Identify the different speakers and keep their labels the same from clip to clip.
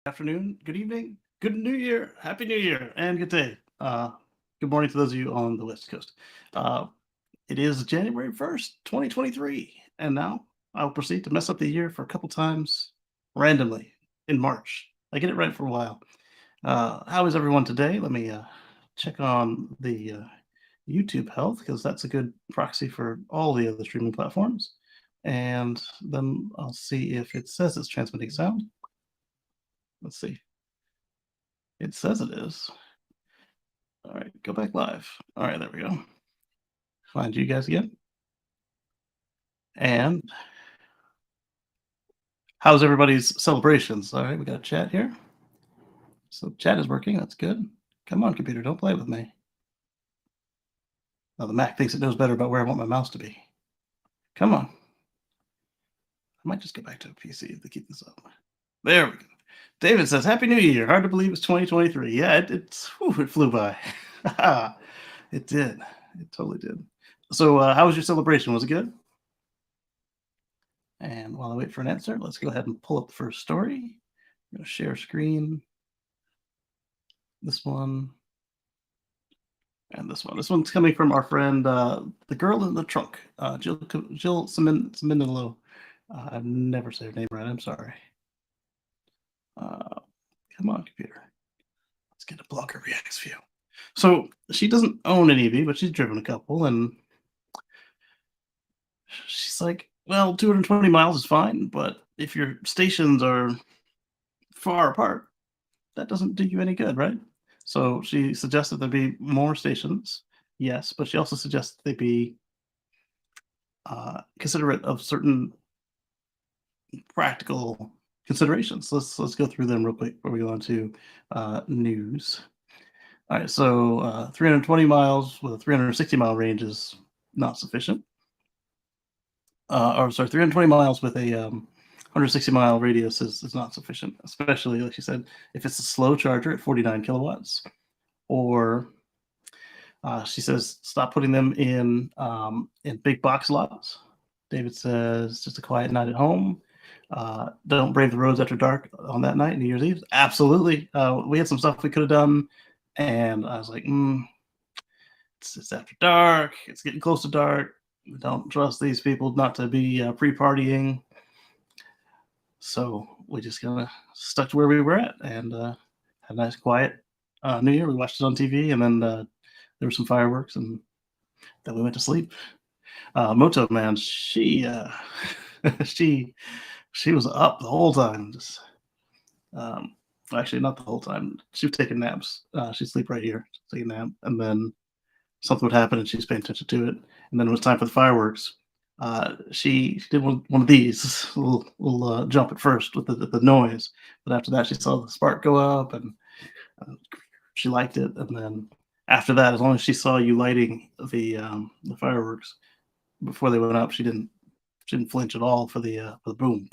Speaker 1: afternoon, good evening, good New Year, Happy New Year, and good day. Good morning to those of you on the West Coast. Uh, it is January 1st, 2023, and now I'll proceed to mess up the year for a couple times randomly in March. I get it right for a while. How is everyone today? Let me check on the YouTube health because that's a good proxy for all the other streaming platforms. And then I'll see if it says it's transmitting sound. Let's see. It says it is. All right, go back live. All right, there we go. Find you guys again. And how's everybody's celebrations? All right, we got a chat here. So chat is working. That's good. Come on, computer, don't play with me. Oh, the Mac thinks it knows better about where I want my mouse to be. Come on. I might just go back to a PC to keep this up. There we go. David says, Happy New Year. Hard to believe it's 2023. Yeah, it flew by. It did. It totally did. So how was your celebration? Was it good? And while I wait for an answer, let's go ahead and pull up the first story. I'm going to share screen. This one. And this one. This one's coming from our friend, the girl in the trunk, Jill Seminolo. I've never said her name right. I'm sorry. Come on, computer. Let's get a blogger reacts view. So she doesn't own an EV, but she's driven a couple, and she's like, well, 220 miles is fine, but if your stations are far apart, that doesn't do you any good, right? So she suggested there be more stations, yes, but she also suggested they be considerate of certain practical considerations. Let's go through them real quick before we go on to news. All right, so 320 miles with a 360-mile range is not sufficient. 320 miles with a 160-mile radius is not sufficient, especially, like she said, if it's a slow charger at 49 kilowatts. Or she says, stop putting them in big box lots. David says, just a quiet night at home. Don't brave the roads after dark on that night, New Year's Eve. Absolutely. We had some stuff we could have done, and I was like, it's after dark. It's getting close to dark. We don't trust these people not to be pre-partying. So we just kind of stuck to where we were at and had a nice quiet New Year. We watched it on TV, and then there were some fireworks, and then we went to sleep. Moto Man, she she was up the whole time. Just actually not the whole time. She was taking naps. She'd sleep right here, take a nap, and then something would happen, and she's paying attention to it. And then it was time for the fireworks. She did one of these little jump at first with the noise, but after that she saw the spark go up, and she liked it. And then after that, as long as she saw you lighting the fireworks before they went up, she didn't flinch at all for the boom.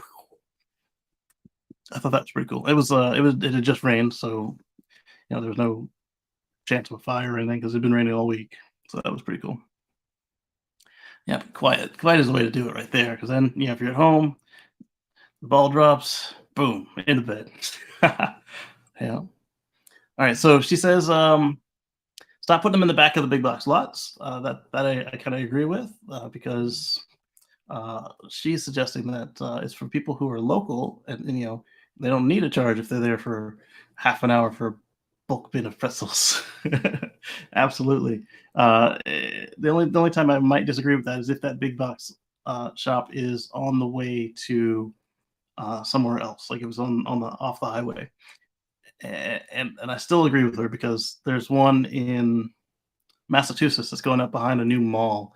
Speaker 1: I thought that was pretty cool. It had just rained, so there was no chance of a fire or anything because it had been raining all week. So that was pretty cool. Yeah, quiet is the way to do it right there. Because then, if you're at home, the ball drops, boom, in the bed. Yeah. All right. So she says, stop putting them in the back of the big box lots. That I kind of agree with because she's suggesting that it's for people who are local and they don't need a charge if they're there for half an hour for a bulk bin of pretzels. Absolutely. The only time I might disagree with that is if that big box shop is on the way to somewhere else, like it was on the off the highway. And I still agree with her because there's one in Massachusetts that's going up behind a new mall,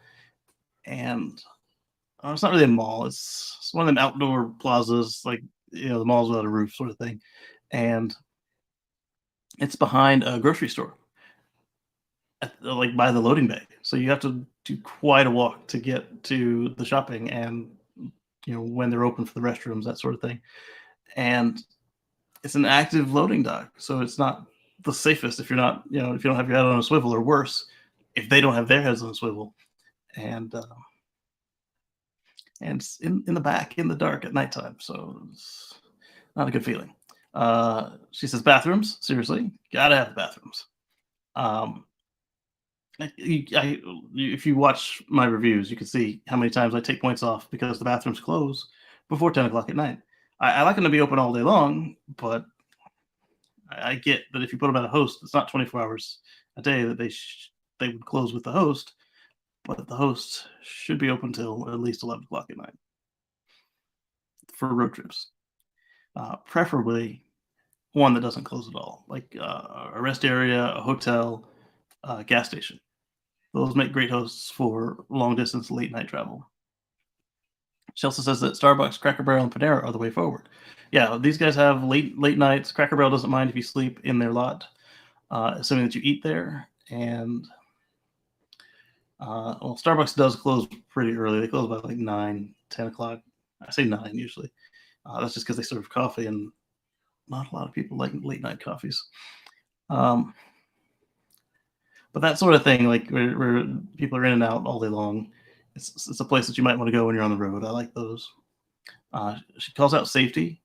Speaker 1: and it's not really a mall. It's one of them outdoor plazas, like the malls without a roof sort of thing, and it's behind a grocery store, like by the loading bay. So you have to do quite a walk to get to the shopping, and when they're open for the restrooms, that sort of thing. And it's an active loading dock, so it's not the safest if you're not, if you don't have your head on a swivel, or worse, if they don't have their heads on a swivel, and it's in the back in the dark at nighttime, so it's not a good feeling. She says bathrooms. Seriously, gotta have the bathrooms. Um, if you watch my reviews, you can see how many times I take points off because the bathrooms close before 10 o'clock at night. I like them to be open all day long, but I get that if you put them at a host, it's not 24 hours a day that they would close with the host, but the host should be open till at least 11 o'clock at night for road trips. Preferably one that doesn't close at all, like a rest area, a hotel, gas station. Those make great hosts for long distance late night travel. She also says that Starbucks, Cracker Barrel, and Panera are the way forward. Yeah, these guys have late nights. Cracker Barrel doesn't mind if you sleep in their lot, assuming that you eat there. And well, Starbucks does close pretty early. They close by like 9, 10 o'clock. I say 9 usually. That's just because they serve coffee, and not a lot of people like late night coffees. Um, but that sort of thing, like where people are in and out all day long, it's a place that you might want to go when you're on the road. I like those. She calls out safety.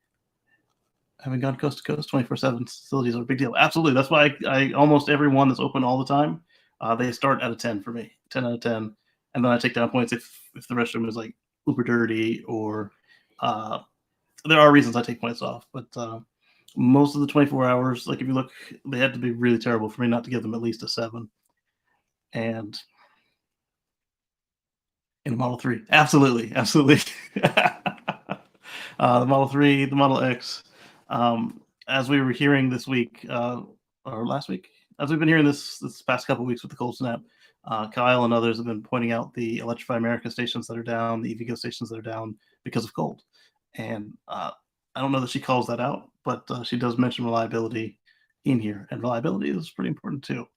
Speaker 1: Having gone coast to coast, 24/7 facilities are a big deal. Absolutely, that's why I almost every one that's open all the time. They start at a 10 for me, 10 out of 10, and then I take down points if the restroom is like uber dirty or uh, there are reasons I take points off, but most of the 24 hours, like if you look, they had to be really terrible for me not to give them at least a 7. And in a Model 3, absolutely, absolutely. The Model 3, the Model X. As we were hearing this week, or last week, as we've been hearing this past couple of weeks with the cold snap, Kyle and others have been pointing out the Electrify America stations that are down, the EVgo stations that are down because of cold. And I don't know that she calls that out, but she does mention reliability in here, and reliability is pretty important too.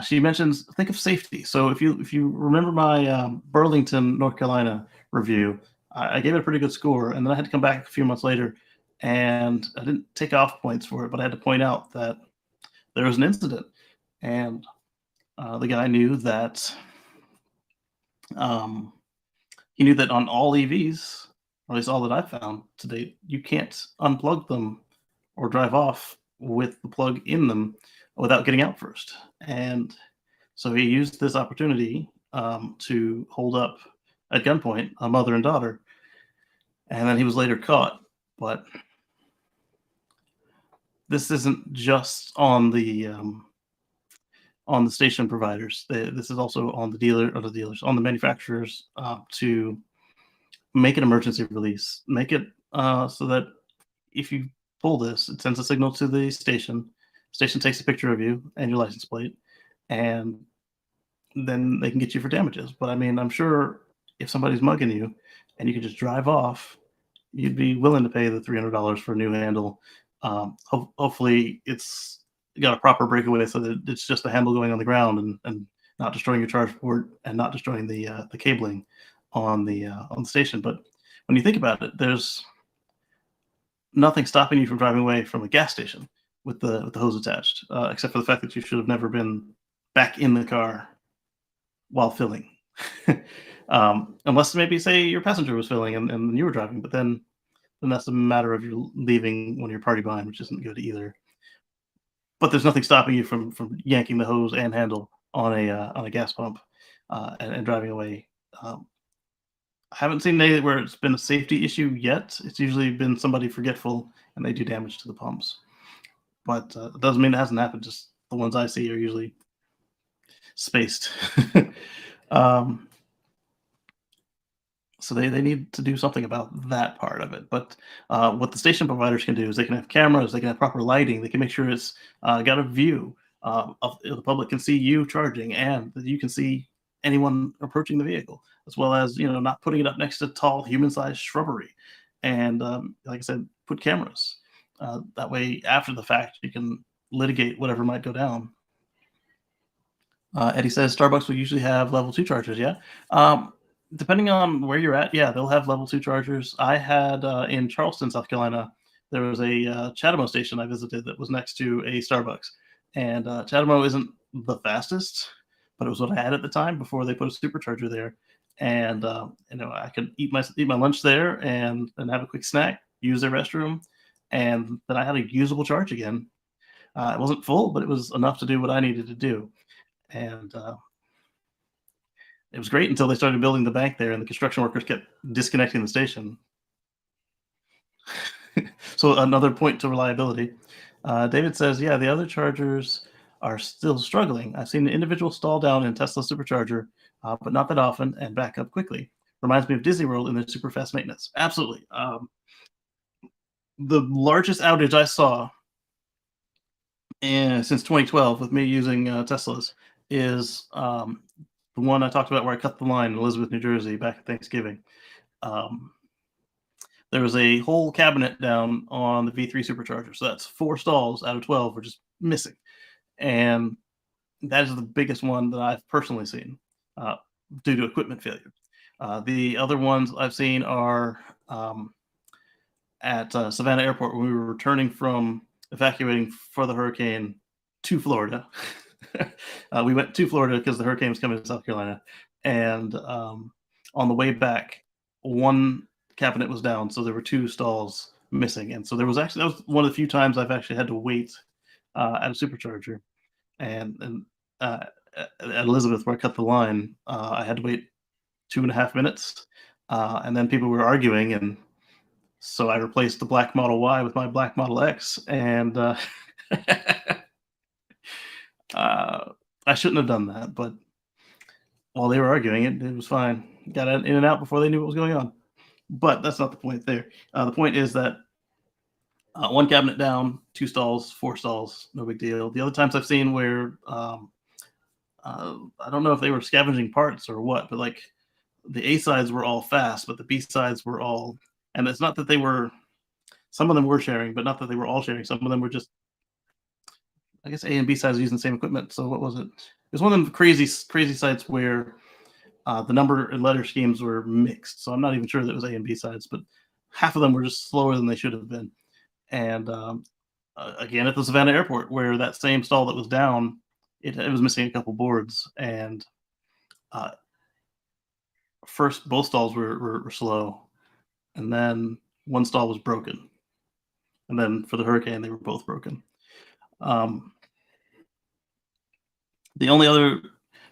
Speaker 1: She mentions think of safety. So if you remember my Burlington, North Carolina review, I gave it a pretty good score, and then I had to come back a few months later, and I didn't take off points for it, but I had to point out that there was an incident, and the guy knew that um, he knew that on all EVs, or at least all that I've found to date, you can't unplug them or drive off with the plug in them without getting out first. And so he used this opportunity to hold up at gunpoint a mother and daughter, and then he was later caught. But this isn't just on the station providers. This is also on the dealer or the dealers, on the manufacturers to make an emergency release. Make it so that if you pull this, it sends a signal to the station. Station takes a picture of you and your license plate, and then they can get you for damages. But I mean, I'm sure if somebody's mugging you and you can just drive off, you'd be willing to pay the $300 for a new handle. Hopefully, it's got a proper breakaway so that it's just the handle going on the ground and not destroying your charge port and not destroying the cabling on the station. But when you think about it, there's nothing stopping you from driving away from a gas station with the hose attached, except for the fact that you should have never been back in the car while filling. Unless maybe say your passenger was filling and you were driving, but then that's a matter of you leaving when you're party behind, which isn't good either. But there's nothing stopping you from yanking the hose and handle on a gas pump and driving away. I haven't seen any where it's been a safety issue yet. It's usually been somebody forgetful and they do damage to the pumps. But it doesn't mean it hasn't happened. Just the ones I see are usually spaced. um, so they need to do something about that part of it. But what the station providers can do is they can have cameras, they can have proper lighting, they can make sure it's got a view of the public can see you charging, and that you can see anyone approaching the vehicle, as well as not putting it up next to tall human-sized shrubbery. And like I said, put cameras. That way, after the fact, you can litigate whatever might go down. Eddie says Starbucks will usually have level 2 chargers. Yeah. Depending on where you're at, yeah, they'll have level 2 chargers. I had in Charleston, South Carolina, there was a Chatamo station I visited that was next to a Starbucks. And Chatamo isn't the fastest, but it was what I had at the time before they put a supercharger there. And I could eat my lunch there and have a quick snack, use their restroom, and then I had a usable charge again. It wasn't full, but it was enough to do what I needed to do, and it was great until they started building the bank there, and the construction workers kept disconnecting the station. So another point to reliability. David says, yeah, the other chargers are still struggling. I've seen an individual stall down in Tesla supercharger, but not that often, and back up quickly. Reminds me of Disney World in their super fast maintenance. Absolutely. The largest outage I saw since 2012 with me using Teslas is the one I talked about where I cut the line in Elizabeth, New Jersey back at Thanksgiving. Um, there was a whole cabinet down on the V3 supercharger. So that's 4 stalls out of 12 were just missing. And that is the biggest one that I've personally seen uh, due to equipment failure. The other ones I've seen are at Savannah Airport when we were returning from evacuating for the hurricane to Florida. We went to Florida because the hurricane was coming to South Carolina, and on the way back, one cabinet was down, so there were 2 stalls missing, and so that was one of the few times I've actually had to wait at a supercharger, and at Elizabeth where I cut the line, I had to wait 2.5 minutes, and then people were arguing, and so I replaced the black Model Y with my black Model X, and I shouldn't have done that, but while they were arguing, it was fine. Got in and out before they knew what was going on. But that's not the point there. The point is that one cabinet down, 2 stalls, 4 stalls, no big deal. The other times I've seen where I don't know if they were scavenging parts or what, but like the A sides were all fast, but the B sides were all, and it's not that they were, some of them were sharing, but not that they were all sharing. Some of them were just, I guess A and B sides using the same equipment. So what was it? It was one of them crazy sites where the number and letter schemes were mixed. So I'm not even sure that it was A and B sides, but half of them were just slower than they should have been. And again, at the Savannah Airport, where that same stall that was down, it was missing a couple boards. And first, both stalls were slow. And then one stall was broken. And then for the hurricane, they were both broken. The only other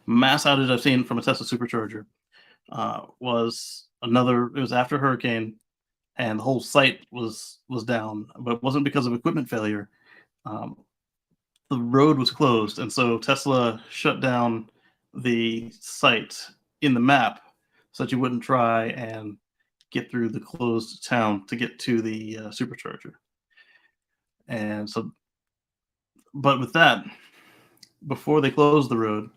Speaker 1: mass outage I've seen from a Tesla supercharger was it was after hurricane, and the whole site was down, but it wasn't because of equipment failure. The road was closed, and so Tesla shut down the site in the map so that you wouldn't try and get through the closed town to get to the supercharger. And so, but with that, before they closed the road,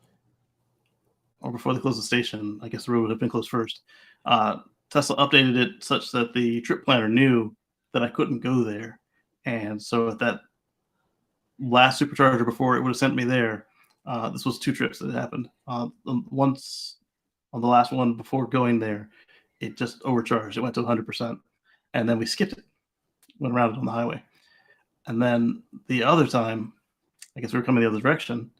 Speaker 1: or before they closed the station, I guess the road would have been closed first. Tesla updated it such that the trip planner knew that I couldn't go there, and so at that last supercharger before it would have sent me there, this was 2 trips that happened. Once on the last one before going there, it just overcharged. It went to 100%, and then we skipped it, went around it on the highway, and then the other time, I guess we were coming the other direction.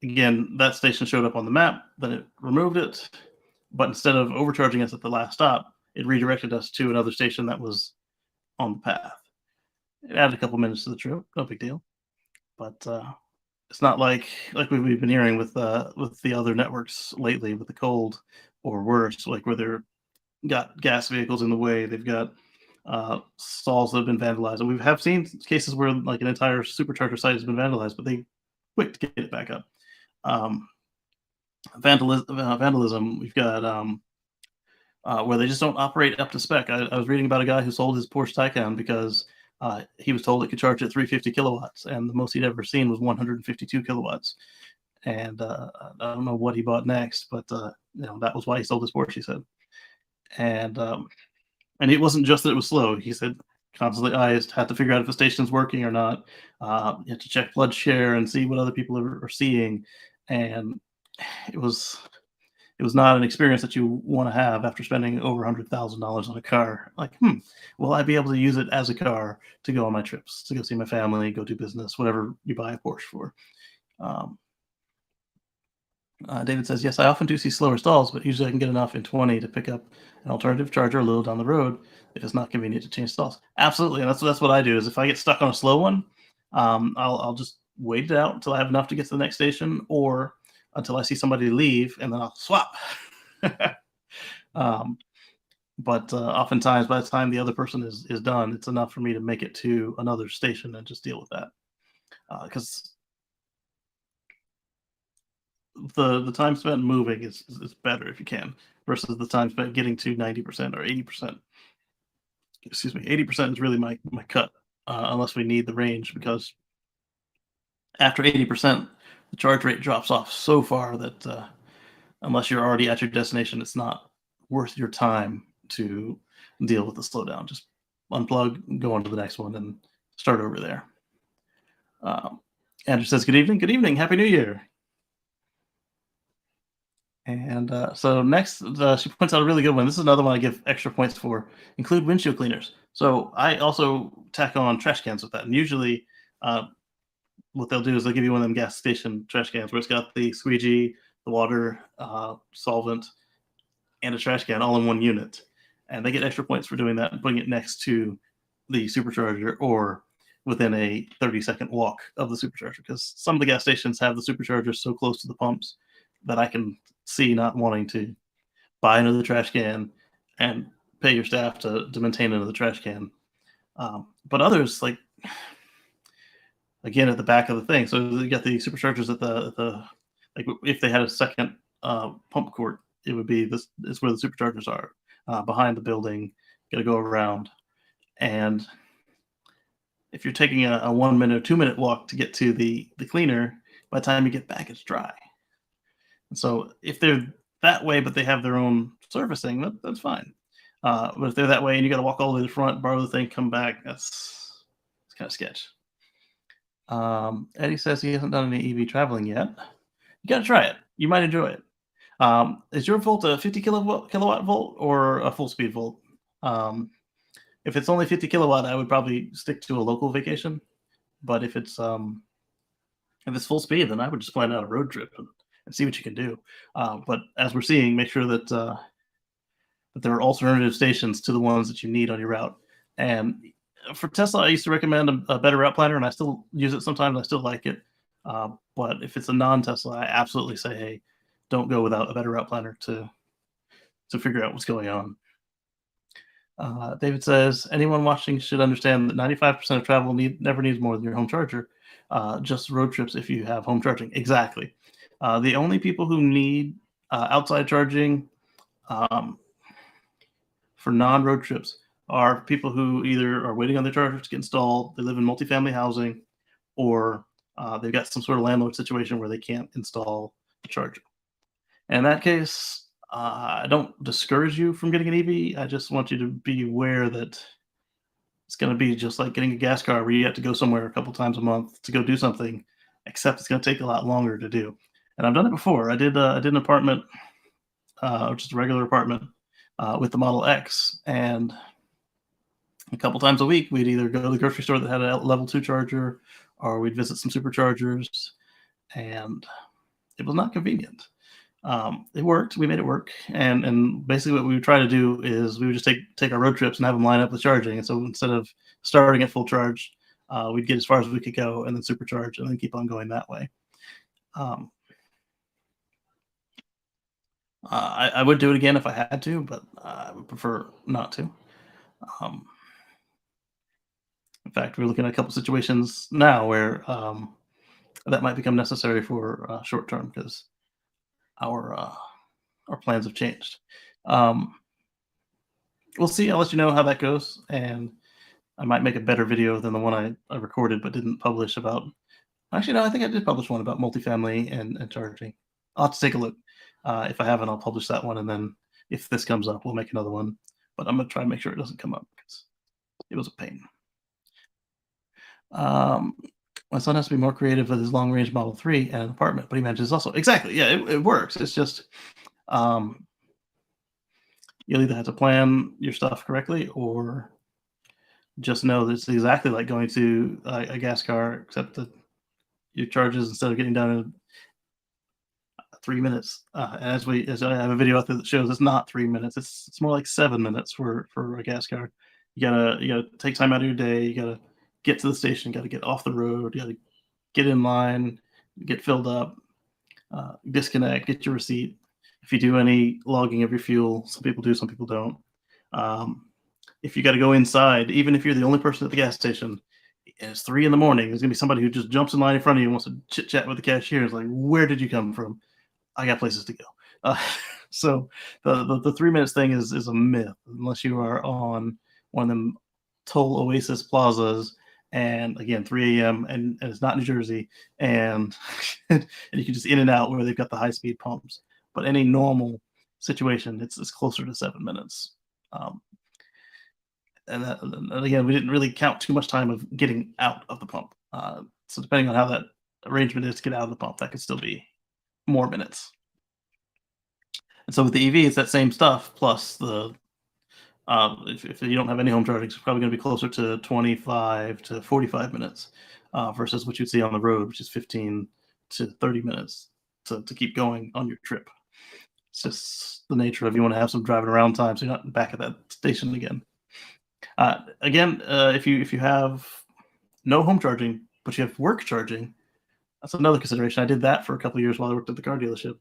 Speaker 1: Again, that station showed up on the map, then it removed it, but instead of overcharging us at the last stop, it redirected us to another station that was on the path. It added a couple minutes to the trip, no big deal. But it's not like we've been hearing with the other networks lately with the cold, or worse, like where they're got gas vehicles in the way, they've got stalls that have been vandalized, and we have seen cases where like an entire supercharger site has been vandalized, but they quick to get it back up. Vandalism, we've got where they just don't operate up to spec. I was reading about a guy who sold his Porsche Taycan because he was told it could charge at 350 kilowatts, and the most he'd ever seen was 152 kilowatts. And I don't know what he bought next, but that was why he sold his Porsche, he said. And it wasn't just that it was slow. He said constantly iced, had to figure out if the station's working or not. You have to check flood share and see what other people are seeing. And it was not an experience that you want to have after spending over $100,000 on a car. Like, will I be able to use it as a car to go on my trips, to go see my family, go do business, whatever you buy a Porsche for? David says, yes, I often do see slower stalls, but usually I can get enough in 20 to pick up an alternative charger a little down the road if it's not convenient to change stalls. Absolutely, and that's what I do. Is if I get stuck on a slow one, I'll just wait it out until I have enough to get to the next station, or until I see somebody leave, and then I'll swap. um, but oftentimes, by the time the other person is done, it's enough for me to make it to another station and just deal with that. Because the time spent moving is better if you can, versus the time spent getting to 90% or 80%. Excuse me, 80% is really my cut, unless we need the range, because after 80%, the charge rate drops off so far that unless you're already at your destination, it's not worth your time to deal with the slowdown. Just unplug, go on to the next one, and start over there. Um, Andrew says, "Good evening. Good evening. Happy New Year." And so next, she points out a really good one. This is another one I give extra points for. Include windshield cleaners. So I also tack on trash cans with that. And usually, uh, what they'll do is they'll give you one of them gas station trash cans where it's got the squeegee, the water, solvent, and a trash can all in one unit. And they get extra points for doing that and putting it next to the supercharger or within a 30-second walk of the supercharger, because some of the gas stations have the superchargers so close to the pumps that I can see not wanting to buy another trash can and pay your staff to maintain another trash can. But others, like, again, at the back of the thing. So you got the superchargers at the like, if they had a second pump court, it would be this is where the superchargers are, behind the building. Got to go around, and if you're taking a 1 minute or 2 minute walk to get to the cleaner, by the time you get back, it's dry. And so if they're that way, but they have their own servicing, that's fine. But if they're that way and you got to walk all the way to the front, borrow the thing, come back, it's kind of sketch. Eddie says he hasn't done any EV traveling yet. You got to try it. You might enjoy it. Is your volt a 50 kilowatt volt or a full speed volt? If it's only 50 kilowatt, I would probably stick to a local vacation. But if it's full speed, then I would just plan out a road trip and see what you can do. But as we're seeing, make sure that there are alternative stations to the ones that you need on your route. And for Tesla, I used to recommend a better route planner, and I still use it sometimes. I still like it. But if it's a non-Tesla, I absolutely say, hey, don't go without a better route planner to figure out what's going on. David says, anyone watching should understand that 95% of travel never needs more than your home charger. Just road trips if you have home charging. Exactly. The only people who need outside charging um, for non-road trips are people who either are waiting on their charger to get installed, they live in multifamily housing, or they've got some sort of landlord situation where they can't install a charger. In that case, I don't discourage you from getting an EV. I just want you to be aware that it's going to be just like getting a gas car where you have to go somewhere a couple times a month to go do something, except it's going to take a lot longer to do. And I've done it before. I did an apartment, just a regular apartment, with the Model X, and a couple times a week we'd either go to the grocery store that had a level 2 charger, or we'd visit some superchargers, and it was not convenient. It worked. We made it work, and basically what we would try to do is we would just take our road trips and have them line up with charging. And so instead of starting at full charge, we'd get as far as we could go and then supercharge and then keep on going that way. Um, I would do it again if I had to, but I would prefer not to. Um, in fact, we're looking at a couple situations now where that might become necessary for short term, because our uh, our plans have changed. Um, we'll see. I'll let you know how that goes, and I might make a better video than the one I recorded but didn't publish about. Actually, no, I think I did publish one about multifamily and charging. I'll have to take a look. If I haven't, I'll publish that one, and then if this comes up, we'll make another one. But I'm gonna try and make sure it doesn't come up because it was a pain. Um, my son has to be more creative with his long range Model 3 and an apartment, but he manages also. Exactly. Yeah, it works. It's just um, you'll either have to plan your stuff correctly, or just know that it's exactly like going to a gas car, except that your charges, instead of getting done in 3 minutes. As I have a video out there that shows it's not 3 minutes. It's more like 7 minutes for a gas car. You gotta take time out of your day. You gotta get to the station. Got to get off the road. You gotta get in line, get filled up, disconnect, get your receipt. If you do any logging of your fuel, some people do, some people don't. Um, if you got to go inside, even if you're the only person at the gas station, and it's 3 in the morning, there's gonna be somebody who just jumps in line in front of you and wants to chit chat with the cashier. It's like, where did you come from? I got places to go. Uh, so the 3 minutes thing is a myth unless you are on one of them toll oasis plazas. And again, 3 a.m. And it's not New Jersey, and and you can just in and out where they've got the high speed pumps. But any normal situation, it's closer to 7 minutes. Um, and again, we didn't really count too much time of getting out of the pump. So depending on how that arrangement is to get out of the pump, that could still be more minutes. And so with the EV, it's that same stuff plus the if you don't have any home charging, it's probably going to be closer to 25 to 45 minutes versus what you'd see on the road, which is 15 to 30 minutes to keep going on your trip. It's just the nature of you want to have some driving around time, so you're not back at that station again. Again, if you have no home charging, but you have work charging, that's another consideration. I did that for a couple of years while I worked at the car dealership.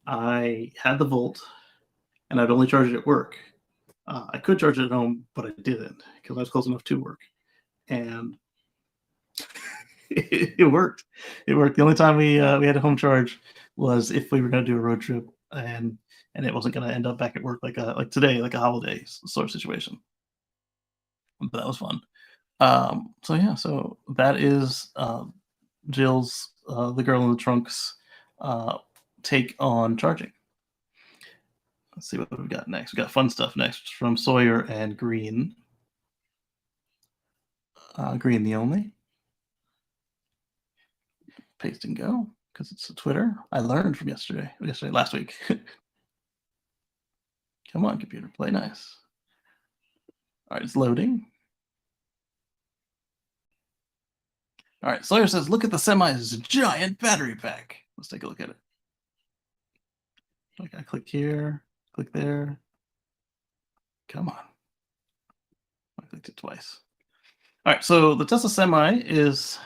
Speaker 1: I had the Volt, and I'd only charge it at work. I could charge it at home, but I didn't because I was close enough to work, and it worked. It worked. The only time we had a home charge was if we were going to do a road trip, and it wasn't going to end up back at work like today, like a holiday sort of situation. But that was fun. So yeah, so that is Jill's the girl in the trunks take on charging. Let's see what we've got next. We got fun stuff next from Sawyer and Green. Green the only. Paste and go because it's a Twitter. I learned from last week. Come on, computer, play nice. All right, it's loading. All right, Sawyer says, look at the semi's giant battery pack. Let's take a look at it. I click here, click there. Come on. I clicked it twice. All right, so the Tesla Semi is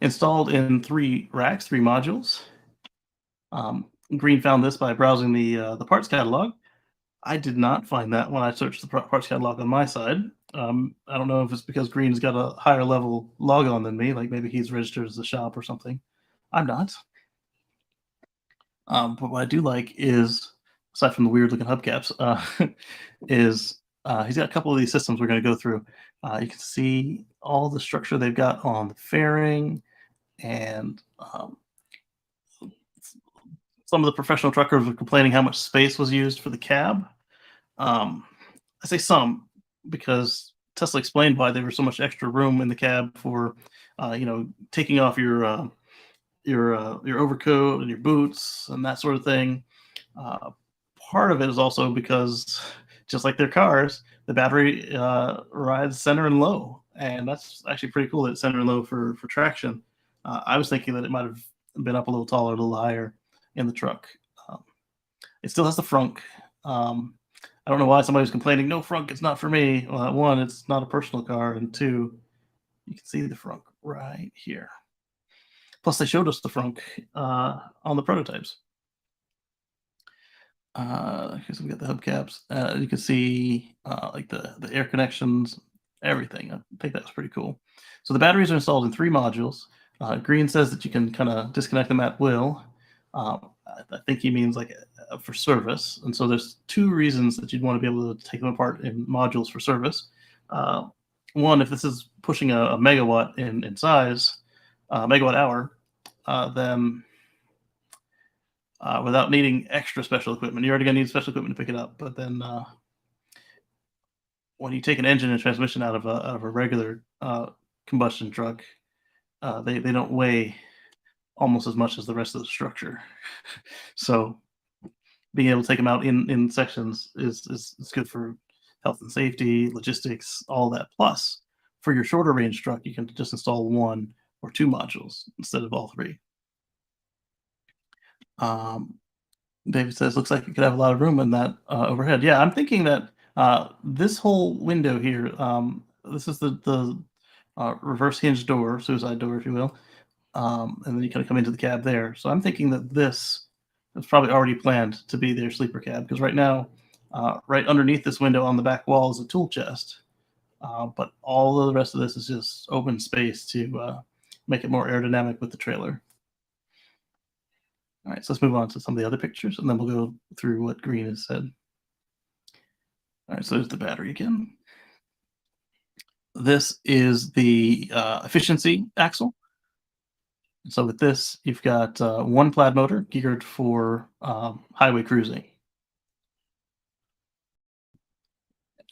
Speaker 1: installed in 3 racks, 3 modules. Green found this by browsing the parts catalog. I did not find that when I searched the parts catalog on my side. I don't know if it's because Green's got a higher level logon than me, like maybe he's registered as a shop or something. I'm not. But what I do like is, aside from the weird looking hubcaps, is he's got a couple of these systems we're going to go through. You can see all the structure they've got on the fairing, and some of the professional truckers were complaining how much space was used for the cab. I say some because Tesla explained why there was so much extra room in the cab for, taking off your overcoat and your boots and that sort of thing. Part of it is also because, just like their cars, the battery rides center and low, and that's actually pretty cool that it's center and low for traction. I was thinking that it might have been up a little taller, a little higher in the truck. It still has the frunk. I don't know why somebody was complaining, no frunk, it's not for me. Well, one, it's not a personal car, and two, you can see the frunk right here. Plus, they showed us the frunk on the prototypes. So we got the hubcaps. You can see like the air connections, everything. I think that was pretty cool. So the batteries are installed in 3 modules. Green says that you can kind of disconnect them at will. I think he means like for service. And so there's 2 reasons that you'd want to be able to take them apart in modules for service. One, if this is pushing a megawatt in size, megawatt hour, then without needing extra special equipment, you're already going to need special equipment to pick it up. But then when you take an engine and transmission out of a regular combustion truck, they don't weigh almost as much as the rest of the structure. So being able to take them out in sections is good for health and safety, logistics, all that. Plus, for your shorter range truck, you can just install 1 or 2 modules instead of all 3. Um, David says, "Looks like it could have a lot of room in that, overhead." Yeah, I'm thinking that, this whole window here, this is the reverse hinge door, suicide door, if you will, and then you kinda come into the cab there. So I'm thinking that this is probably already planned to be their sleeper cab, because right now, right underneath this window on the back wall is a tool chest, but all of the rest of this is just open space to, make it more aerodynamic with the trailer. Alright, so let's move on to some of the other pictures, and then we'll go through what Green has said. All right, so there's the battery again. This is the efficiency axle. So with this, you've got one plaid motor geared for highway cruising,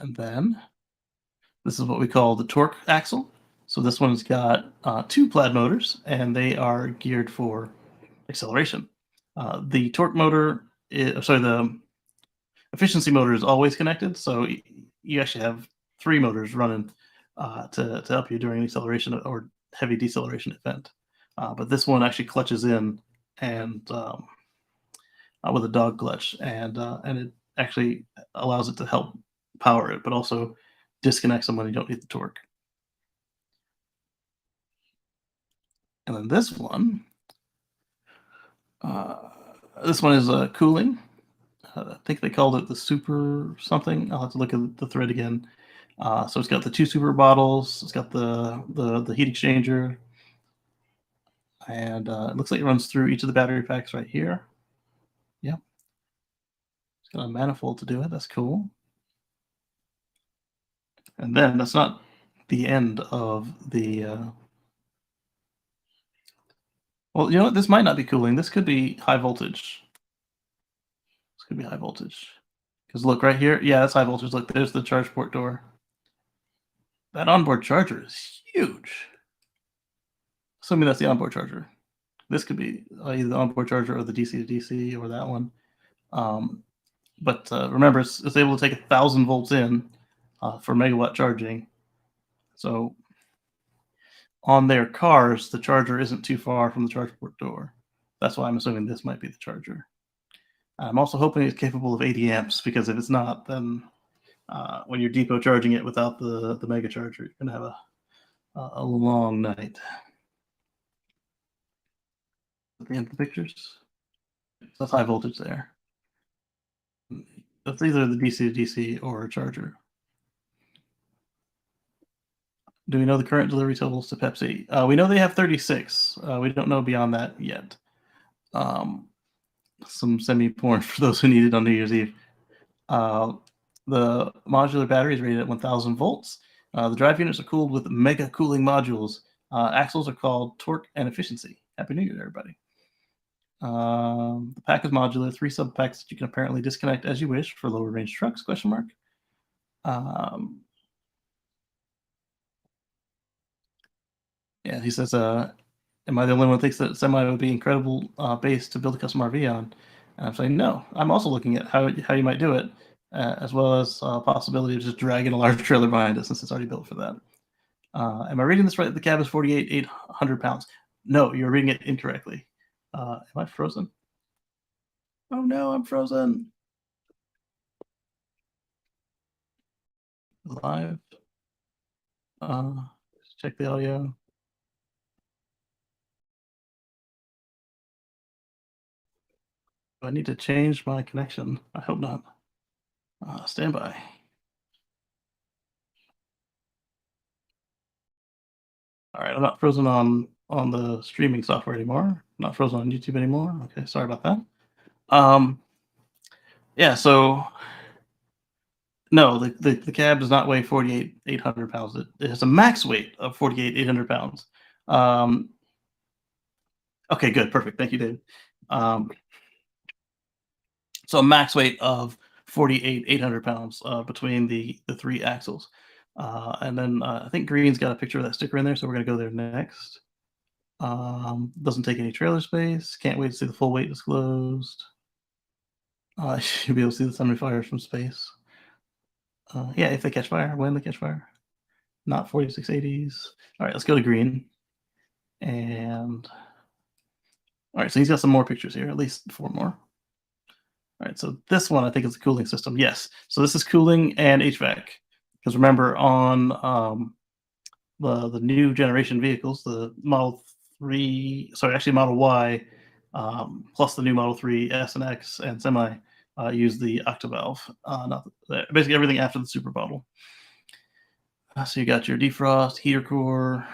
Speaker 1: and then this is what we call the torque axle. So this one's got two plaid motors, and they are geared for acceleration. The torque motor, sorry, the efficiency motor is always connected, so you actually have three motors running to help you during acceleration or heavy deceleration event. But this one actually clutches in and with a dog clutch, and it actually allows it to help power it, but also disconnects them when you don't need the torque. And then uh, this one is cooling. I think they called it the super something. I'll have to look at the thread again. So it's got the two super bottles. It's got the heat exchanger, and it looks like it runs through each of the battery packs right here. Yep, it's got a manifold to do it. That's cool. And then that's not the end of the. Well, you know what? This might not be cooling. This could be high voltage. This could be high voltage. Because look right here. Yeah, that's high voltage. Look, there's the charge port door. That onboard charger is huge. Assuming that's the onboard charger. This could be either the onboard charger or the DC to DC or that one. Um, but remember, it's able to take 1,000 volts in for megawatt charging. So on their cars, the charger isn't too far from the charge port door. That's why I'm assuming this might be the charger. I'm also hoping it's capable of 80 amps, because if it's not, then when you're depot charging it without the mega charger, you're going to have a long night. At the end of the pictures, so that's high voltage there. That's either the DC to DC or a charger. Do we know the current delivery totals to Pepsi? We know they have 36. We don't know beyond that yet. Um, some semi-porn for those who need it on New Year's Eve. The modular battery is rated at 1,000 volts. The drive units are cooled with mega cooling modules. Axles are called torque and efficiency. Happy New Year, everybody. The pack is modular, 3 sub-packs that you can apparently disconnect as you wish for lower range trucks, question mark. Yeah, he says, am I the only one who thinks that semi would be incredible base to build a custom RV on? And I'm saying no. I'm also looking at how you might do it, as well as possibility of just dragging a large trailer behind it since it's already built for that. Am I reading this right? The cab is 48,800 pounds. No, you're reading it incorrectly. Am I frozen? Oh no, I'm frozen. Live. Let's check the audio. Do I need to change my connection? I hope not. Stand by. All right, I'm not frozen on the streaming software anymore. I'm not frozen on YouTube anymore. Okay, sorry about that. Yeah, so no, the cab does not weigh 48,800 pounds. It has a max weight of 48,800 pounds. Um, okay, good, perfect. Thank you, Dave. Um, so a max weight of 48,800 pounds between the three axles. And then I think Green's got a picture of that sticker in there, so we're gonna go there next. Doesn't take any trailer space. Can't wait to see the full weight disclosed. You'll be able to see the sunny fires from space. Yeah, if they catch fire, when they catch fire. Not 4680s. All right, let's go to Green. And All right, so he's got some more pictures here, at least 4 more. All right, so this one I think is the cooling system. Yes, so this is cooling and HVAC. Because remember, on the new generation vehicles, the Model 3, sorry, actually Model Y, plus the new Model 3, S and X, and Semi, use the octavalve. Not basically everything after the super bottle. So you got your defrost, heater core.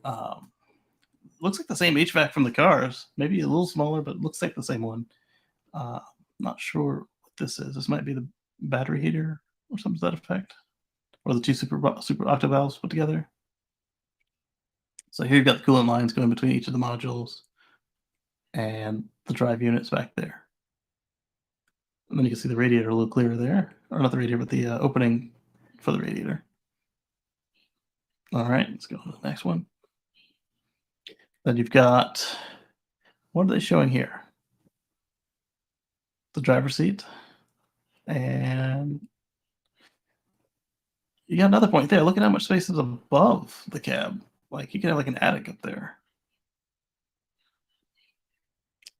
Speaker 1: Um, Looks like the same HVAC from the cars, maybe a little smaller, but looks like the same one. Not sure what this is. This might be the battery heater or something to that effect, or the two super octavalves put together. So here you've got the coolant lines going between each of the modules and the drive units back there. And then you can see the radiator a little clearer there, or not the radiator, but the opening for the radiator. All right, let's go to the next one. Then you've got, what are they showing here? The driver's seat, and you got another point there. Look at how much space is above the cab. Like, you could have like an attic up there.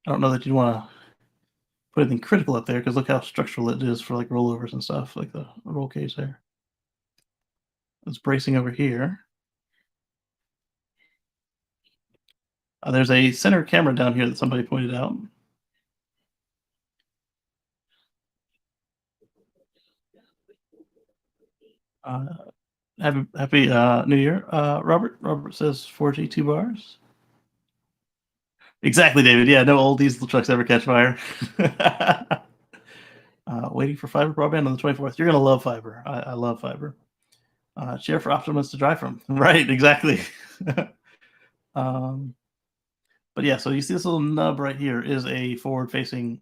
Speaker 1: I don't know that you'd want to put anything critical up there because look how structural it is for like rollovers and stuff, like the roll cage there. It's bracing over here. There's a center camera down here that somebody pointed out. Uh, happy New Year, Robert. Robert says 42 bars. Exactly, David. Yeah, no old diesel trucks ever catch fire. Waiting for fiber broadband on the 24th. You're gonna love fiber. I love fiber. Share for Optimus to drive from. Right, exactly. um, but yeah, so you see this little nub right here is a forward-facing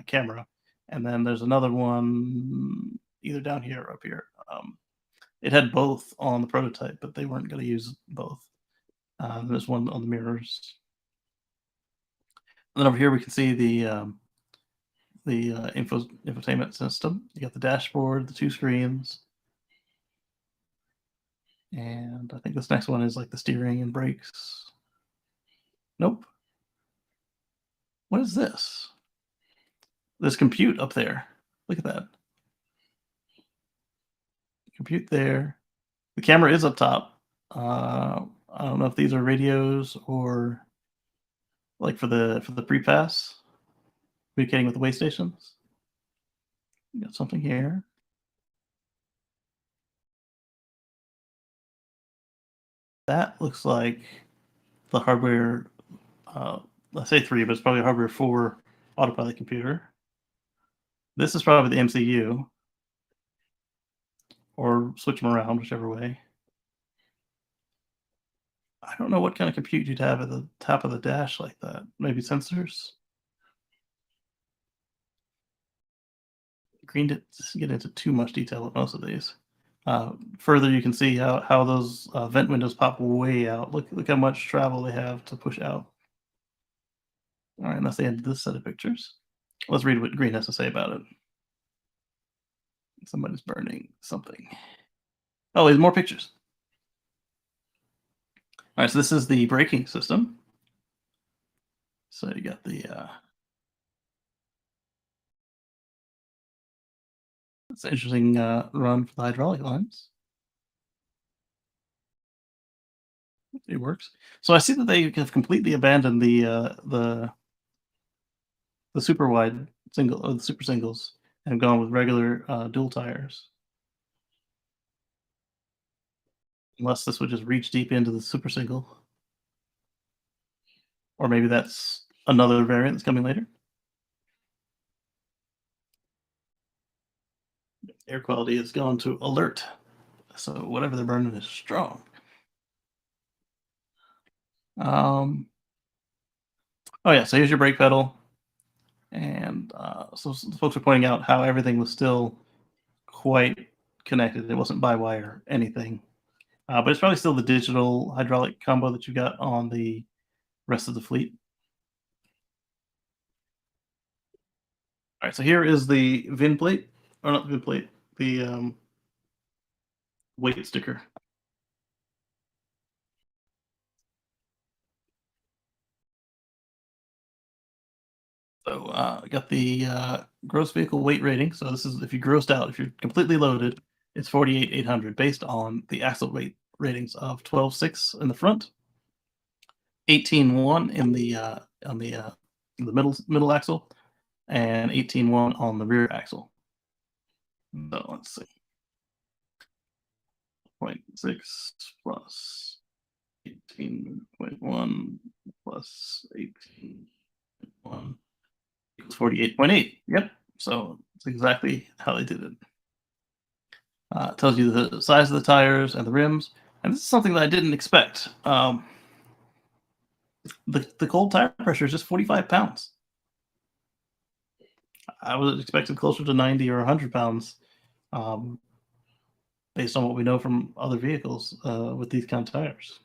Speaker 1: camera, and then there's another one either down here or up here. It had both on the prototype, but they weren't going to use both. There's one on the mirrors. And then over here we can see the infotainment system. You got the dashboard, the two screens, and I think this next one is like the steering and brakes. Nope. What is this? There's compute up there. Look at that. Compute there. The camera is up top. I don't know if these are radios or like for the pre-pass, communicating with the way stations. You got something here. That looks like the hardware. Let's say 3, but it's probably a hardware 4 autopilot computer. This is probably the MCU, or switch them around, whichever way. I don't know what kind of compute you'd have at the top of the dash like that. Maybe sensors. Green didn't get into too much detail with most of these. Further, you can see how those vent windows pop way out. Look how much travel they have to push out. All right, and that's the end of this set of pictures. Let's read what Green has to say about it. Somebody's burning something. Oh, there's more pictures. All right, so this is the braking system. So you got the it's an interesting run for the hydraulic lines. It works. So I see that they have completely abandoned the super wide single or the super singles and gone with regular dual tires. Unless this would just reach deep into the super single, or maybe that's another variant that's coming later. Air quality has gone to alert, so whatever they're burning is strong. Oh yeah, so here's your brake pedal, and so folks are pointing out how everything was still quite connected. It wasn't by wire anything, but it's probably still the digital hydraulic combo that you got on the rest of the fleet. All right, so here is the VIN plate, or not the VIN plate, the weight sticker. So I got the gross vehicle weight rating. So this is if you grossed out, if you're completely loaded, it's 48,800 based on the axle weight ratings of 12,6 in the front, 18,1 in the on the middle axle, and 18,1 on the rear axle. So let's see, 0.6 plus 18.1 plus 18.1 equals 48.8. Yep. So it's exactly how they did it. It tells you the size of the tires and the rims, and this is something that I didn't expect. The cold tire pressure is just 45 pounds. I was expecting closer to 90 or 100 pounds, um, based on what we know from other vehicles with these kind of tires.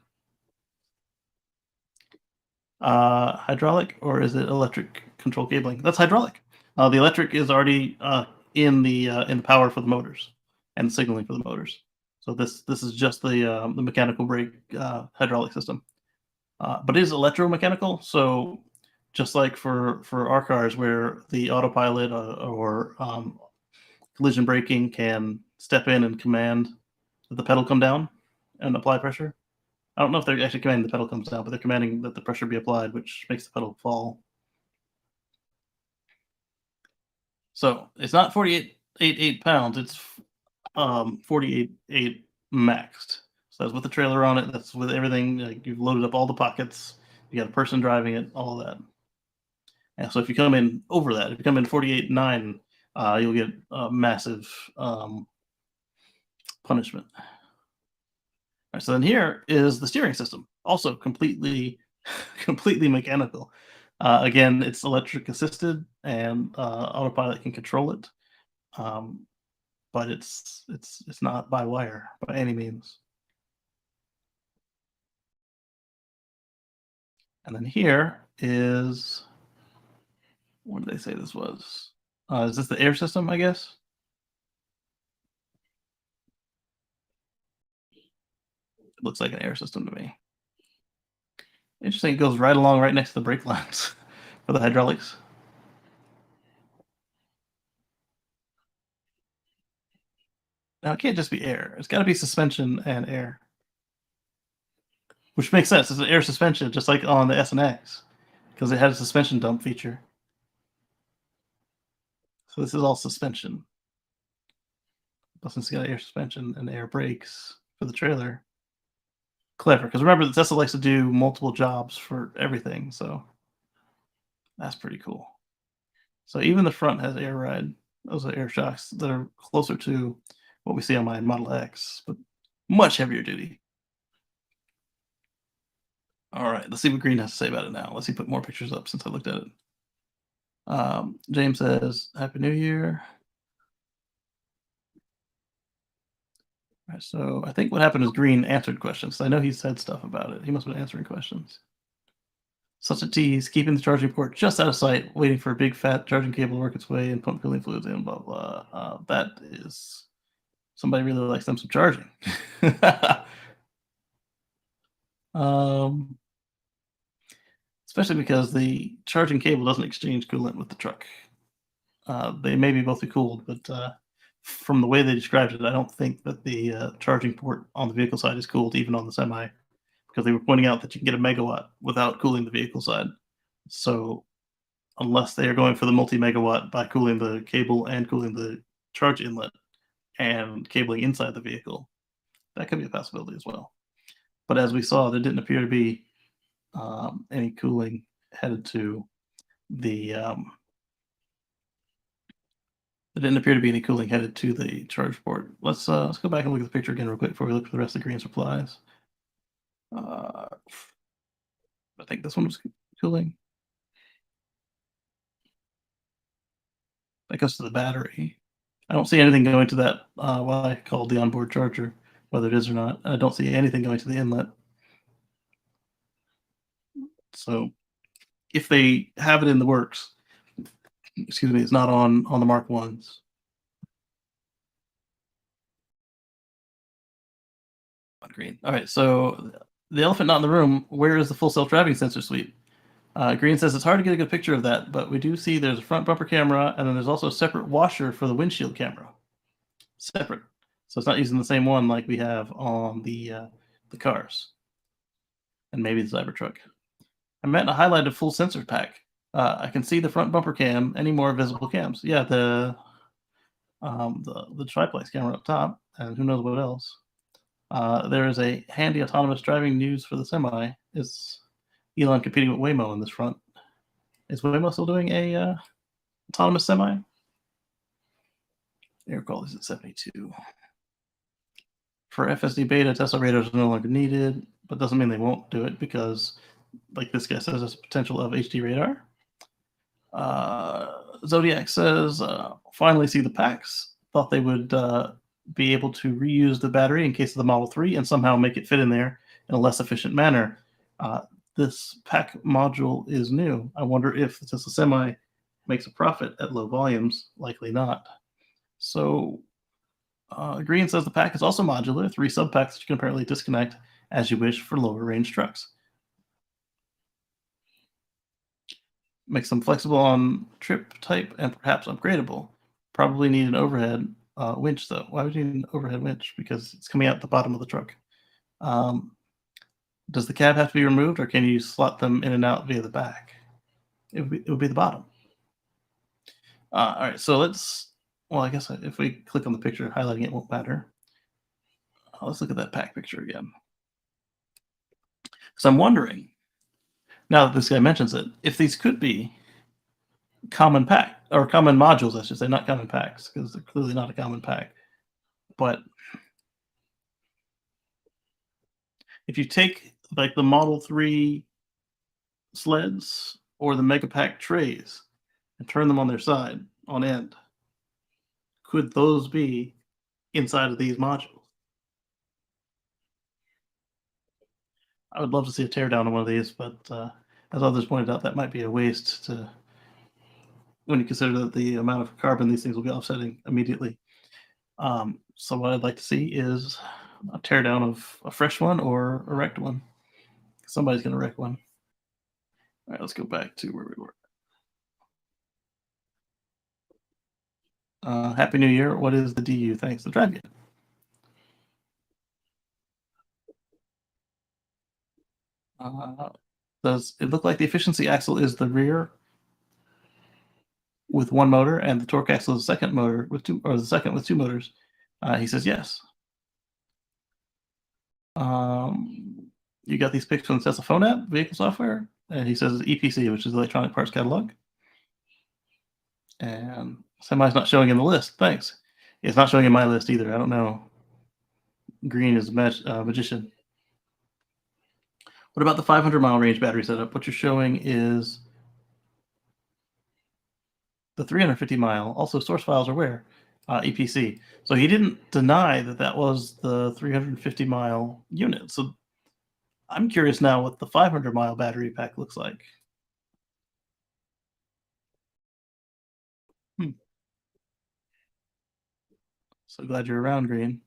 Speaker 1: Hydraulic or is it electric control cabling? That's hydraulic. The electric is already in the power for the motors and the signaling for the motors. So this is just the mechanical brake hydraulic system. But it is electromechanical. So just like for our cars, where the autopilot or collision braking can step in and command that the pedal come down and apply pressure. I don't know if they're actually commanding the pedal comes down, but they're commanding that the pressure be applied, which makes the pedal fall. So it's not 48.8 pounds. It's 48.8 maxed. So that's with the trailer on it. That's with everything. Like you've loaded up all the pockets. You got a person driving it. All of that. And so if you come in over that, if you come in 48.9, you'll get a massive punishment. All right, so then here is the steering system, also completely, completely mechanical. Again, it's electric assisted, and autopilot can control it, um, but it's not by wire by any means. And then here is what did they say this was? Is this the air system? I guess it looks like an air system to me. Interesting. It goes right along, right next to the brake lines for the hydraulics. Now it can't just be air. It's got to be suspension and air. Which makes sense. It's an air suspension, just like on the S and X, because it had a suspension dump feature. So this is all suspension. But since it's got air suspension and air brakes for the trailer, clever. Because remember, the Tesla likes to do multiple jobs for everything, so that's pretty cool. So even the front has air ride. Those are air shocks that are closer to what we see on my Model X, but much heavier duty. All right, let's see what Green has to say about it now. Let's see, put more pictures up since I looked at it. James says, Happy New Year. All right, so I think what happened is Green answered questions. I know he said stuff about it. He must have been answering questions. Such a tease, keeping the charging port just out of sight, waiting for a big fat charging cable to work its way and pump cooling fluids in, blah, blah. That is, somebody really likes them some charging. um, especially because the charging cable doesn't exchange coolant with the truck. They may be both cooled, but from the way they described it, I don't think that the charging port on the vehicle side is cooled, even on the semi, because they were pointing out that you can get a megawatt without cooling the vehicle side. So unless they are going for the multi-megawatt by cooling the cable and cooling the charge inlet and cabling inside the vehicle, that could be a possibility as well. But as we saw, there didn't appear to be any cooling headed to the there didn't appear to be any cooling headed to the charge port. Let's go back and look at the picture again real quick before we look at the rest of Green's replies. I think this one was cooling. That goes to the battery. I don't see anything going to that what I call the onboard charger, whether it is or not. I don't see anything going to the inlet. So if they have it in the works, excuse me, it's not on the Mark Ones. On Green. All right, so the elephant not in the room. Where is the full self-driving sensor suite? Green says it's hard to get a good picture of that, but we do see there's a front bumper camera, and then there's also a separate washer for the windshield camera. Separate. So it's not using the same one like we have on the cars and maybe the Cybertruck. I meant a highlighted full sensor pack. I can see the front bumper cam, any more visible cams. Yeah, the triplex camera up top, and who knows what else. There is a handy autonomous driving news for the semi. Is Elon competing with Waymo in this front? Is Waymo still doing a autonomous semi? Air quality is at 72. For FSD beta, Tesla radars are no longer needed, but doesn't mean they won't do it because, like this guy says, there's a potential of HD radar. Zodiac says, finally see the packs. Thought they would be able to reuse the battery in case of the Model 3 and somehow make it fit in there in a less efficient manner. This pack module is new. I wonder if the Tesla Semi makes a profit at low volumes. Likely not. So Green says the pack is also modular, 3 sub-packs that you can apparently disconnect as you wish for lower range trucks. Makes them flexible on trip type and perhaps upgradable. Probably need an overhead winch though. Why would you need an overhead winch? Because it's coming out the bottom of the truck. Does the cab have to be removed, or can you slot them in and out via the back? It would be the bottom. All right, so let's. Well, I guess if we click on the picture, highlighting it won't matter. Let's look at that pack picture again. Because I'm wondering, now that this guy mentions it, if these could be common pack or common modules, I should say, not common packs, because they're clearly not a common pack. But if you take like the Model 3 sleds or the Mega Pack trays and turn them on their side on end, could those be inside of these modules? I would love to see a teardown on one of these, but as others pointed out, that might be a waste to when you consider the amount of carbon these things will be offsetting immediately. So what I'd like to see is a teardown of a fresh one or a wrecked one. Somebody's going to wreck one. All right, let's go back to where we were. Happy New Year. What is the DU? Thanks. The drive yet. Does it look like the efficiency axle is the rear with one motor, and the torque axle is the second motor with two, or the second with 2 motors? He says yes. You got these pics from the Tesla phone app, vehicle software, and he says EPC, which is Electronic Parts Catalog. And semi's not showing in the list. Thanks. It's not showing in my list either. I don't know. Green is a magician. What about the 500-mile range battery setup? What you're showing is the 350-mile. Also, source files are where? EPC. So he didn't deny that that was the 350-mile unit. So I'm curious now what the 500-mile battery pack looks like. So glad you're around, Green.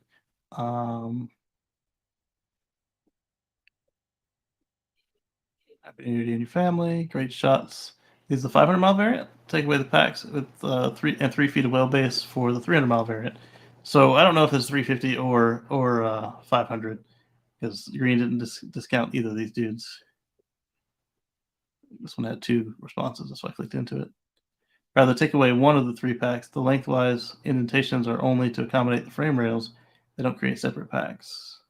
Speaker 1: Happy New Year to you and your family. Great shots. This is the 500-mile variant. Take away the packs with 3 feet of wheelbase for the 300-mile variant. So I don't know if it's 350 or 500 because Green didn't discount either of these dudes. This one had 2 responses. That's why I clicked into it. Rather, take away one of the 3 packs. The lengthwise indentations are only to accommodate the frame rails. They don't create separate packs.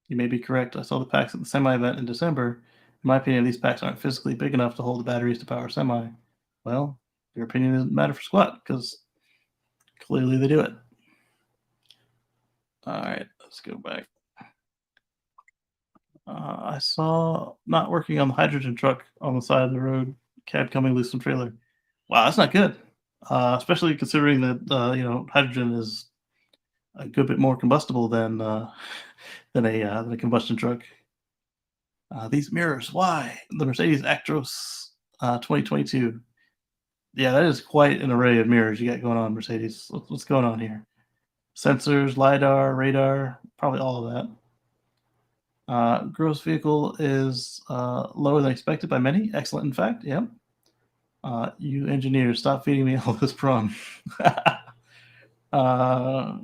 Speaker 1: You may be correct. I saw the packs at the semi event in December. In my opinion, these packs aren't physically big enough to hold the batteries to power semi. Well, your opinion doesn't matter for squat because clearly they do it. All right, let's go back. I saw not working on the hydrogen truck on the side of the road, cab coming loose from trailer. Wow, that's not good. Especially considering that hydrogen is a good bit more combustible than a combustion truck. These mirrors, why? The Mercedes Actros 2022. Yeah, that is quite an array of mirrors you got going on, Mercedes. What's going on here? Sensors, LiDAR, radar, probably all of that. Gross vehicle is lower than expected by many. Excellent, in fact. Yep. You engineers, stop feeding me all this prawn. uh,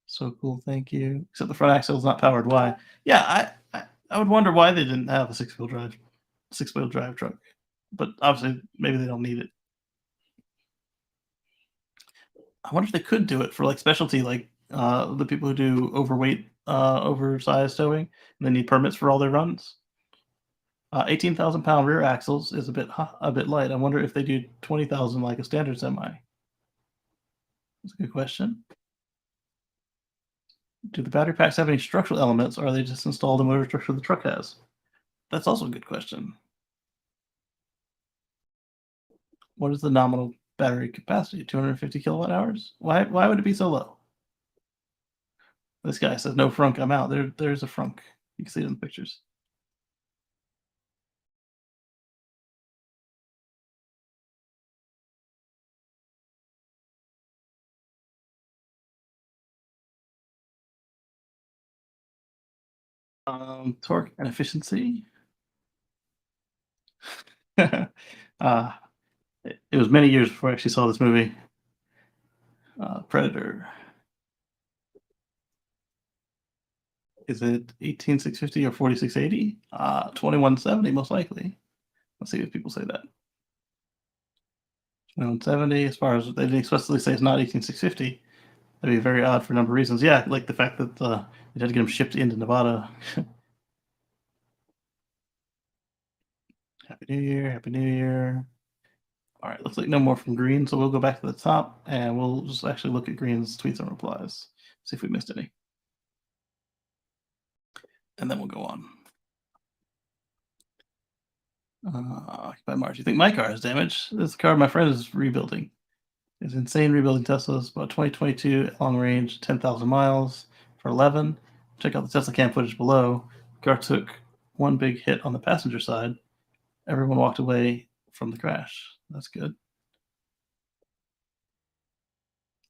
Speaker 1: so cool, thank you. Except the front axle is not powered. Why? Yeah, I would wonder why they didn't have a six-wheel drive truck. But obviously, maybe they don't need it. I wonder if they could do it for like specialty, like the people who do oversized towing, and they need permits for all their runs. 18,000 pound rear axles is a bit light. I wonder if they do 20,000 like a standard semi. That's a good question. Do the battery packs have any structural elements, or are they just installed in whatever structure the truck has? That's also a good question. What is the nominal battery capacity? 250 kilowatt hours? Why would it be so low? This guy says no frunk. I'm out. There's a frunk. You can see it in the pictures. Torque and efficiency. uh, it was many years before I actually saw this movie. Predator. Is it 18650 or 4680? 2170 most likely. Let's see if people say that. 2170. As far as they didn't explicitly say it's not 18650. That'd be very odd for a number of reasons. Yeah, like the fact that they had to get them shipped into Nevada. Happy New Year! Happy New Year! All right, looks like no more from Green, so we'll go back to the top and we'll just actually look at Green's tweets and replies, see if we missed any, and then we'll go on. By March, you think my car is damaged? This car my friend is rebuilding. It's insane rebuilding Teslas. About 2022 long range, 10,000 miles for 11. Check out the Tesla cam footage below. The car took one big hit on the passenger side. Everyone walked away from the crash. That's good.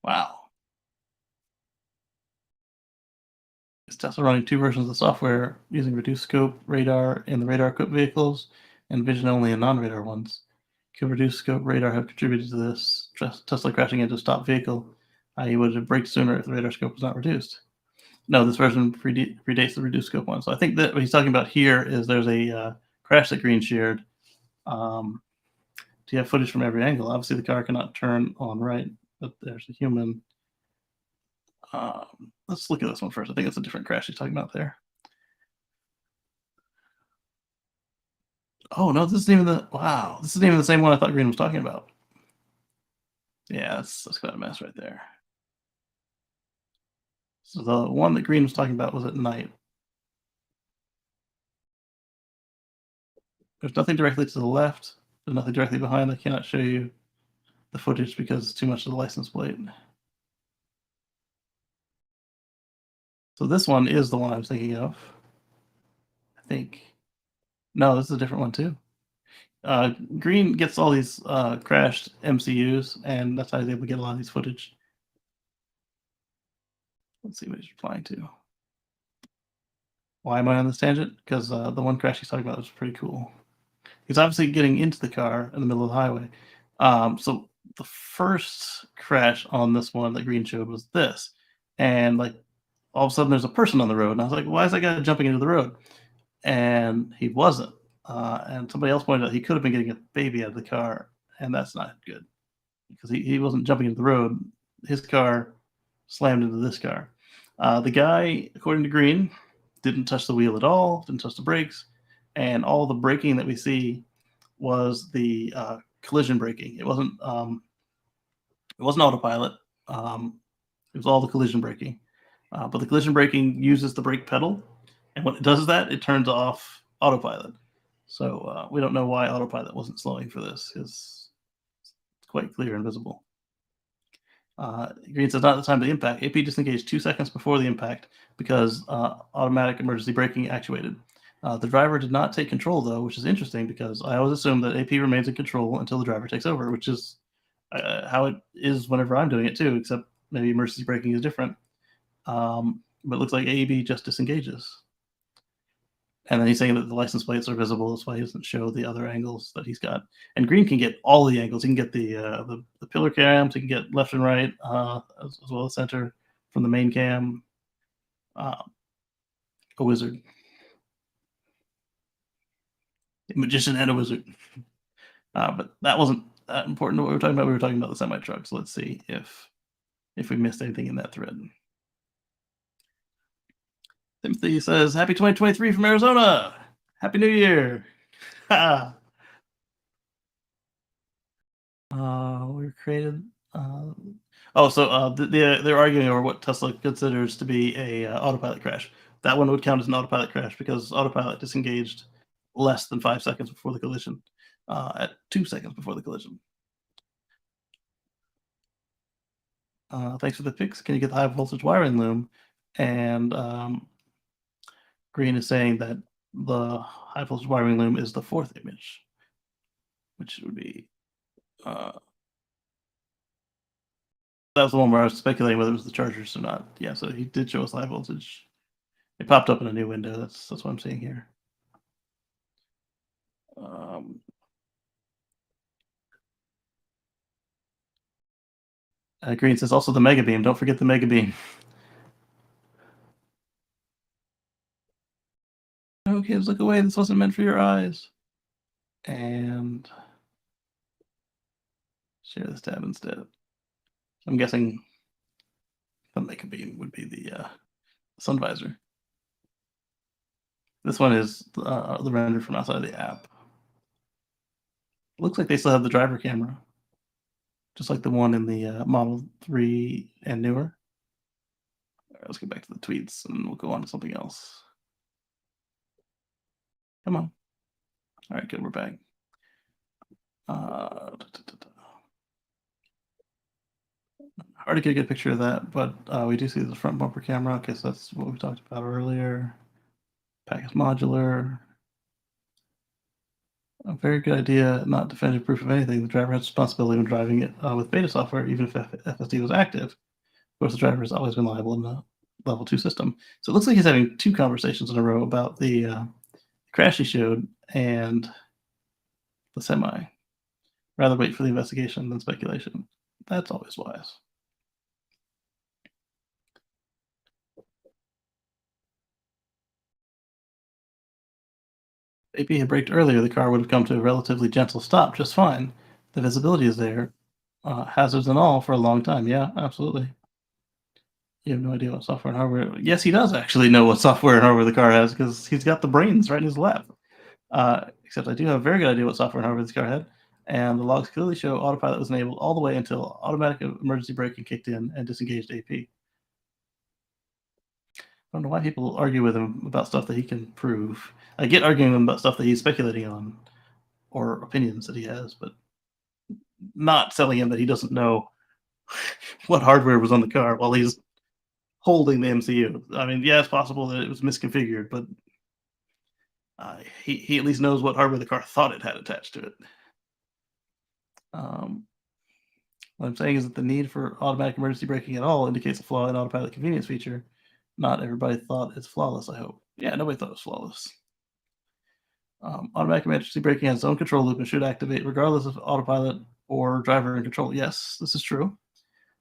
Speaker 1: Wow. Is Tesla running two versions of the software using reduced scope radar in the radar equipped vehicles and vision only in non radar ones? Could reduced scope radar have contributed to this Tesla crashing into a stopped vehicle? I.e., would have braked sooner if the radar scope was not reduced? No, this version predates the reduced scope one. So I think that what he's talking about here is there's a crash that Green shared. Do you have footage from every angle? Obviously, the car cannot turn on right, but there's a human. Let's look at this one first. I think it's a different crash he's talking about there. Oh no, this isn't even the wow. This isn't even the same one I thought Green was talking about. Yeah, that's quite a mess right there. So the one that Green was talking about was at night. There's nothing directly to the left. There's nothing directly behind. I cannot show you the footage because it's too much of the license plate. So this one is the one I was thinking of. I think. No, this is a different one too. Green gets all these crashed MCUs, and that's how he's able to get a lot of these footage. Let's see what he's replying to. Why am I on this tangent? Because the one crash he's talking about was pretty cool. He's obviously getting into the car in the middle of the highway. So the first crash on this one that Green showed was this, and like all of a sudden there's a person on the road, and I was like, why is that guy jumping into the road? And he wasn't. And somebody else pointed out he could have been getting a baby out of the car, and that's not good because he wasn't jumping into the road. His car slammed into this car. The guy, according to Green, didn't touch the wheel at all, didn't touch the brakes, and all the braking that we see was the collision braking. It wasn't autopilot. It was all the collision braking. But the collision braking uses the brake pedal, and when it does that, it turns off autopilot. So we don't know why autopilot wasn't slowing for this, because it's quite clear and visible. Green says not at the time of the impact. AP disengaged 2 seconds before the impact because automatic emergency braking actuated. The driver did not take control, though, which is interesting because I always assume that AP remains in control until the driver takes over, which is how it is whenever I'm doing it too, except maybe emergency braking is different. but it looks like AEB just disengages. And then he's saying that the license plates are visible. That's why he doesn't show the other angles that he's got. And Green can get all the angles. He can get the pillar cams. He can get left and right, as well as center from the main cam. Uh, a wizard, a magician, and a wizard. But that wasn't that important to what we were talking about. We were talking about the semi truck. So let's see if we missed anything in that thread. Timothy says, "Happy 2023 from Arizona. Happy New Year." We were created. They're arguing over what Tesla considers to be a autopilot crash. That one would count as an autopilot crash because autopilot disengaged less than 5 seconds before the collision, at 2 seconds before the collision. Thanks for the pics. Can you get the high voltage wiring loom? And Green is saying that the high voltage wiring loom is the fourth image, which would be. That was the one where I was speculating whether it was the chargers or not. Yeah, so he did show us high voltage. It popped up in a new window. That's what I'm seeing here. Green says also the mega beam. Don't forget the mega beam. Oh, kids, look away. This wasn't meant for your eyes. And share this tab instead. I'm guessing the mega beam would be the sun visor. This one is the render from outside the app. Looks like they still have the driver camera, just like the one in the Model 3 and newer. All right, let's get back to the tweets and we'll go on to something else. Come on. All right, good. We're back. Hard to get a good picture of that, but we do see the front bumper camera because that's what we talked about earlier. Package modular. A very good idea, not definitive proof of anything. The driver has responsibility when driving it with beta software, even if FSD was active. Of course, the driver has always been liable in the level 2 system. So it looks like he's having two conversations in a row about the crash he showed and the semi. Rather wait for the investigation than speculation. That's always wise. If AP had braked earlier, the car would have come to a relatively gentle stop just fine. The visibility is there, hazards and all, for a long time. Yeah, absolutely. You have no idea what software and hardware. Yes, he does actually know what software and hardware the car has because he's got the brains right in his lap. Except I do have a very good idea what software and hardware this car had. And the logs clearly show autopilot was enabled all the way until automatic emergency braking kicked in and disengaged AP. I don't know why people argue with him about stuff that he can prove. I get arguing with him about stuff that he's speculating on or opinions that he has, but not telling him that he doesn't know what hardware was on the car while he's holding the MCU. I mean, yeah, it's possible that it was misconfigured, but he at least knows what hardware the car thought it had attached to it. What I'm saying is that the need for automatic emergency braking at all indicates a flaw in autopilot convenience feature. Not everybody thought it's flawless, I hope. Yeah, nobody thought it was flawless. Automatic emergency braking has its own control loop and should activate regardless of autopilot or driver in control. Yes, this is true.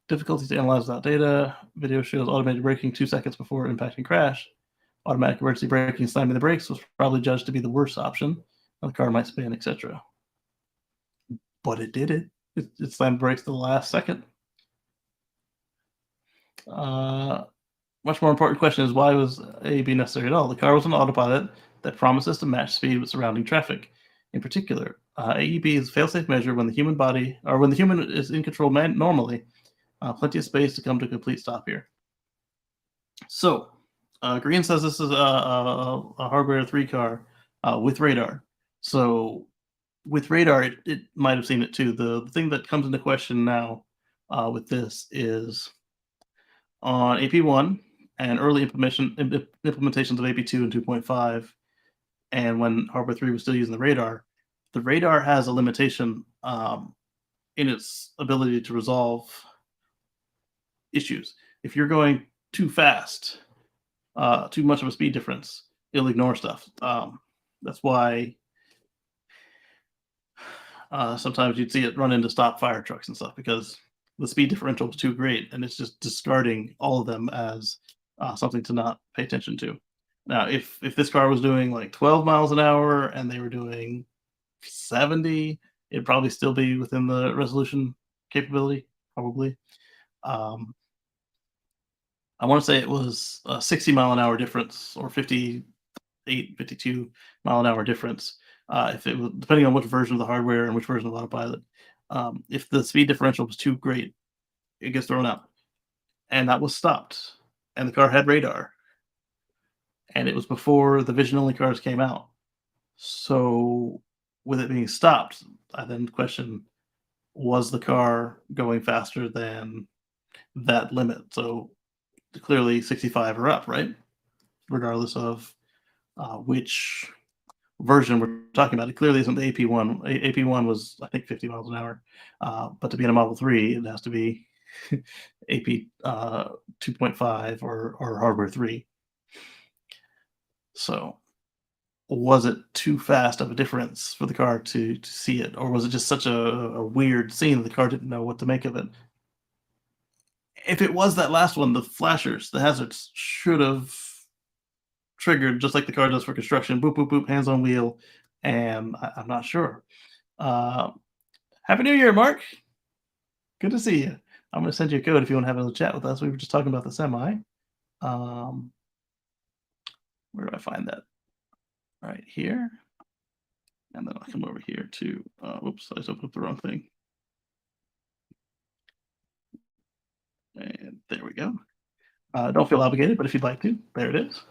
Speaker 1: Difficulty to analyze without data. Video shows automated braking 2 seconds before impacting crash. Automatic emergency braking slamming the brakes was probably judged to be the worst option. The car might spin, etc. But it did it. It slammed brakes to the last second. Much more important question is why was AEB necessary at all? The car was an autopilot that promises to match speed with surrounding traffic. In particular, AEB is a fail-safe measure when the human body, or when the human is in control normally. Plenty of space to come to a complete stop here. So, Green says this is a hardware 3 car with radar. So, with radar, it might have seen it too. The thing that comes into question now with this is on AP1 and early implementations of AP2 and 2.5, and when hardware 3 was still using the radar has a limitation in its ability to resolve issues. If you're going too fast, too much of a speed difference, it'll ignore stuff. That's why sometimes you'd see it run into stop fire trucks and stuff because the speed differential was too great, and it's just discarding all of them as something to not pay attention to. Now, if this car was doing like 12 miles an hour and they were doing 70, it'd probably still be within the resolution capability, probably. Um, I want to say it was a 60-mile an hour difference or 58, 52-mile an hour difference. If it was depending on which version of the hardware and which version of autopilot, if the speed differential was too great, it gets thrown out, and that was stopped. And the car had radar, and it was before the vision only cars came out. So, with it being stopped, I then question: was the car going faster than that limit? So clearly 65 or up, right? Regardless of which version we're talking about. It clearly isn't the AP1. AP1 was, I think, 50 miles an hour. But to be in a Model 3, it has to be AP 2.5 or hardware 3. So was it too fast of a difference for the car to see it? Or was it just such a weird scene that the car didn't know what to make of it? If it was that last one, the flashers, the hazards should have triggered just like the car does for construction. Boop, boop, boop, hands on wheel. And I'm not sure. Uh, Happy New Year, Mark. Good to see you. I'm going to send you a code if you want to have a little chat with us. We were just talking about the semi. Um, where do I find that? Right here. And then I'll come over here to, whoops, I just opened up the wrong thing. And there we go. Don't feel obligated, but if you'd like to, there it is.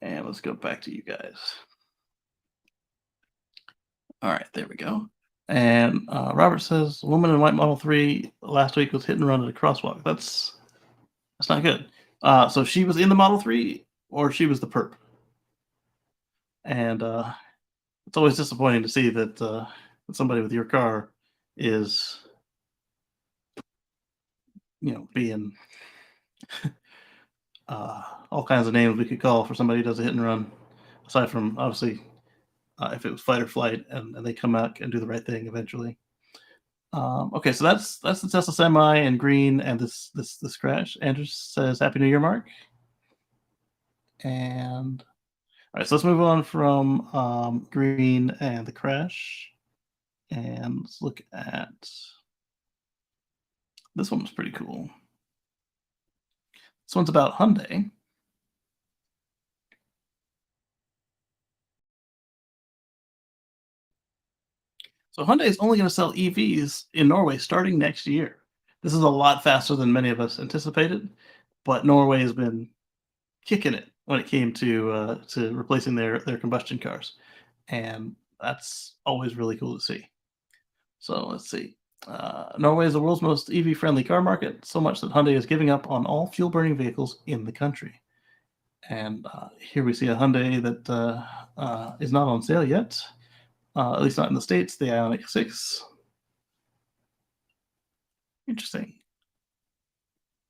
Speaker 1: And let's go back to you guys. All right, there we go. And Robert says, "Woman in white Model 3 last week was hit and run at a crosswalk." That's not good. So she was in the Model 3, or she was the perp. And it's always disappointing to see that somebody with your car is, being all kinds of names we could call for somebody who does a hit and run. Aside from obviously, if it was fight or flight, and they come out and do the right thing eventually. Okay, so that's the Tesla Semi and green and this crash. Andrew says Happy New Year, Mark. And all right, so let's move on from green and the crash, and let's look at this one. Was pretty cool. This one's about Hyundai. So Hyundai is only going to sell EVs in Norway starting next year. This is a lot faster than many of us anticipated, but Norway has been kicking it when it came to replacing their combustion cars, and that's always really cool to see. So let's see. Norway is the world's most EV-friendly car market, so much that Hyundai is giving up on all fuel-burning vehicles in the country. And here we see a Hyundai that is not on sale yet, at least not in the States, the Ioniq 6. Interesting.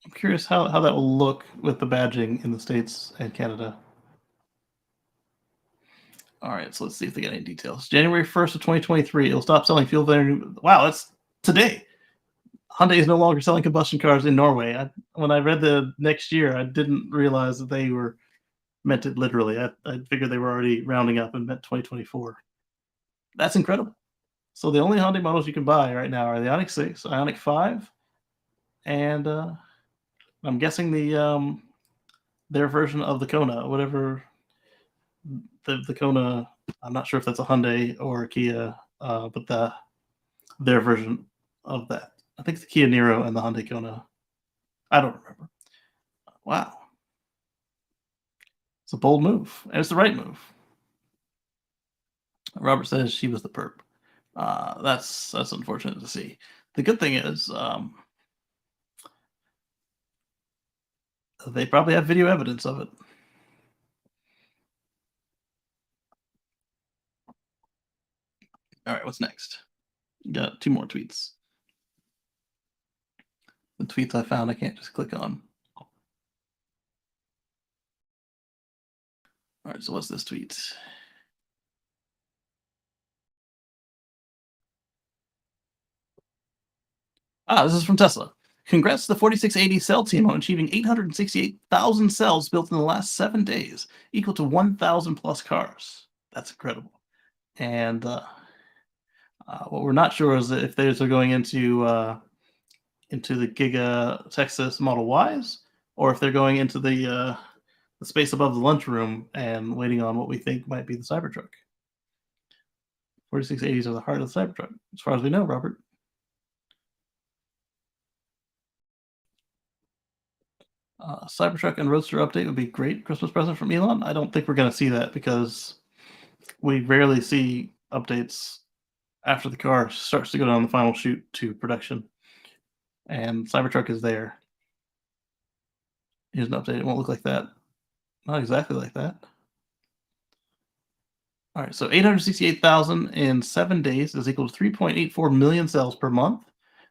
Speaker 1: I'm curious how that will look with the badging in the States and Canada. All right, so let's see if they got any details. January 1st of 2023, it'll stop selling fuel burning. Wow, that's today. Hyundai is no longer selling combustion cars in Norway. When I read the next year, I didn't realize that they were meant it literally. I figured they were already rounding up and meant 2024. That's incredible. So the only Hyundai models you can buy right now are the Ioniq 6, Ioniq 5, and I'm guessing their version of the Kona, whatever the Kona. I'm not sure if that's a Hyundai or a Kia, but their version of that. I think it's the Kia Niro and the Hyundai Kona. I don't remember. Wow, it's a bold move, and it's the right move. Robert says she was the perp. That's unfortunate to see. The good thing is they probably have video evidence of it. All right, what's next? Got 2 more tweets. The tweets I found I can't just click on. All right, so what's this tweet? This is from Tesla. Congrats to the 4680 cell team on achieving 868,000 cells built in the last 7 days, equal to 1,000 plus cars. That's incredible. And what we're not sure is if those are going into the Giga Texas Model Ys, or if they're going into the space above the lunchroom and waiting on what we think might be the Cybertruck. 4680s are the heart of the Cybertruck, as far as we know, Robert. Cybertruck and Roadster update would be great Christmas present from Elon. I don't think we're going to see that because we rarely see updates after the car starts to go down the final chute to production. And Cybertruck is there. Here's an update. It won't look like that. Not exactly like that. All right, so 868,000 in 7 days is equal to 3.84 million cells per month.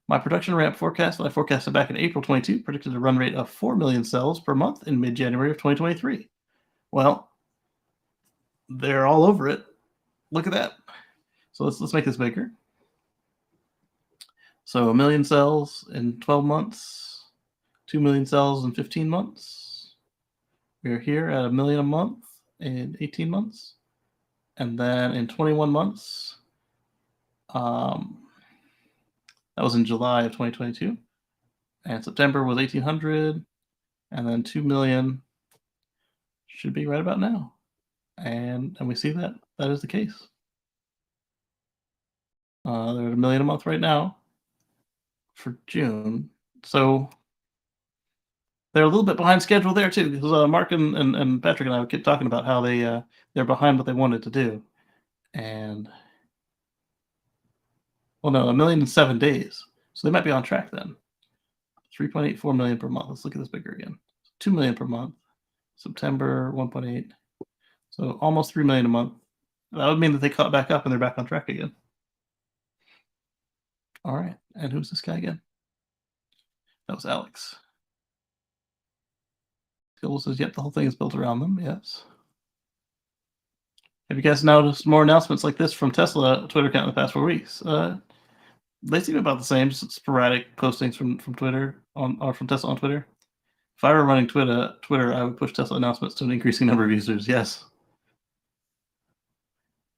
Speaker 1: My production ramp forecast that I forecasted back in April 22 predicted a run rate of 4 million cells per month in mid-January of 2023. Well, they're all over it. Look at that. So let's make this bigger. So 1 million cells in 12 months, 2 million cells in 15 months. We're here at 1 million a month in 18 months. And then in 21 months, that was in July of 2022. And September was 1,800. And then 2 million should be right about now. And we see that that is the case. They're at 1 million a month right now for June. So they're a little bit behind schedule there too, because Mark and Patrick and I keep talking about how they're behind what they wanted to do. And well, no, 1 million in 7 days. So they might be on track then. 3.84 million per month. Let's look at this bigger again. 2 million per month. September 1.8. So almost 3 million a month. That would mean that they caught back up and they're back on track again. All right. And who's this guy again? That was Alex. Phil says, yep, the whole thing is built around them. Yes. Have you guys noticed more announcements like this from Tesla Twitter account in the past 4 weeks? They seem about the same, just sporadic postings from Twitter or from Tesla on Twitter. If I were running Twitter, I would push Tesla announcements to an increasing number of users. Yes.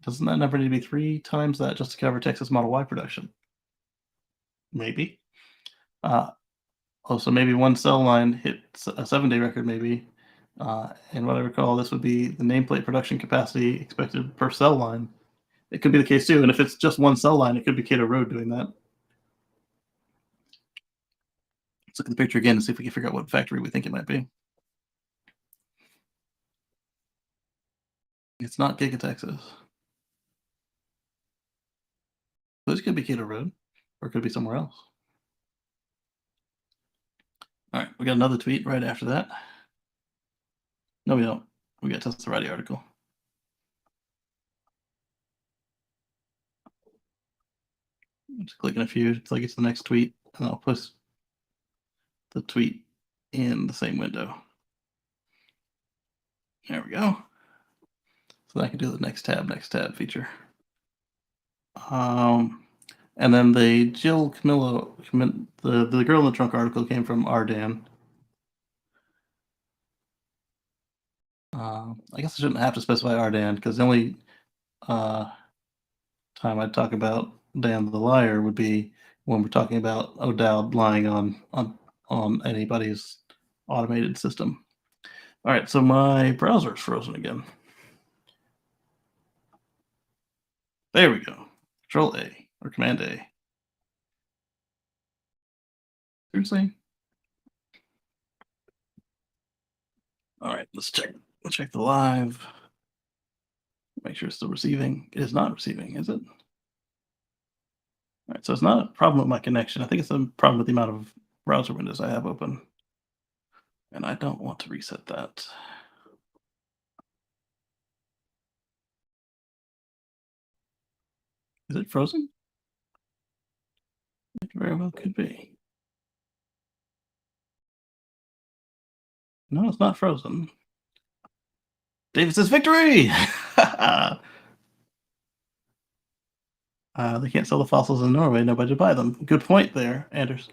Speaker 1: Doesn't that number need to be 3 times that just to cover Texas Model Y production? Maybe. So maybe one cell line hit a 7-day record, maybe. And what I recall, this would be the nameplate production capacity expected per cell line. It could be the case too. And if it's just one cell line, it could be Cato Road doing that. Let's look at the picture again and see if we can figure out what factory we think it might be. It's not Giga Texas. This could be Cato Road, or it could be somewhere else. All right, we got another tweet right after that. No, we don't. We got Tesla Friday article. I'm just clicking a few until I get to the next tweet, and I'll post the tweet in the same window. There we go. So I can do the next tab feature. And then the Jill Camillo, the girl in the trunk article came from Ardan. I guess I shouldn't have to specify Ardan because the only time I'd talk about Dan the liar would be when we're talking about O'Dowd lying on anybody's automated system. All right, so my browser is frozen again. There we go. Control A or Command A. Seriously? All right, let's check. Let's check the live. Make sure it's still receiving. It is not receiving, is it? All right, so it's not a problem with my connection. I think it's a problem with the amount of browser windows I have open. And I don't want to reset that. Is it frozen? It very well could be. No, it's not frozen. David says victory. They can't sell the fossils in Norway. Nobody to buy them. Good point there, Anders.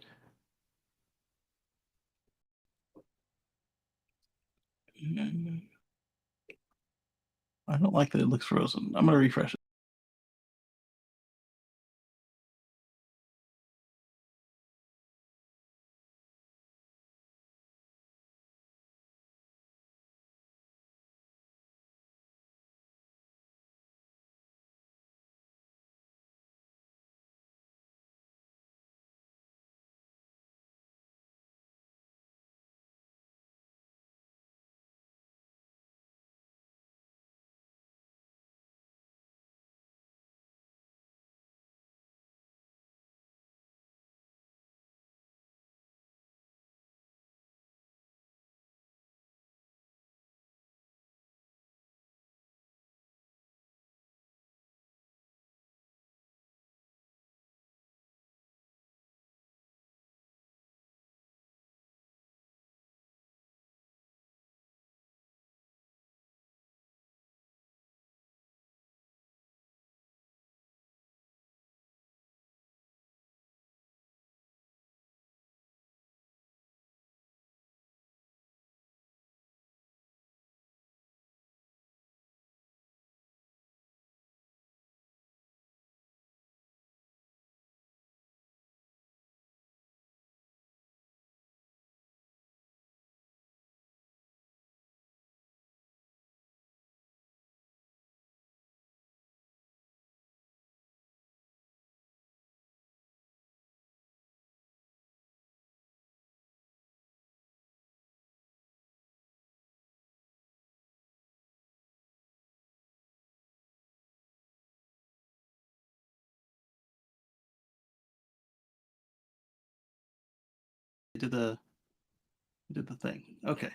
Speaker 1: I don't like that it looks frozen. I'm gonna refresh it. Did the thing. Okay.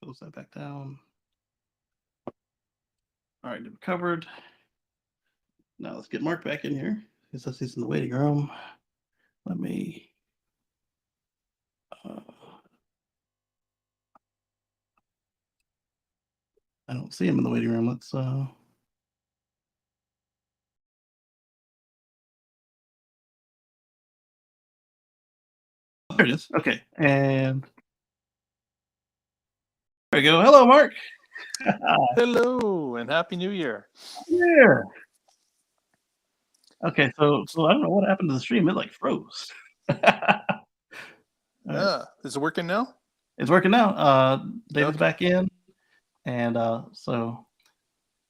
Speaker 1: Close that back down. All right, we're covered. Now let's get Mark back in here. He says he's in the waiting room. Let me. Uh, I don't see him in the waiting room. Let's. There it is. Okay, and there we go. Hello, Mark.
Speaker 2: Hello and Happy New Year.
Speaker 1: Yeah. Okay, so I don't know what happened to the stream. It like froze.
Speaker 2: Is it working now?
Speaker 1: It's working now. David's
Speaker 2: Okay.
Speaker 1: back in, and so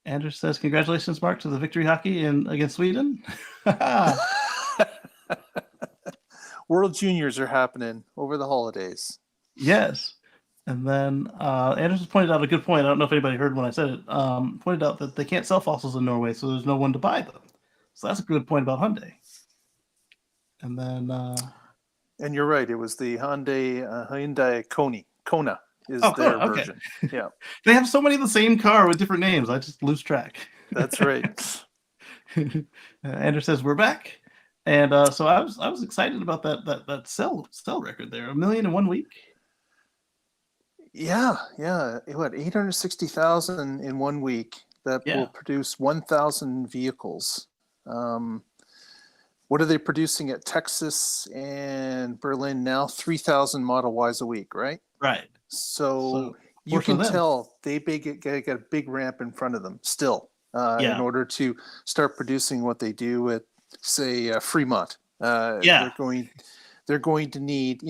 Speaker 1: Andrew says, "Congratulations, Mark, to the victory hockey in against Sweden."
Speaker 2: World Juniors are happening over the holidays.
Speaker 1: Yes. And then Anders has pointed out a good point. I don't know if anybody heard when I said it. Pointed out that they can't sell fossils in Norway, so there's no one to buy them. So that's a good point about Hyundai. And then,
Speaker 2: and you're right. It was the Hyundai Kona is their
Speaker 1: okay.
Speaker 2: version. Yeah,
Speaker 1: they have so many of the same car with different names. I just lose track.
Speaker 2: That's right.
Speaker 1: Anders says we're back, and so I was excited about that sell record there. 1 million in 1 week.
Speaker 2: Yeah. What 860,000 in 1 week? That will produce 1,000 vehicles. What are they producing at Texas and Berlin now? 3,000 Model Ys a week, right?
Speaker 1: Right.
Speaker 2: So you can tell they got a big ramp in front of them still in order to start producing what they do at, say, Fremont. They're going to need,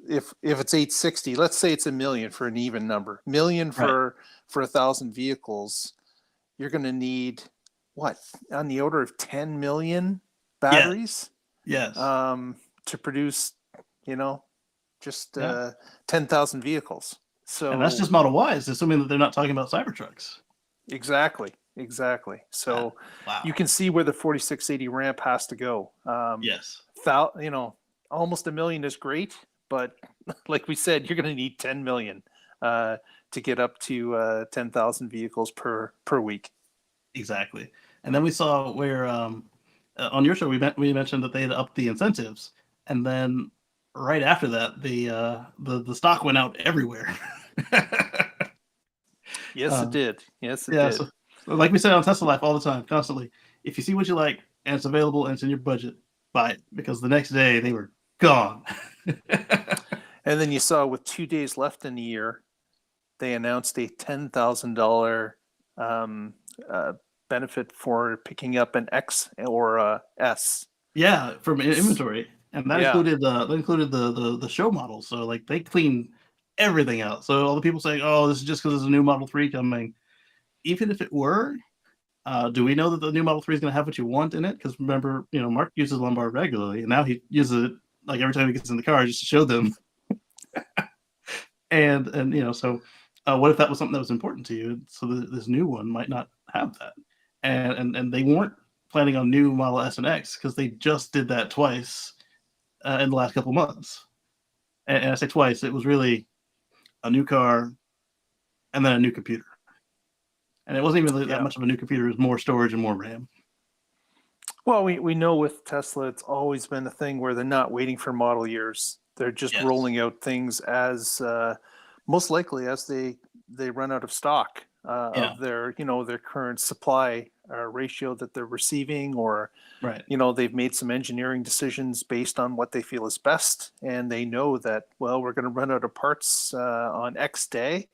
Speaker 2: if it's 860, let's say it's 1 million for an even number, million for 1,000 vehicles. You're going to need what, on the order of 10 million batteries?
Speaker 1: Yes.
Speaker 2: To produce, just 10,000 vehicles. So,
Speaker 1: and that's just Model Ys, assuming that they're not talking about Cybertrucks.
Speaker 2: Exactly. So you can see where the 4680 ramp has to go.
Speaker 1: Yes.
Speaker 2: Almost 1 million is great, but like we said, you're going to need 10 million to get up to 10,000 vehicles per week.
Speaker 1: Exactly. And then we saw where on your show we mentioned that they had upped the incentives, and then right after that the stock went out everywhere.
Speaker 2: Yes, it did. Yes, it
Speaker 1: Yeah,
Speaker 2: did.
Speaker 1: so like we say on Tesla Life all the time, constantly, if you see what you like and it's available and it's in your budget, buy it, because the next day they were gone.
Speaker 2: And then you saw with 2 days left in the year, they announced a $10,000 um, uh, benefit for picking up an X or a S.
Speaker 1: Yeah, from inventory, and that
Speaker 2: Yeah.
Speaker 1: included the show model. So like they cleaned everything out. So all the people saying, "Oh, this is just because there's a new Model 3 coming," even if it were, do we know that the new Model 3 is going to have what you want in it? Because remember, Mark uses Lombard regularly, and now he uses it like every time he gets in the car just to show them. and so what if that was something that was important to you? So this new one might not have that, and they weren't planning on new Model S and X because they just did that twice in the last couple months. And I say twice, it was really a new car and then a new computer. And it wasn't even really that much of a new computer. It was more storage and more RAM.
Speaker 2: Well, we know with Tesla, it's always been a thing where they're not waiting for model years. They're just rolling out things as most likely as they run out of stock of their their current supply ratio that they're receiving, or they've made some engineering decisions based on what they feel is best, and they know that, well, we're going to run out of parts on X day,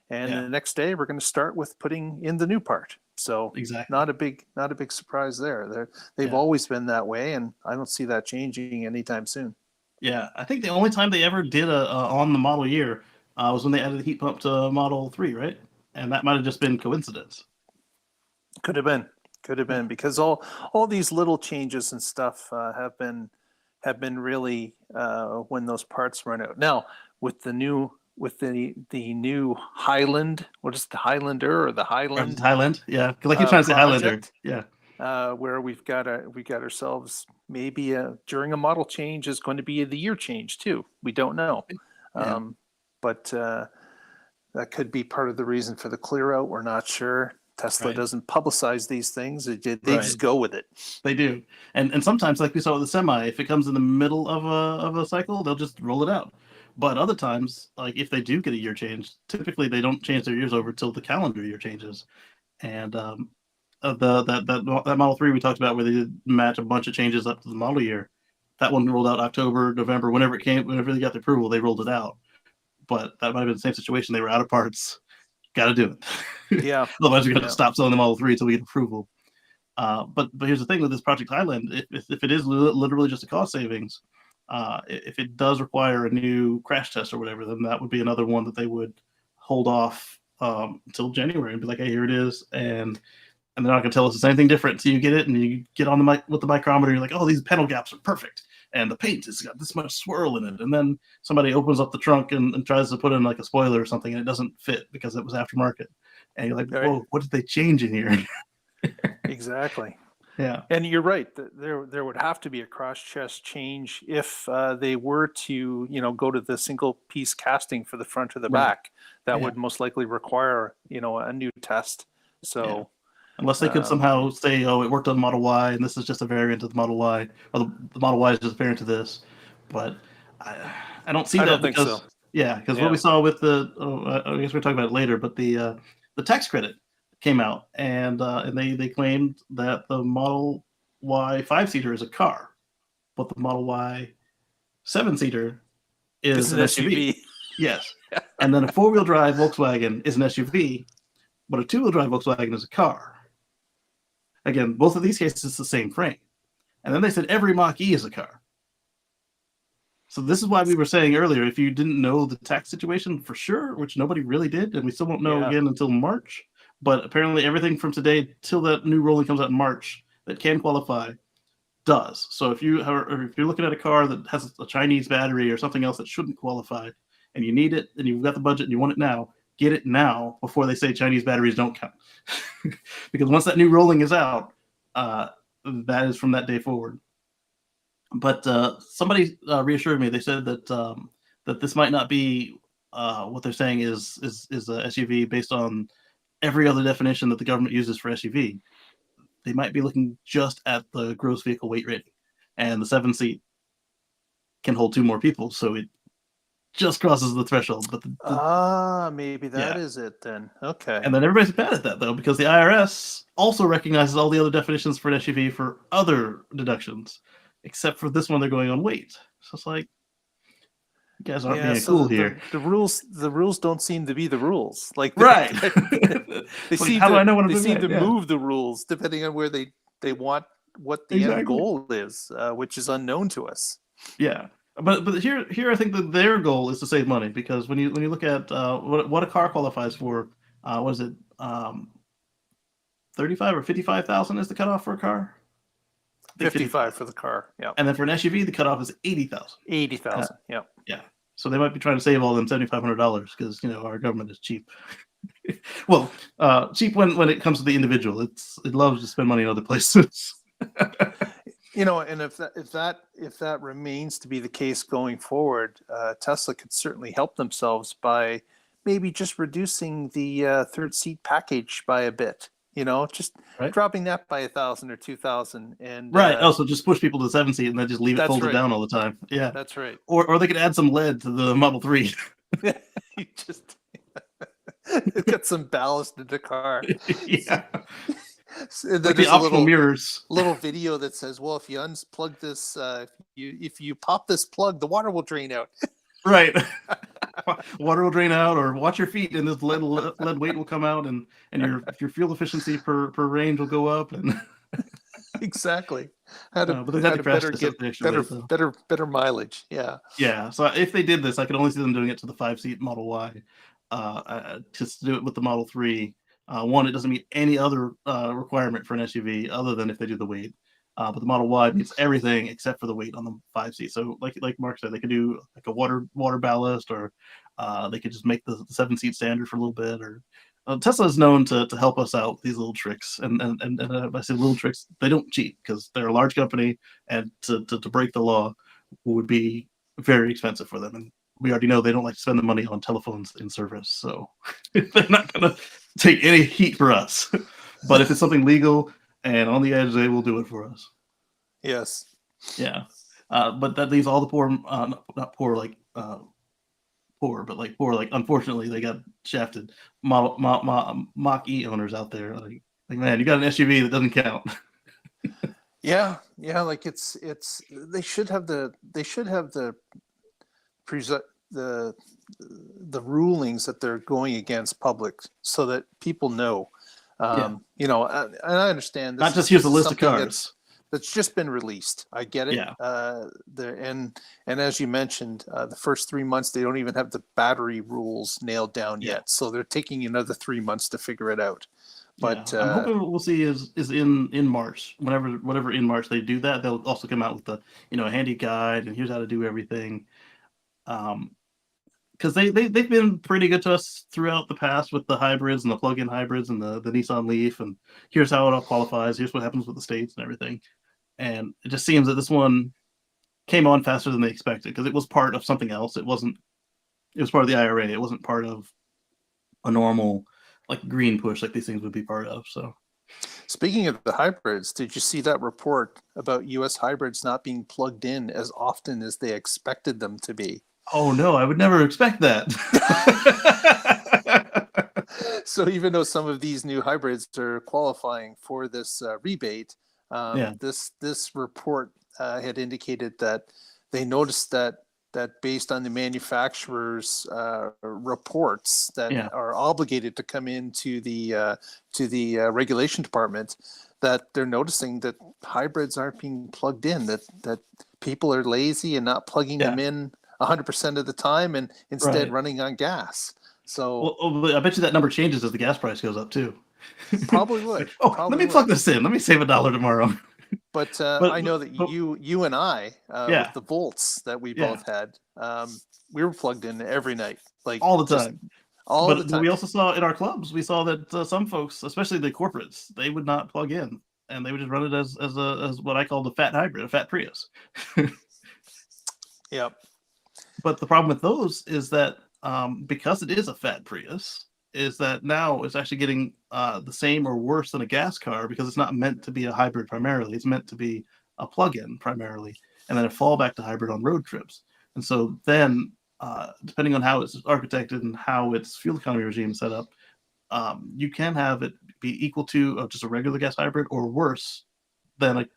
Speaker 2: and the next day we're going to start with putting in the new part. So not a big surprise there. They've always been that way, and I don't see that changing anytime soon.
Speaker 1: Yeah, I think the only time they ever did a on the model year was when they added the heat pump to Model 3, right? And that might have just been coincidence.
Speaker 2: Could have been because all these little changes and stuff have been really when those parts run out. Now with the new Highland, what is the Highlander or the Highland?
Speaker 1: Highland, yeah, because I keep trying to say Highlander, yeah.
Speaker 2: Where we got ourselves maybe during a model change is going to be the year change too. We don't know, but that could be part of the reason for the clear out. We're not sure. Tesla doesn't publicize these things. They just go with it.
Speaker 1: They do, and sometimes, like we saw with the Semi, if it comes in the middle of a cycle, they'll just roll it out. But other times, like if they do get a year change, typically they don't change their years over till the calendar year changes. And that Model 3 we talked about, where they did match a bunch of changes up to the model year, that one rolled out October, November, whenever they got the approval, they rolled it out. But that might have been the same situation. They were out of parts. Got to do it.
Speaker 2: Yeah.
Speaker 1: Otherwise, we're going to stop selling the Model 3 until we get approval. But here's the thing with this Project Highland: if it is literally just a cost savings, if it does require a new crash test or whatever, then that would be another one that they would hold off until January and be like, "Hey, here it is," and they're not going to tell us it's anything different. So you get it, and you get on the mic with the micrometer. You're like, "Oh, these panel gaps are perfect, and the paint has got this much swirl in it." And then somebody opens up the trunk and tries to put in like a spoiler or something, and it doesn't fit because it was aftermarket. And you're like, "Whoa, what did they change in here?"
Speaker 2: Exactly.
Speaker 1: Yeah.
Speaker 2: And you're right. There would have to be a cross chest change if they were to, go to the single piece casting for the front or the back. That would most likely require, a new test. So
Speaker 1: unless they could somehow say, "Oh, it worked on Model Y, and this is just a variant of the Model Y, or the Model Y is just a variant of this," but I don't see that. I don't think so. Yeah, because what we saw with I guess we're talking about it later, but the tax credit came out, and they claimed that the Model Y 5-seater is a car, but the Model Y 7-seater is an SUV. Yes, and then a 4-wheel drive Volkswagen is an SUV, but a 2-wheel drive Volkswagen is a car. Again, both of these cases, it's the same frame. And then they said every Mach-E is a car. So this is why we were saying earlier, if you didn't know the tax situation for sure, which nobody really did, and we still won't know again until March, but apparently everything from today till that new ruling comes out in March that can qualify does. So if you're looking at a car that has a Chinese battery or something else that shouldn't qualify, and you need it, and you've got the budget and you want it now, get it now before they say Chinese batteries don't count. Because once that new ruling is out, that is from that day forward. But somebody reassured me. They said that this might not be what they're saying is a SUV based on every other definition that the government uses for SUV. They might be looking just at the gross vehicle weight rating, and the 7-seat can hold 2 more people, so it just crosses the threshold. But
Speaker 2: maybe that is it then. Okay.
Speaker 1: And then everybody's mad at that though, because the IRS also recognizes all the other definitions for an SUV for other deductions, except for this one they're going on weight. So it's like, you guys aren't being cool here.
Speaker 2: The rules don't seem to be the rules. Like
Speaker 1: right.
Speaker 2: They seem to move the rules depending on where they want what the end goal is, which is unknown to us.
Speaker 1: Yeah. But here I think that their goal is to save money, because when you look at what a car qualifies for, what is it, 35 or 55,000 is the cutoff for a car.
Speaker 2: 55 for the car, yeah.
Speaker 1: And then for an SUV, the cutoff is 80,000.
Speaker 2: 80,000, yeah.
Speaker 1: Yeah. So they might be trying to save all them $7,500 because our government is cheap. Well, cheap when it comes to the individual. It loves to spend money in other places.
Speaker 2: And if that remains to be the case going forward, Tesla could certainly help themselves by maybe just reducing the third seat package by a bit. Just dropping that by 1,000 or 2,000, and
Speaker 1: Also just push people to the 7 seat and then just leave it folded down all the time. Yeah,
Speaker 2: that's right.
Speaker 1: Or they could add some lead to the Model 3.
Speaker 2: You just get some ballast in the car.
Speaker 1: Yeah.
Speaker 2: Like
Speaker 1: the optional mirrors.
Speaker 2: Little video that says, "Well, if you unplug this, if you pop this plug, the water will drain out."
Speaker 1: Right. Water will drain out, or watch your feet, and this lead weight will come out, and your fuel efficiency per range will go up. And
Speaker 2: exactly.
Speaker 1: But they had to crash
Speaker 2: better mileage. Yeah.
Speaker 1: Yeah. So if they did this, I could only see them doing it to the 5-seat Model Y. Just to do it with the Model 3. One, it doesn't meet any other requirement for an SUV other than if they do the weight. But the Model Y meets everything except for the weight on the 5 seat. So like Mark said, they could do like a water ballast, or they could just make the 7 seat standard for a little bit. Or Tesla is known to help us out with these little tricks. And I say little tricks, they don't cheat because they're a large company, and to break the law would be very expensive for them. And we already know they don't like to spend the money on telephones in service. So they're not going to take any heat for us. But if it's something legal and on the edge, they will do it for us.
Speaker 2: Yes.
Speaker 1: Yeah. But that leaves all the poor, not poor like poor, but like poor, like unfortunately they got shafted. Mach-E owners out there, like man, you got an SUV that doesn't count.
Speaker 2: Yeah. Like it's they should have the rulings that they're going against public, so that people know. And I understand this
Speaker 1: not just use a list of cars
Speaker 2: that's just been released. I get it.
Speaker 1: Yeah.
Speaker 2: And as you mentioned, the first 3 months they don't even have the battery rules nailed down yet, so they're taking another 3 months to figure it out. But
Speaker 1: I'm hoping what we'll see is in March. Whatever in March they do that, they'll also come out with the a handy guide and here's how to do everything. Because they've been pretty good to us throughout the past with the hybrids and the plug-in hybrids and the Nissan Leaf, and here's how it all qualifies. Here's what happens with the states and everything. And it just seems that this one came on faster than they expected, because it was part of something else. It was part of the IRA. It wasn't part of a normal like green push like these things would be part of. So
Speaker 2: speaking of the hybrids, did you see that report about US hybrids not being plugged in as often as they expected them to be?
Speaker 1: Oh no, I would never expect that.
Speaker 2: So even though some of these new hybrids are qualifying for this rebate, this report had indicated that they noticed that based on the manufacturer's reports that are obligated to come into the regulation department, that they're noticing that hybrids aren't being plugged in, that people are lazy and not plugging them in 100% of the time, and instead running on gas. So
Speaker 1: I bet you that number changes as the gas price goes up too.
Speaker 2: Probably would.
Speaker 1: Let me plug this in. Let me save $1 tomorrow.
Speaker 2: But I know that you and I, with the Volts that we both had, we were plugged in every night, like
Speaker 1: all the time.
Speaker 2: But
Speaker 1: we also saw in our clubs, we saw that some folks, especially the corporates, they would not plug in, and they would just run it as what I call the fat hybrid, a fat Prius.
Speaker 2: Yep.
Speaker 1: But the problem with those is that because it is a fat Prius, is that now it's actually getting the same or worse than a gas car, because it's not meant to be a hybrid primarily. It's meant to be a plug-in primarily, and then a fallback to hybrid on road trips. And so then depending on how it's architected and how its fuel economy regime is set up, you can have it be equal to just a regular gas hybrid or worse than a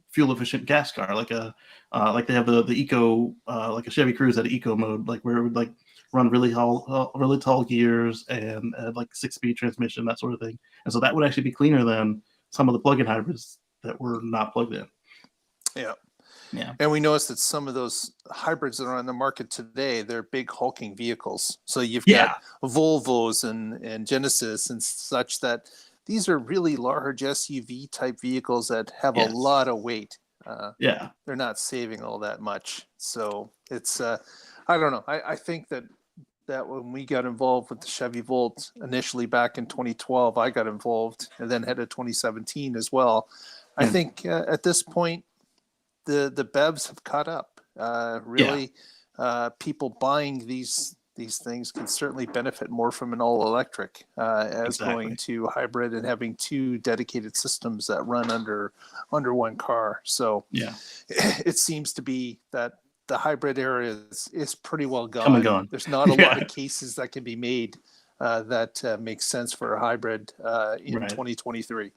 Speaker 1: fuel efficient gas car, like they have the eco, like a Chevy Cruze at eco mode, like where it would like run really tall gears and like 6-speed transmission, that sort of thing. And so that would actually be cleaner than some of the plug-in hybrids that were not plugged in.
Speaker 2: Yeah.
Speaker 1: Yeah.
Speaker 2: And we noticed that some of those hybrids that are on the market today, they're big hulking vehicles. So you've got Volvos and Genesis and such, that these are really large SUV type vehicles that have a lot of weight. They're not saving all that much. So it's, I don't know. I think that when we got involved with the Chevy Volt initially back in 2012, I got involved and then had a 2017 as well. I think at this point, the BEVs have caught up. People buying these things can certainly benefit more from an all electric as going to hybrid and having two dedicated systems that run under one car. So it seems to be that the hybrid era is pretty well gone.
Speaker 1: Come and gone.
Speaker 2: There's not a lot of cases that can be made that makes sense for a hybrid in 2023.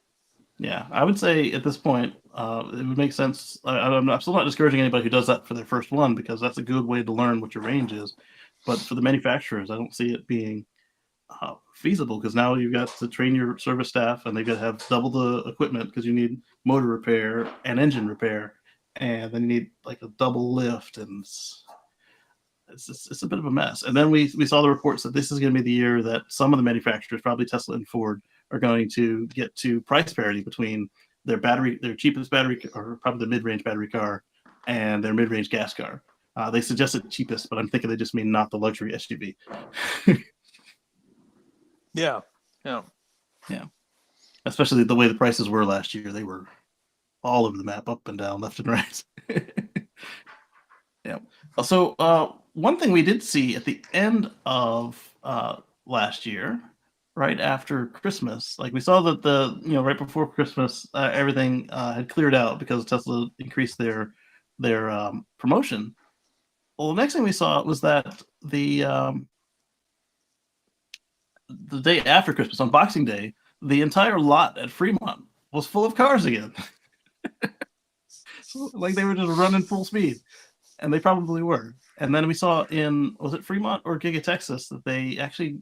Speaker 1: Yeah, I would say at this point, it would make sense. I'm still not discouraging anybody who does that for their first one, because that's a good way to learn what your range is. But for the manufacturers, I don't see it being feasible, because now you've got to train your service staff, and they've got to have double the equipment because you need motor repair and engine repair, and then you need like a double lift, and it's a bit of a mess. And then we saw the reports that this is going to be the year that some of the manufacturers, probably Tesla and Ford, are going to get to price parity between their cheapest battery, or probably the mid-range battery car, and their mid-range gas car. They suggested cheapest, but I'm thinking they just mean not the luxury SUV.
Speaker 2: Yeah.
Speaker 1: Especially the way the prices were last year. They were all over the map, up and down, left and right. Yeah. So one thing we did see at the end of last year, right after Christmas, like we saw that right before Christmas, everything had cleared out because Tesla increased their promotion. Well, the next thing we saw was that the day after Christmas, on Boxing Day, the entire lot at Fremont was full of cars again. So, like, they were just running full speed, and they probably were. And then we saw was it Fremont or Giga Texas, that they actually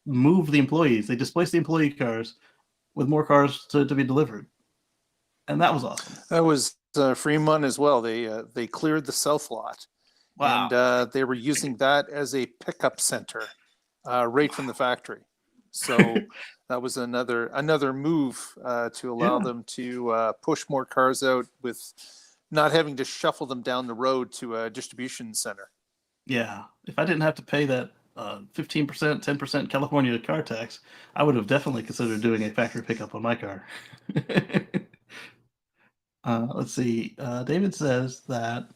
Speaker 1: moved the employees. They displaced the employee cars with more cars to be delivered, and that was awesome.
Speaker 2: That was Fremont as well. They cleared the south lot.
Speaker 1: Wow.
Speaker 2: And they were using that as a pickup center right from the factory. So that was another move to allow them to push more cars out with not having to shuffle them down the road to a distribution center.
Speaker 1: Yeah. If I didn't have to pay that 15%, 10% California car tax, I would have definitely considered doing a factory pickup on my car. Let's see. David says that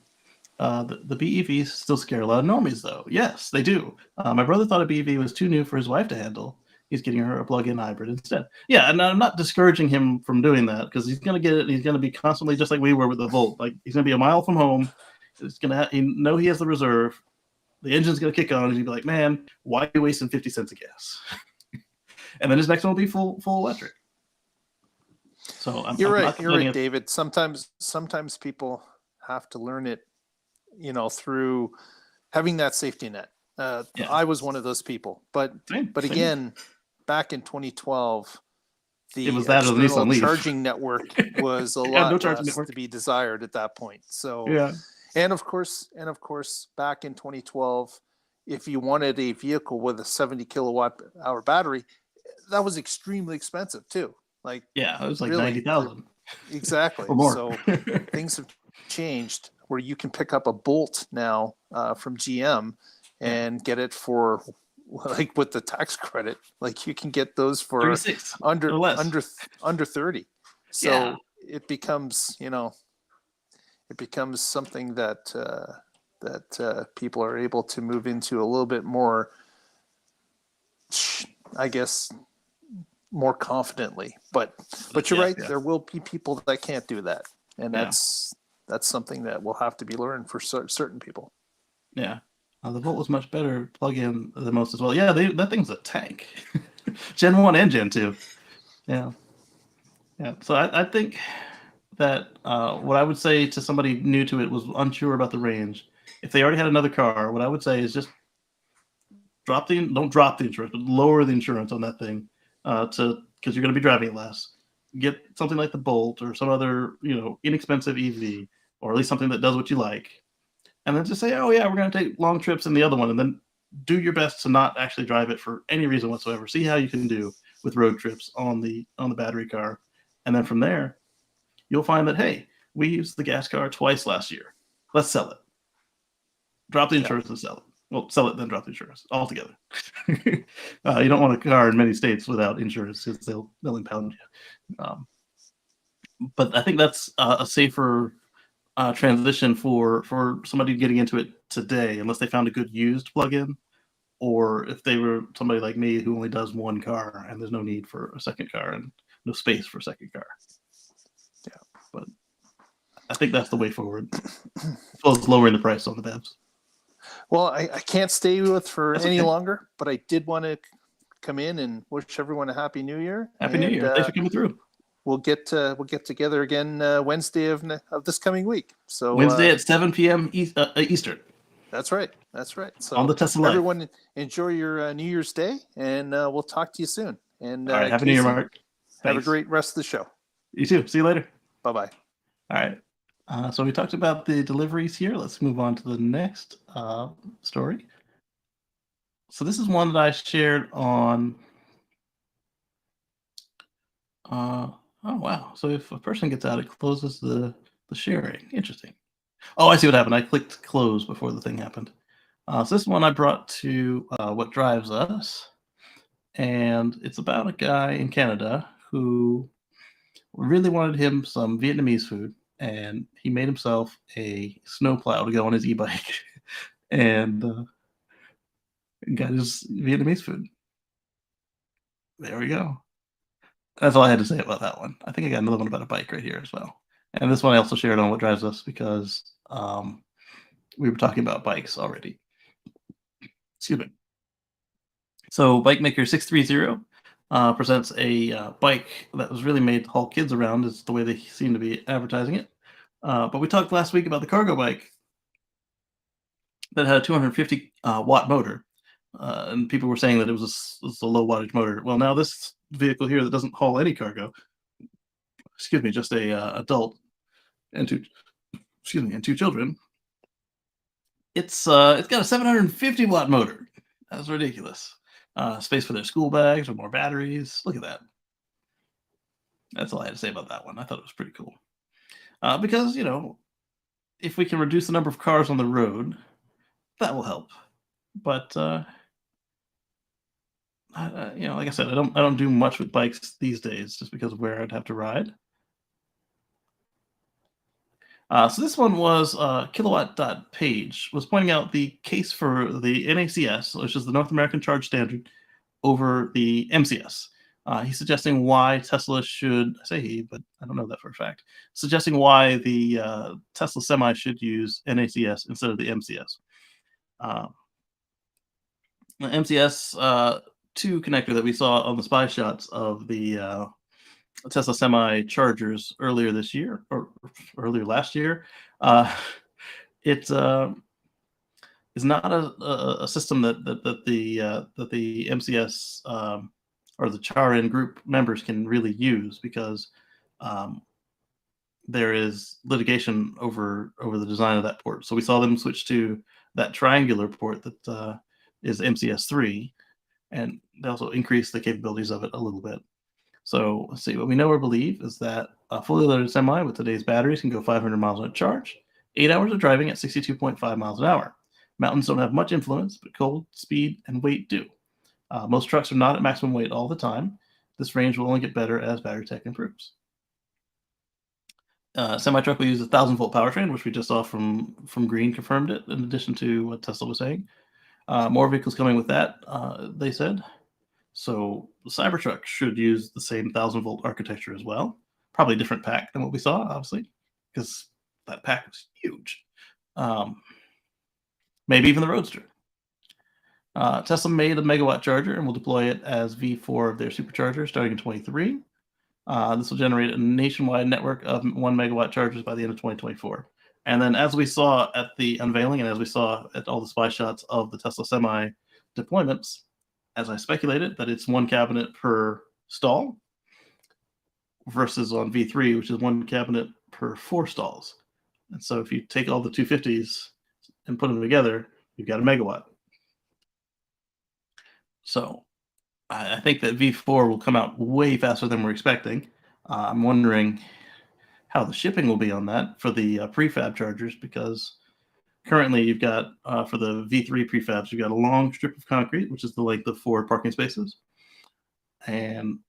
Speaker 1: the BEVs still scare a lot of normies, though. Yes, they do. My brother thought a BEV was too new for his wife to handle. He's getting her a plug-in hybrid instead. Yeah, and I'm not discouraging him from doing that, because he's going to get it. And he's going to be constantly just like we were with the Volt. Like, he's going to be a mile from home. He's going to he has the reserve. The engine's going to kick on, and he'll be like, "Man, why are you wasting 50 cents of gas?" And then his next one will be full electric. So
Speaker 2: you're right, David. Sometimes people have to learn it, through having that safety net. I was one of those people, but again, back in 2012, the external charging network was a lot less to be desired at that point. So, and of course, back in 2012, if you wanted a vehicle with a 70 kilowatt hour battery, that was extremely expensive too. Like,
Speaker 1: it was like really, 90,000.
Speaker 2: Exactly.
Speaker 1: Or more.
Speaker 2: So things have changed, where you can pick up a Bolt now from GM and get it for, like, with the tax credit, like you can get those for
Speaker 1: 36
Speaker 2: under 30. So it becomes, something that people are able to move into a little bit more, I guess, more confidently. But you're right. There will be people that can't do that, and that's something that will have to be learned for certain people.
Speaker 1: Yeah. The Volt was much better plug-in than most as well. Yeah, that thing's a tank. Gen 1 and Gen 2. Yeah. Yeah. So I think that what I would say to somebody new to it was unsure about the range. If they already had another car, what I would say is just don't drop the insurance, but lower the insurance on that thing because you're going to be driving it less. Get something like the Bolt or some other inexpensive EV, or at least something that does what you like, and then just say, oh yeah, we're going to take long trips in the other one, and then do your best to not actually drive it for any reason whatsoever. See how you can do with road trips on the battery car, and then from there, you'll find that, hey, we used the gas car twice last year. Let's sell it. Drop the insurance and sell it. Well, sell it, then drop the insurance altogether. You don't want a car in many states without insurance because they'll impound you. But I think that's a safer transition for somebody getting into it today, unless they found a good used plug-in, or if they were somebody like me who only does one car and there's no need for a second car and no space for a second car. Yeah, but I think that's the way forward, as well as lowering the price on the BEVs.
Speaker 2: Well, I can't stay with for that's any longer, but I did want to come in and wish everyone a happy New Year.
Speaker 1: Happy New Year! Thanks for coming through.
Speaker 2: We'll get together again Wednesday of this coming week. So
Speaker 1: Wednesday at 7 p.m. Eastern.
Speaker 2: That's right. That's right. So
Speaker 1: on the Tesla Live.
Speaker 2: Everyone enjoy your New Year's Day, and we'll talk to you soon. And
Speaker 1: all right, happy New Year, Mark.
Speaker 2: Have a great rest of the show.
Speaker 1: You too. See you later.
Speaker 2: Bye-bye.
Speaker 1: All right. So we talked about the deliveries here. Let's move on to the next story. So this is one that I shared on. Oh wow! So if a person gets out, it closes the sharing. Interesting. Oh, I see what happened. I clicked close before the thing happened. So this one I brought to What Drives Us, and it's about a guy in Canada who really wanted him some Vietnamese food, and he made himself a snowplow to go on his e-bike, and got his Vietnamese food. There we go. That's all I had to say about that one. I think I got another one about a bike right here as well. And this one I also shared on What Drives Us because we were talking about bikes already. Excuse me. So Bike Maker 630 presents a bike that was really made to haul kids around, is the way they seem to be advertising it. But we talked last week about the cargo bike that had a 250 watt motor. And people were saying that it was a low wattage motor. Well, now this vehicle here that doesn't haul any cargo, excuse me, just a adult and two children. It's got a 750 watt motor. That's ridiculous. Space for their school bags or more batteries. Look at that. That's all I had to say about that one. I thought it was pretty cool. Because, if we can reduce the number of cars on the road, that will help. But like I said, I don't do much with bikes these days just because of where I'd have to ride. So this one was Kilowatt.page was pointing out the case for the NACS, which is the North American Charge Standard, over the MCS. He's suggesting why Tesla should, I say he, but I don't know that for a fact, suggesting why the Tesla Semi should use NACS instead of the MCS. The MCS 2 connector that we saw on the spy shots of the Tesla Semi chargers earlier this year or earlier last year, it is not a system that the MCS or the Charin group members can really use because there is litigation over the design of that port. So we saw them switch to that triangular port that is MCS 3, and they also increased the capabilities of it a little bit. So let's see, what we know or believe is that a fully loaded Semi with today's batteries can go 500 miles on a charge, 8 hours of driving at 62.5 miles an hour. Mountains don't have much influence, but cold, speed, and weight do. Most trucks are not at maximum weight all the time. This range will only get better as battery tech improves. Semi-truck will use a 1,000-volt powertrain, which we just saw from Green confirmed it, in addition to what Tesla was saying. More vehicles coming with that, they said. So the Cybertruck should use the same 1,000-volt architecture as well. Probably a different pack than what we saw, obviously, because that pack was huge. maybe even the Roadster. Tesla made a megawatt charger and will deploy it as V4 of their supercharger starting in 23. This will generate a nationwide network of 1 megawatt chargers by the end of 2024. And then, as we saw at the unveiling and as we saw at all the spy shots of the Tesla Semi deployments, as I speculated, that it's 1 cabinet per stall versus on V3, which is 1 cabinet per 4 stalls. And so if you take all the 250s and put them together, you've got a megawatt. So I think that V4 will come out way faster than we're expecting. I'm wondering how the shipping will be on that for the prefab chargers, because currently you've got, for the V3 prefabs, you've got a long strip of concrete, which is the length of 4 parking spaces. And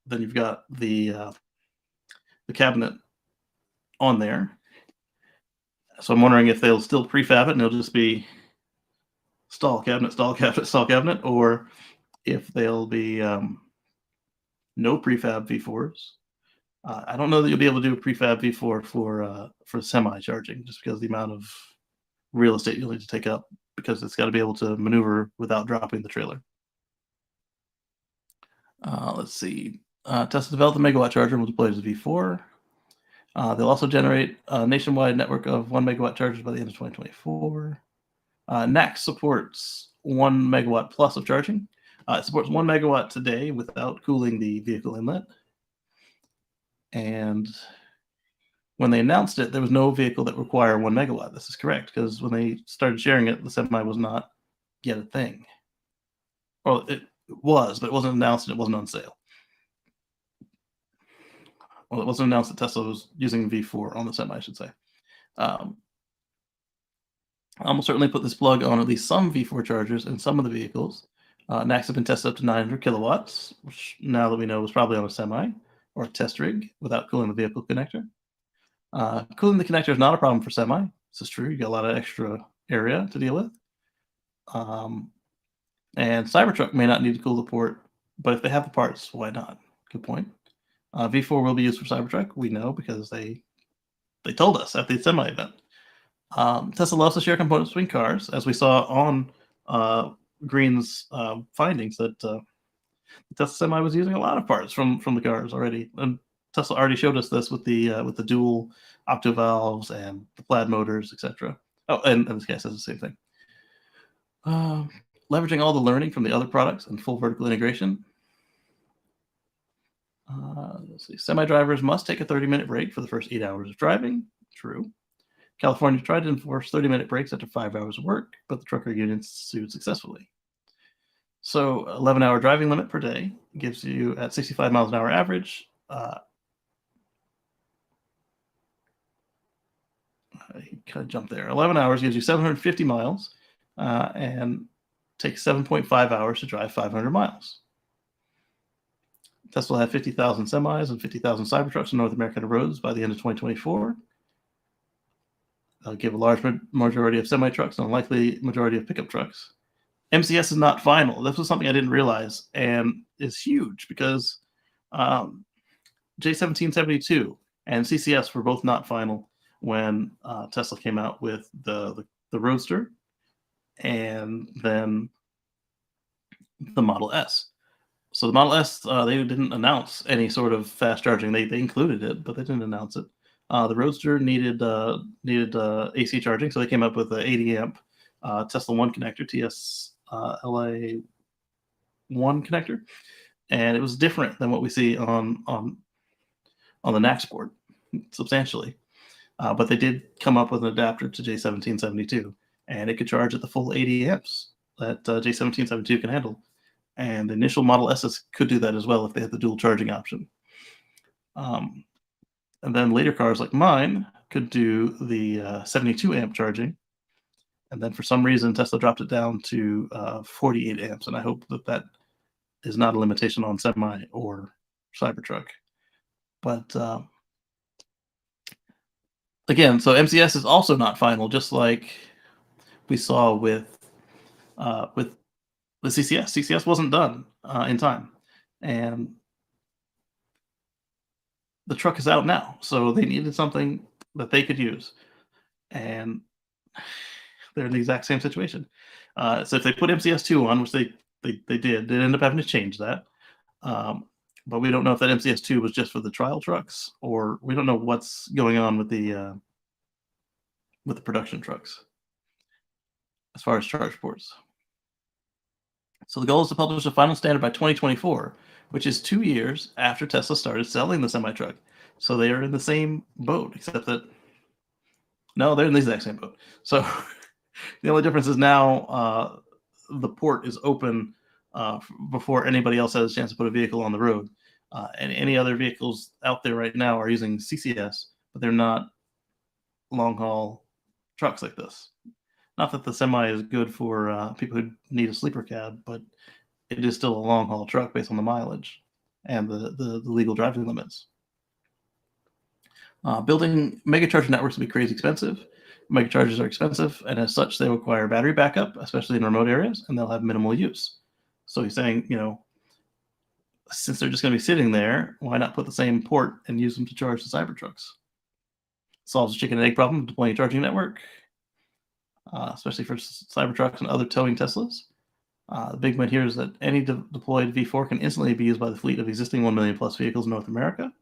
Speaker 1: then you've got the cabinet on there. So I'm wondering if they'll still prefab it and it'll just be stall cabinet, stall cabinet, stall cabinet, or if they'll be no prefab V4s. I don't know that you'll be able to do a prefab V4 for semi charging, just because of the amount of real estate you'll need to take up, because it's got to be able to maneuver without dropping the trailer. Let's see. Tesla developed the megawatt charger and will deploy it as a V4. They'll also generate a nationwide network of 1 megawatt chargers by the end of 2024. NACS supports 1 megawatt plus of charging. It supports 1 megawatt today without cooling the vehicle inlet. And when they announced it, there was no vehicle that required 1 megawatt. This is correct, because when they started sharing it, the Semi was not yet a thing. Well, it was, but it wasn't announced and it wasn't on sale. Well, it wasn't announced that Tesla was using V4 on the Semi, I should say. I almost certainly put this plug on at least some V4 chargers in some of the vehicles. NACS have been tested up to 900 kilowatts, which now that we know was probably on a Semi or a test rig without cooling the vehicle connector. Cooling the connector is not a problem for Semi. This is true. You got a lot of extra area to deal with. And Cybertruck may not need to cool the port, but if they have the parts, why not? Good point. V4 will be used for Cybertruck. We know because they told us at the Semi event. Tesla loves to share components between cars, as we saw on Green's findings that the Tesla Semi was using a lot of parts from the cars already, and Tesla already showed us this with the dual opto valves and the plaid motors, etc. Oh, and this guy says the same thing. Leveraging all the learning from the other products and full vertical integration. Let's see. Semi drivers must take a 30-minute break for the first 8 hours of driving. True. California tried to enforce 30-minute breaks after 5 hours of work, but the trucker union sued successfully. So 11-hour driving limit per day gives you, at 65 miles an hour average, he kind of jumped there. 11 hours gives you 750 miles and takes 7.5 hours to drive 500 miles. Tesla will have 50,000 semis and 50,000 Cybertrucks on North American roads by the end of 2024. They'll give a large majority of semi-trucks and a likely majority of pickup trucks. MCS is not final. This was something I didn't realize, and is huge because J1772 and CCS were both not final when Tesla came out with the Roadster and then the Model S. So the Model S, they didn't announce any sort of fast charging. They included it, but they didn't announce it. The Roadster needed AC charging, so they came up with an 80 amp Tesla 1 connector, TSLA 1 connector, and it was different than what we see on the NACS board substantially. But they did come up with an adapter to J1772, and it could charge at the full 80 amps that J1772 can handle. And the initial Model S's could do that as well if they had the dual charging option. And then later cars like mine could do the 72 amp charging. And then for some reason, Tesla dropped it down to 48 amps. And I hope that is not a limitation on Semi or Cybertruck. But again, so MCS is also not final, just like we saw with the CCS. CCS wasn't done in time. And the truck is out now, so they needed something that they could use. And they're in the exact same situation. So if they put MCS2 on, which they did, they end up having to change that. But we don't know if that MCS2 was just for the trial trucks, or we don't know what's going on with the production trucks as far as charge ports. So the goal is to publish a final standard by 2024, which is 2 years after Tesla started selling the semi-truck. So they are in the same boat, except that no, they're in the exact same boat. So the only difference is now the port is open before anybody else has a chance to put a vehicle on the road. And any other vehicles out there right now are using CCS, but they're not long-haul trucks like this. Not that the semi is good for people who need a sleeper cab, but it is still a long-haul truck based on the mileage and the legal driving limits. Building megacharger networks will be crazy expensive. Megachargers are expensive, and as such, they require battery backup, especially in remote areas, and they'll have minimal use. So he's saying, since they're just going to be sitting there, why not put the same port and use them to charge the Cybertrucks? Solves the chicken and egg problem of deploying a charging network, especially for Cybertrucks and other towing Teslas. The big point here is that any deployed V4 can instantly be used by the fleet of existing 1 million plus vehicles in North America.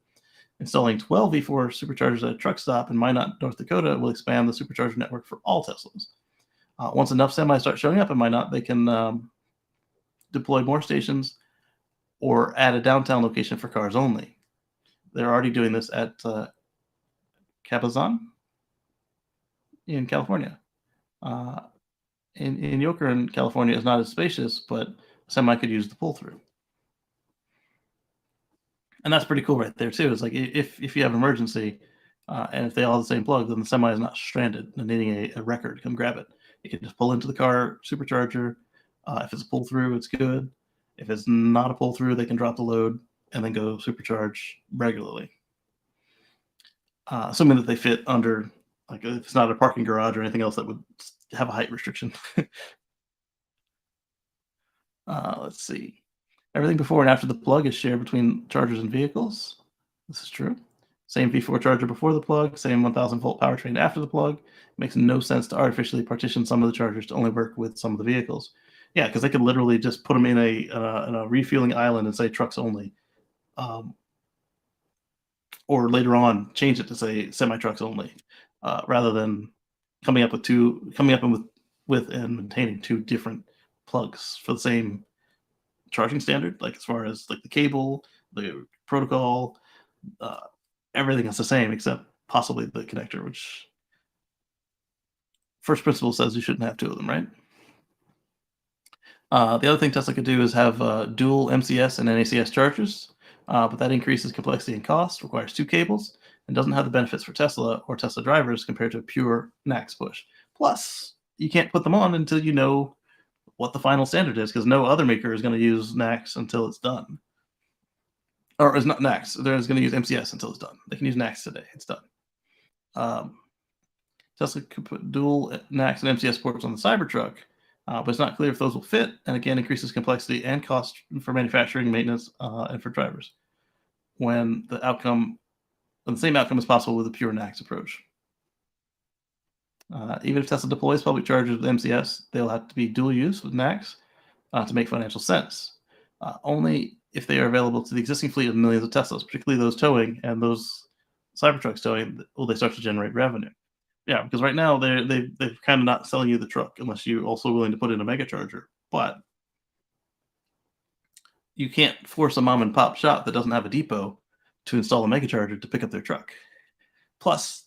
Speaker 1: Installing 12 V4 superchargers at a truck stop in Minot, North Dakota will expand the supercharger network for all Teslas. Once enough semis start showing up in Minot, they can deploy more stations or add a downtown location for cars only. They're already doing this at Cabazon in California. In Yoker in California is not as spacious, but semi could use the pull-through. And that's pretty cool right there, too. It's like if you have an emergency and if they all have the same plug, then the semi is not stranded and needing a record to come grab it. You can just pull into the car, supercharger. If it's a pull-through, it's good. If it's not a pull-through, they can drop the load and then go supercharge regularly. Assuming that they fit under, like if it's not a parking garage or anything else that would have a height restriction. Let's see. Everything before and after the plug is shared between chargers and vehicles. This is true. Same V4 charger before the plug, same 1000 volt powertrain after the plug. It makes no sense to artificially partition some of the chargers to only work with some of the vehicles. Yeah, because they could literally just put them in a refueling island and say trucks only. Or later on change it to say semi trucks only, rather than coming up with and maintaining two different plugs for the same charging standard, like as far as like the cable, the protocol, everything is the same except possibly the connector, which first principle says you shouldn't have two of them, right? The other thing Tesla could do is have dual MCS and NACS chargers, but that increases complexity and cost, requires two cables, and doesn't have the benefits for Tesla or Tesla drivers compared to a pure NACS push. Plus, you can't put them on until you know what the final standard is, because no other maker is going to use NACS until it's done. Or it's not NACS, they're going to use MCS until it's done. They can use NACS today, it's done. Tesla could put dual NACS and MCS ports on the Cybertruck, but it's not clear if those will fit, and again, increases complexity and cost for manufacturing, maintenance, and for drivers, when the same outcome is possible with a pure NACS approach. Even if Tesla deploys public chargers with MCS, they'll have to be dual use with NACS to make financial sense. Only if they are available to the existing fleet of millions of Teslas, particularly those towing and those Cybertrucks towing, will they start to generate revenue. Yeah, because right now they're kind of not selling you the truck unless you're also willing to put in a mega charger. But you can't force a mom and pop shop that doesn't have a depot to install a mega charger to pick up their truck. Plus,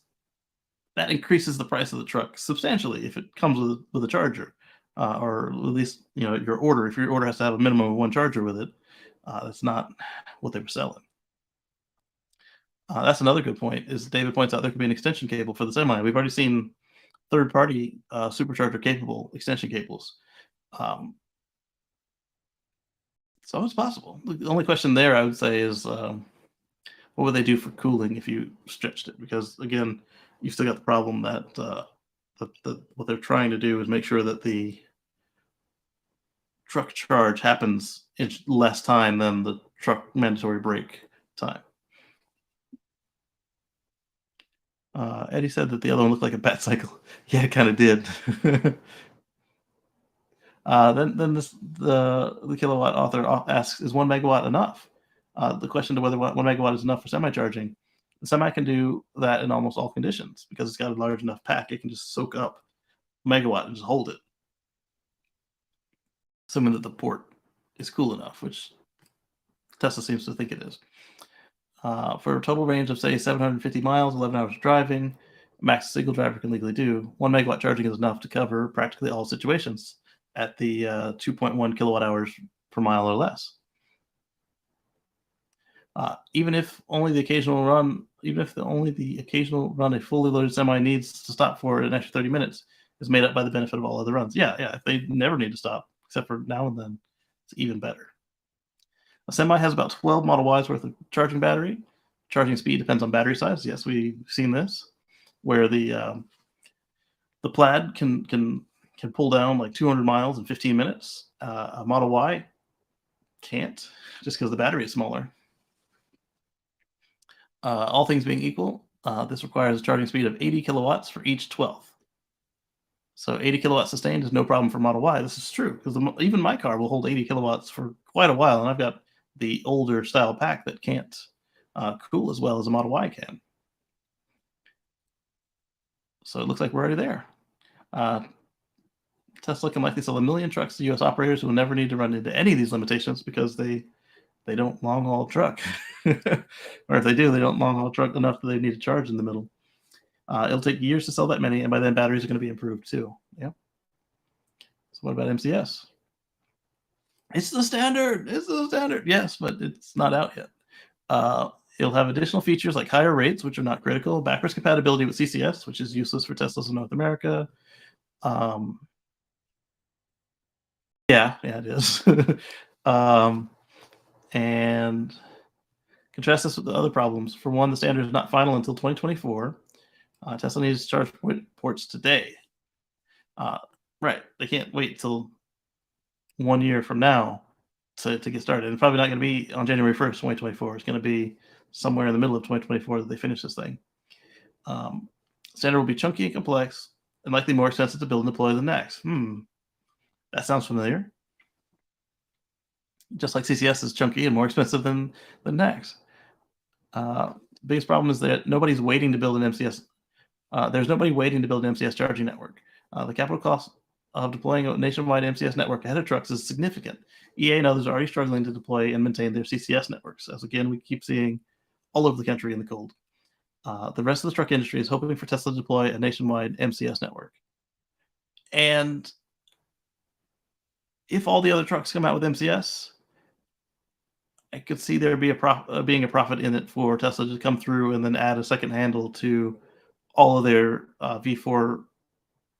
Speaker 1: that increases the price of the truck substantially if it comes with a charger, or at least your order. If your order has to have a minimum of one charger with it, that's not what they were selling. That's another good point. Is David points out there could be an extension cable for the semi. We've already seen third-party supercharger capable extension cables. So it's possible. The only question there I would say is what would they do for cooling if you stretched it? Because again, you've still got the problem that what they're trying to do is make sure that the truck charge happens in less time than the truck mandatory break time. Eddie said that the other one looked like a bat cycle. Yeah, it kind of did. Then the kilowatt author asks, is 1 megawatt enough? The question to whether 1 megawatt is enough for semi-charging. The semi can do that in almost all conditions because it's got a large enough pack. It can just soak up megawatt and just hold it, assuming that the port is cool enough, which Tesla seems to think it is. For a total range of, say, 750 miles, 11 hours of driving, max a single driver can legally do, 1 megawatt charging is enough to cover practically all situations at the 2.1 kilowatt hours per mile or less. Even if only the occasional run a fully loaded semi needs to stop for an extra 30 minutes is made up by the benefit of all other runs. Yeah, if they never need to stop, except for now and then, it's even better. A semi has about 12 Model Ys worth of charging battery. Charging speed depends on battery size. Yes, we've seen this, where the Plaid can pull down like 200 miles in 15 minutes. A Model Y can't, just because the battery is smaller. All things being equal, this requires a charging speed of 80 kilowatts for each 12th. So 80 kilowatts sustained is no problem for Model Y. This is true, because even my car will hold 80 kilowatts for quite a while, and I've got the older style pack that can't cool as well as a Model Y can. So it looks like we're already there. Tesla can likely sell 1 million trucks to U.S. operators who will never need to run into any of these limitations because they don't long haul truck. Or if they do, they don't long haul truck enough that they need to charge in the middle. It'll take years to sell that many, and by then batteries are going to be improved too. Yeah. So what about MCS? It's the standard. It's the standard. Yes, but it's not out yet. It'll have additional features like higher rates, which are not critical, backwards compatibility with CCS, which is useless for Teslas in North America. Yeah, it is. And contrast this with the other problems. For one, the standard is not final until 2024. Tesla needs to charge ports today. Right, they can't wait till 1 year from now to get started. It's probably not going to be on January 1st, 2024. It's going to be somewhere in the middle of 2024 that they finish this thing. Standard will be chunky and complex, and likely more expensive to build and deploy than NACS. That sounds familiar. Just like CCS is chunky and more expensive than NACS. Biggest problem is that nobody's waiting to build an MCS. There's nobody waiting to build an MCS charging network. The capital cost of deploying a nationwide MCS network ahead of trucks is significant. EA and others are already struggling to deploy and maintain their CCS networks, as again we keep seeing all over the country in the cold. The rest of the truck industry is hoping for Tesla to deploy a nationwide MCS network. And if all the other trucks come out with MCS, I could see there being a profit in it for Tesla to come through and then add a second handle to all of their V4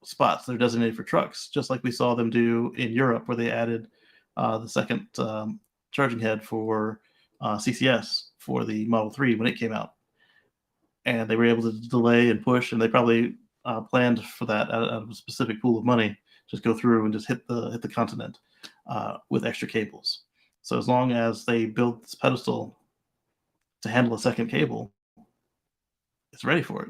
Speaker 1: spots that are designated for trucks, just like we saw them do in Europe, where they added the second charging head for CCS for the Model 3 when it came out. And they were able to delay and push, and they probably planned for that out of a specific pool of money, just go through and just hit the continent with extra cables. So as long as they build this pedestal to handle a second cable, it's ready for it.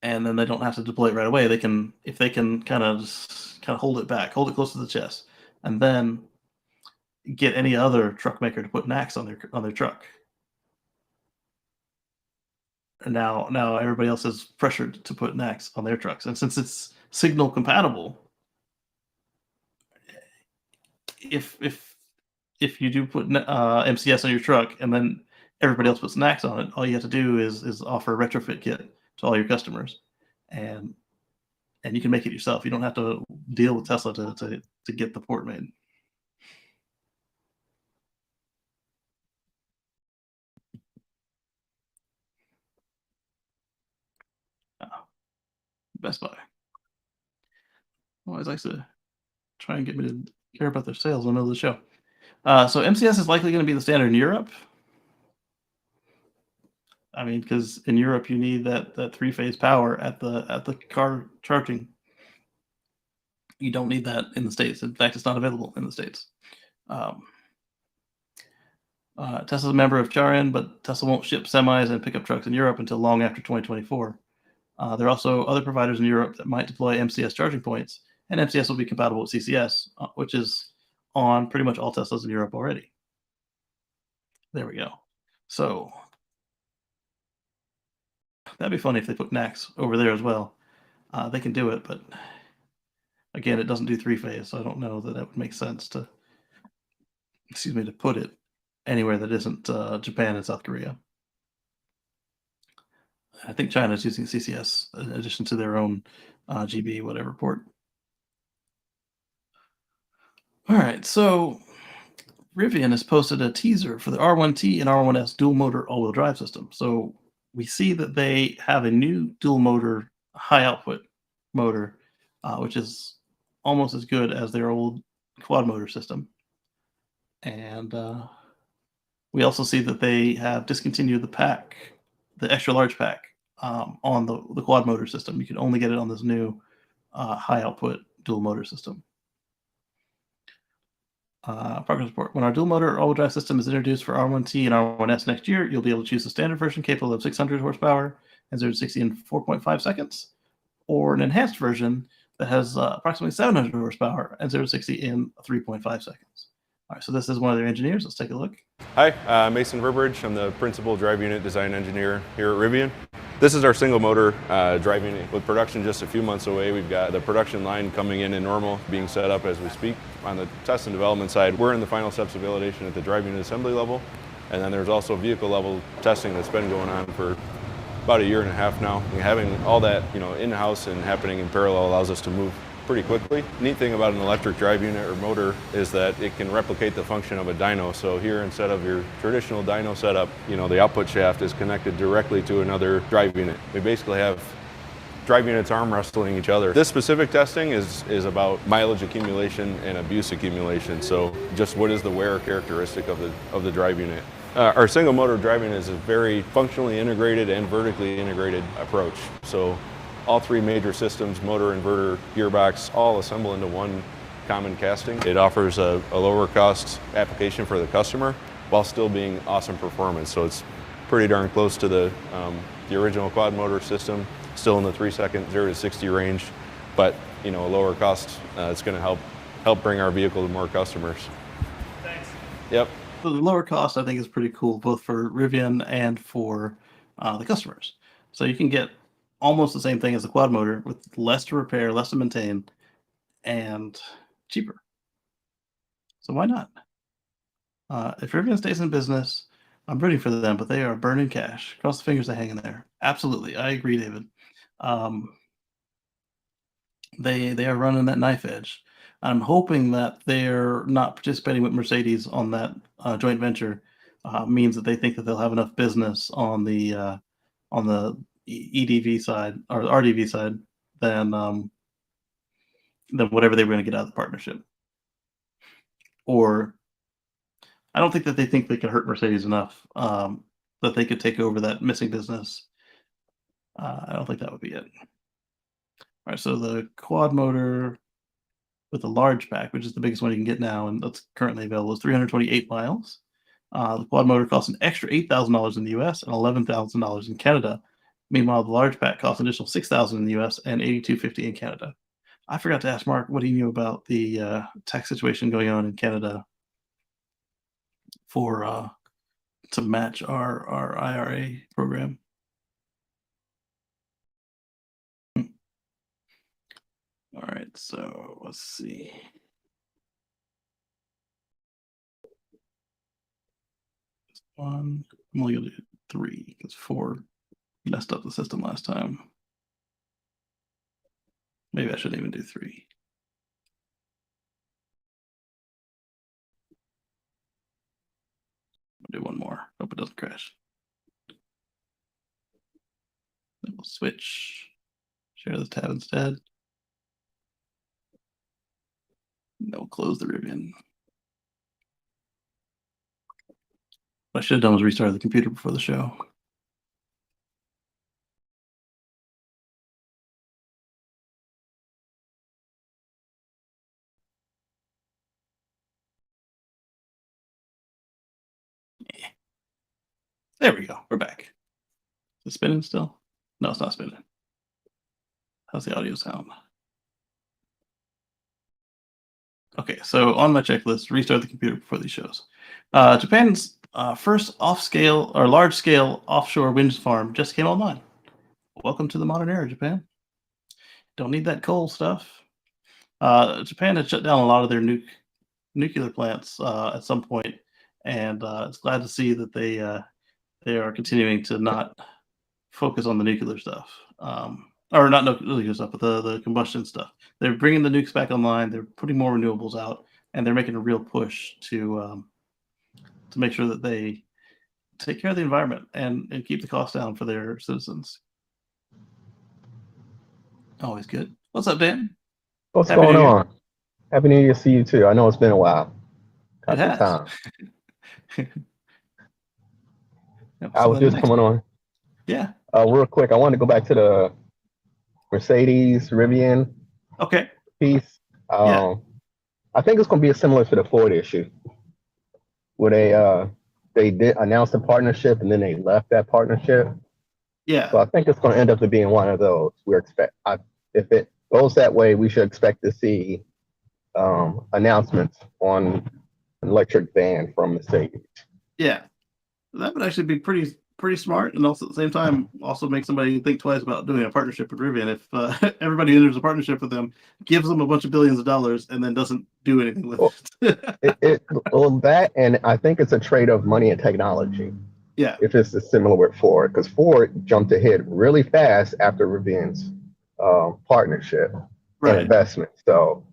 Speaker 1: And then they don't have to deploy it right away. They can, if they can kind of hold it back, hold it close to the chest, and then get any other truck maker to put NACS on their truck. And now everybody else is pressured to put NACS on their trucks. And since it's signal compatible, if you do put MCS on your truck and then everybody else puts NACS on it, all you have to do is offer a retrofit kit to all your customers, and you can make it yourself. You don't have to deal with Tesla to get the port made. Best Buy always likes to try and get me to care about their sales in the middle of the show. So MCS is likely going to be the standard in Europe. I mean, because in Europe you need that 3-phase power at the car charging. You don't need that in the States. In fact, it's not available in the States. Tesla's a member of Charin, but Tesla won't ship semis and pickup trucks in Europe until long after 2024. There are also other providers in Europe that might deploy MCS charging points, and MCS will be compatible with CCS, which is on pretty much all Teslas in Europe already. There we go. So that'd be funny if they put NACS over there as well. They can do it, but again, it doesn't do three-phase, so I don't know that would make sense to, to put it anywhere that isn't Japan and South Korea. I think China's using CCS in addition to their own GB whatever port. All right, so Rivian has posted a teaser for the R1T and R1S dual motor all-wheel drive system. So we see that they have a new dual motor high output motor, which is almost as good as their old quad motor system. And we also see that they have discontinued the pack, the extra large pack, on the quad motor system. You can only get it on this new high output dual motor system. Progress report. When our dual motor all-wheel drive system is introduced for R1T and R1S next year, you'll be able to choose the standard version capable of 600 horsepower and 0 to 60 in 4.5 seconds, or an enhanced version that has approximately 700 horsepower and 0 to 60 in 3.5 seconds. All right, so this is one of their engineers. Let's take a look.
Speaker 3: Hi, Mason Verberidge. I'm the principal drive unit design engineer here at Rivian. This is our single motor drive unit. With production just a few months away, we've got the production line coming in Normal, being set up as we speak. On the test and development side, we're in the final steps of validation at the drive unit assembly level. And then there's also vehicle level testing that's been going on for about a year and a half now. And having all that in-house and happening in parallel allows us to move pretty quickly. Neat thing about an electric drive unit or motor is that it can replicate the function of a dyno. So here, instead of your traditional dyno setup, the output shaft is connected directly to another drive unit. We basically have drive units arm wrestling each other. This specific testing is about mileage accumulation and abuse accumulation. So just what is the wear characteristic of the drive unit. Our single motor drive unit is a very functionally integrated and vertically integrated approach. So all three major systems, motor, inverter, gearbox, all assemble into one common casting. It offers a lower cost application for the customer while still being awesome performance. So it's pretty darn close to the original quad motor system, still in the 3-second 0 to 60 range, but a lower cost. It's going to help bring our vehicle to more customers.
Speaker 1: Thanks.
Speaker 3: Yep.
Speaker 1: So the lower cost, I think, is pretty cool, both for Rivian and for the customers. So you can get almost the same thing as the quad motor with less to repair, less to maintain, and cheaper. So why not? If Rivian stays in business, I'm rooting for them, but they are burning cash. Cross the fingers they hang in there. Absolutely. I agree, David. They are running that knife edge. I'm hoping that they're not participating with Mercedes on that joint venture means that they think that they'll have enough business on the EDV side or RDV side than whatever they were going to get out of the partnership. Or I don't think that they think they can hurt Mercedes enough that they could take over that missing business. I don't think that would be it. All right, so the quad motor with a large pack, which is the biggest one you can get now and that's currently available, is 328 miles. The quad motor costs an extra $8,000 in the US and $11,000 in Canada. Meanwhile, the large pack costs an additional $6,000 in the US and $8,250 in Canada. I forgot to ask Mark what he knew about the tax situation going on in Canada for to match our IRA program. All right, so let's see. One, I'm only gonna do 3 because 4 messed up the system last time. Maybe I shouldn't even do 3. I'll do 1 more. Hope it doesn't crash. Then we'll switch. Share the tab instead. Then we'll close the Rivian. What I should have done was restart the computer before the show. There we go. We're back. Is it spinning still? No, it's not spinning. How's the audio sound? Okay, so on my checklist, restart the computer before these shows. Japan's first off-scale or large-scale offshore wind farm just came online. Welcome to the modern era, Japan. Don't need that coal stuff. Japan had shut down a lot of their nuclear plants at some point, and it's glad to see that they are continuing to not focus on the nuclear stuff, or not nuclear stuff, but the combustion stuff. They're bringing the nukes back online. They're putting more renewables out, and they're making a real push to make sure that they take care of the environment and keep the cost down for their citizens. Always good. What's up, Dan?
Speaker 4: What's going on? Happy New Year to you too. I know it's been a while.
Speaker 1: It has.
Speaker 4: Time. I was just coming on.
Speaker 1: Yeah.
Speaker 4: Real quick, I wanted to go back to the Mercedes Rivian piece. I think it's going to be similar to the Ford issue, where they did announce a partnership and then they left that partnership.
Speaker 1: Yeah.
Speaker 4: So I think it's going to end up being one of those. If it goes that way, we should expect to see announcements on an electric van from Mercedes.
Speaker 1: Yeah, that would actually be pretty smart, and also at the same time also make somebody think twice about doing a partnership with Rivian. If everybody enters a partnership with them, gives them a bunch of billions of dollars, and then doesn't do anything with it.
Speaker 4: That, and I think it's a trade of money and technology.
Speaker 1: Yeah.
Speaker 4: If it's similar with Ford, because Ford jumped ahead really fast after Rivian's partnership and investment. So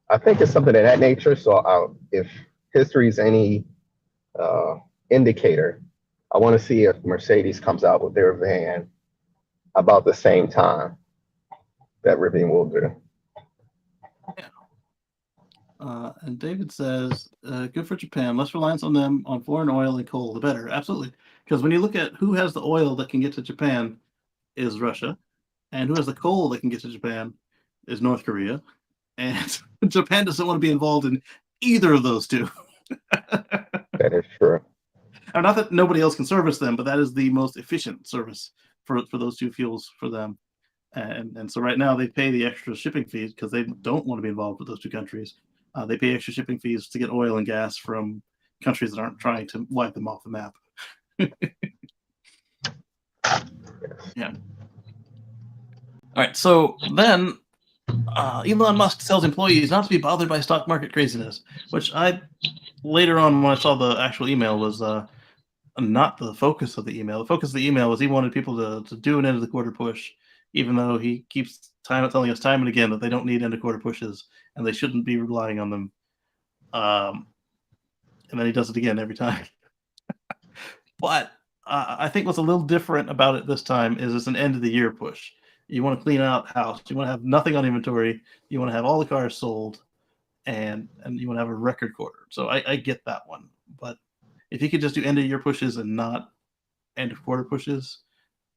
Speaker 4: I think it's something of that nature. So if history is any indicator, I want to see if Mercedes comes out with their van about the same time that Rivian will do.
Speaker 1: Yeah. And David says, good for Japan. Less reliance on them on foreign oil and coal, the better. Absolutely. Because when you look at who has the oil that can get to Japan is Russia, and who has the coal that can get to Japan is North Korea. And Japan doesn't want to be involved in either of those two.
Speaker 4: That is true.
Speaker 1: Not that nobody else can service them, but that is the most efficient service for those two fuels for them. And so right now they pay the extra shipping fees because they don't want to be involved with those two countries. They pay extra shipping fees to get oil and gas from countries that aren't trying to wipe them off the map. Yeah. All right. So then Elon Musk tells employees not to be bothered by stock market craziness, which later on when I saw the actual email was not the focus of the email. The focus of the email was he wanted people to do an end of the quarter push, even though he keeps telling us time and again that they don't need end of quarter pushes and they shouldn't be relying on them. And then he does it again every time. But I think what's a little different about it this time is it's an end of the year push. You want to clean out house. You want to have nothing on inventory. You want to have all the cars sold, and you want to have a record quarter. So I get that one. But if you could just do end of year pushes and not end of quarter pushes,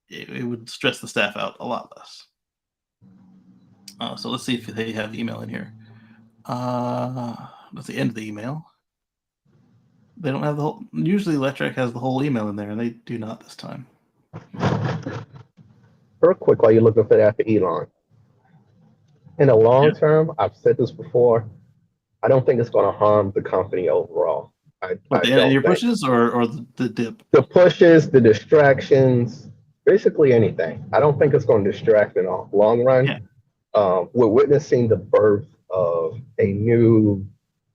Speaker 1: it would stress the staff out a lot less. So let's see if they have email in here. That's the end of the email. They don't have the whole. Usually, Electrek has the whole email in there, and they do not this time.
Speaker 4: Real quick, while you're looking for that for Elon. In the long term, I've said this before, I don't think it's going to harm the company overall.
Speaker 1: The end of your pushes or the dip?
Speaker 4: The pushes, the distractions, basically anything. I don't think it's going to distract in the long run. Yeah. We're witnessing the birth of a new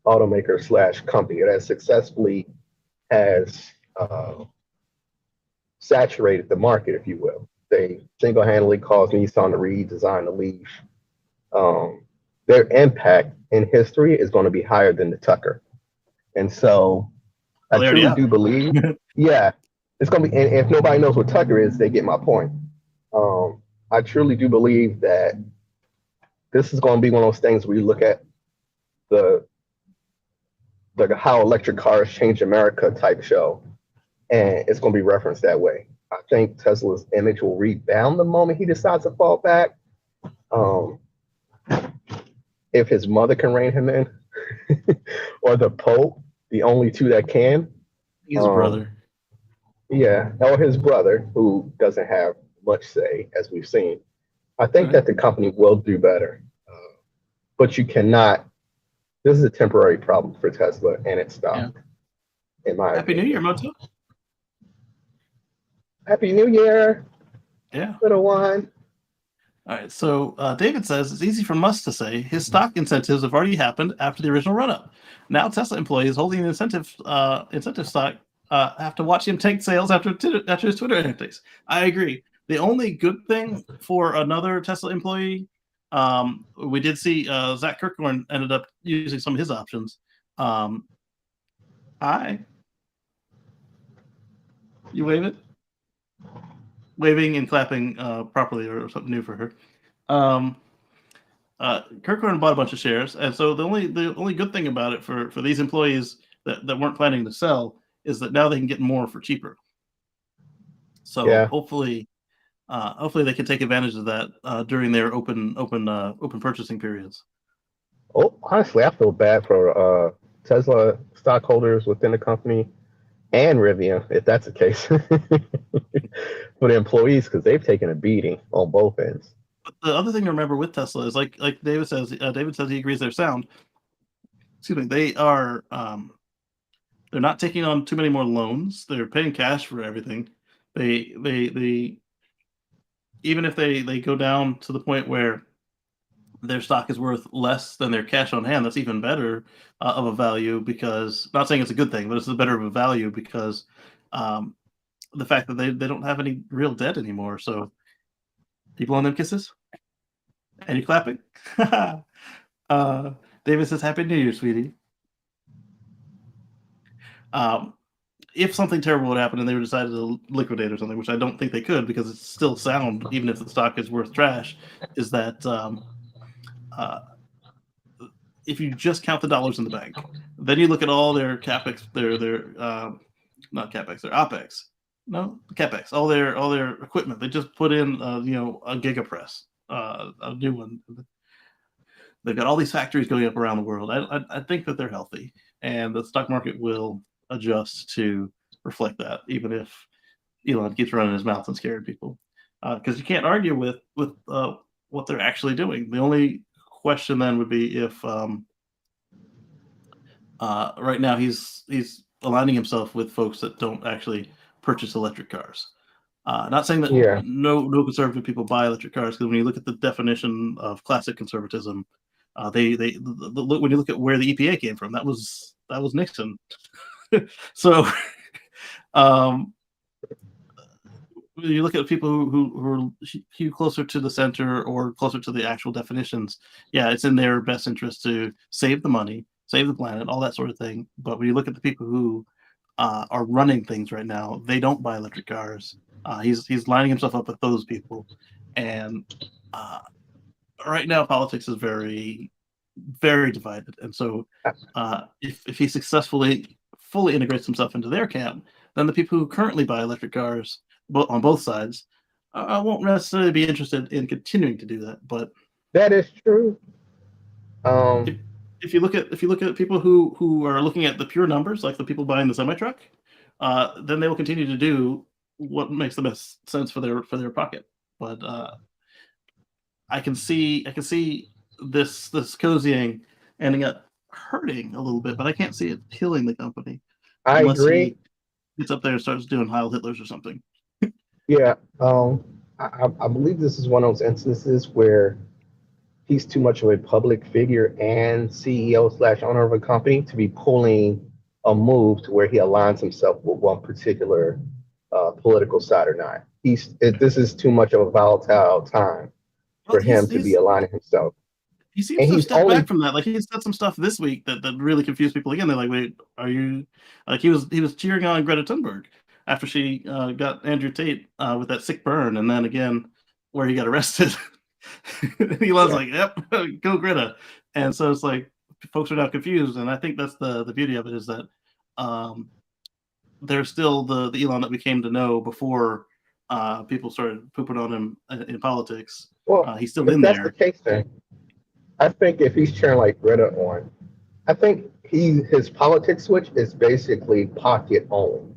Speaker 4: automaker / company that successfully has saturated the market, if you will. They single-handedly caused Nissan to redesign the Leaf. Their impact in history is going to be higher than the Tucker. And so I truly do believe, it's going to be, and if nobody knows what Tucker is, they get my point. I truly do believe that this is going to be one of those things where you look at the how electric cars change America type show, and it's going to be referenced that way. I think Tesla's image will rebound the moment he decides to fall back. If his mother can rein him in, or the Pope, the only two that can.
Speaker 1: His brother.
Speaker 4: Yeah, or his brother, who doesn't have much say, as we've seen. I think that the company will do better, but you cannot. This is a temporary problem for Tesla and its
Speaker 1: Yeah.
Speaker 4: stock, in my
Speaker 1: Happy New Year,
Speaker 4: opinion.
Speaker 1: Moto.
Speaker 4: Happy New Year,
Speaker 1: Yeah.
Speaker 4: little one.
Speaker 1: All right. So David says it's easy for Musk to say his stock incentives have already happened after the original run-up. Now Tesla employees holding the incentive stock have to watch him tank sales after his Twitter antics. I agree. The only good thing for another Tesla employee, we did see Zach Kirkhorn ended up using some of his options. Hi, you wave it, waving and clapping properly, or something new for her. Kirkhorn bought a bunch of shares, and so the only good thing about it for these employees that weren't planning to sell is that now they can get more for cheaper. So
Speaker 4: Yeah.
Speaker 1: hopefully they can take advantage of that during their open purchasing periods.
Speaker 4: Oh, honestly, I feel bad for Tesla stockholders within the company and Rivian, if that's the case, for the employees, because they've taken a beating on both ends.
Speaker 1: But the other thing to remember with Tesla is like David says. David says he agrees they're sound. Excuse me. They are. They're not taking on too many more loans. They're paying cash for everything. They even if they go down to the point where their stock is worth less than their cash on hand, that's even better of a value, because not saying it's a good thing, but it's a better of a value because the fact that they don't have any real debt anymore. So people on them kisses and you clapping. David says, "Happy New Year, sweetie." Um, if something terrible would happen and they were decided to liquidate or something, which I don't think they could because it's still sound, even if the stock is worth trash, is that if you just count the dollars in the bank, then you look at all their capex, their not capex, their opex, no capex, all their equipment. They just put in a gigapress, a new one. They've got all these factories going up around the world. I think that they're healthy, and the stock market will adjust to reflect that, even if Elon keeps running his mouth and scaring people, because you can't argue with what they're actually doing. The only question then would be if right now he's aligning himself with folks that don't actually purchase electric cars. Not saying that
Speaker 4: Yeah.
Speaker 1: no conservative people buy electric cars, because when you look at the definition of classic conservatism, when you look at where the EPA came from, that was Nixon. So you look at people who are closer to the center or closer to the actual definitions, yeah, it's in their best interest to save the money, save the planet, all that sort of thing. But when you look at the people who are running things right now, they don't buy electric cars. He's lining himself up with those people, and right now politics is very, very divided. And so if he successfully fully integrates himself into their camp, then the people who currently buy electric cars on both sides won't necessarily be interested in continuing to do that. But
Speaker 4: that is true.
Speaker 1: If you look at people who are looking at the pure numbers, like the people buying the semi truck, then they will continue to do what makes the best sense for their pocket. But I can see this cozying ending up hurting a little bit, but I can't see it killing the company
Speaker 4: I
Speaker 1: unless
Speaker 4: agree.
Speaker 1: he gets up there and starts doing Heil Hitlers or something.
Speaker 4: Yeah. I believe this is one of those instances where he's too much of a public figure and CEO/owner of a company to be pulling a move to where he aligns himself with one particular political side or not. This is too much of a volatile time for him to be aligning himself.
Speaker 1: He seems
Speaker 4: And
Speaker 1: to have
Speaker 4: he's
Speaker 1: stepped back from that. Like, he said some stuff this week that really confused people again. They're like, "Wait, are you?" Like, he was cheering on Greta Thunberg after she got Andrew Tate with that sick burn, and then again where he got arrested. Elon's like, "Yep, go Greta," and so it's like folks are now confused, and I think that's the beauty of it, is that there's still the Elon that we came to know before people started pooping on him in politics.
Speaker 4: Well,
Speaker 1: He's still
Speaker 4: if
Speaker 1: in
Speaker 4: that's
Speaker 1: there.
Speaker 4: the case, then I think if he's cheering like Greta I think his politics switch is basically pocket only.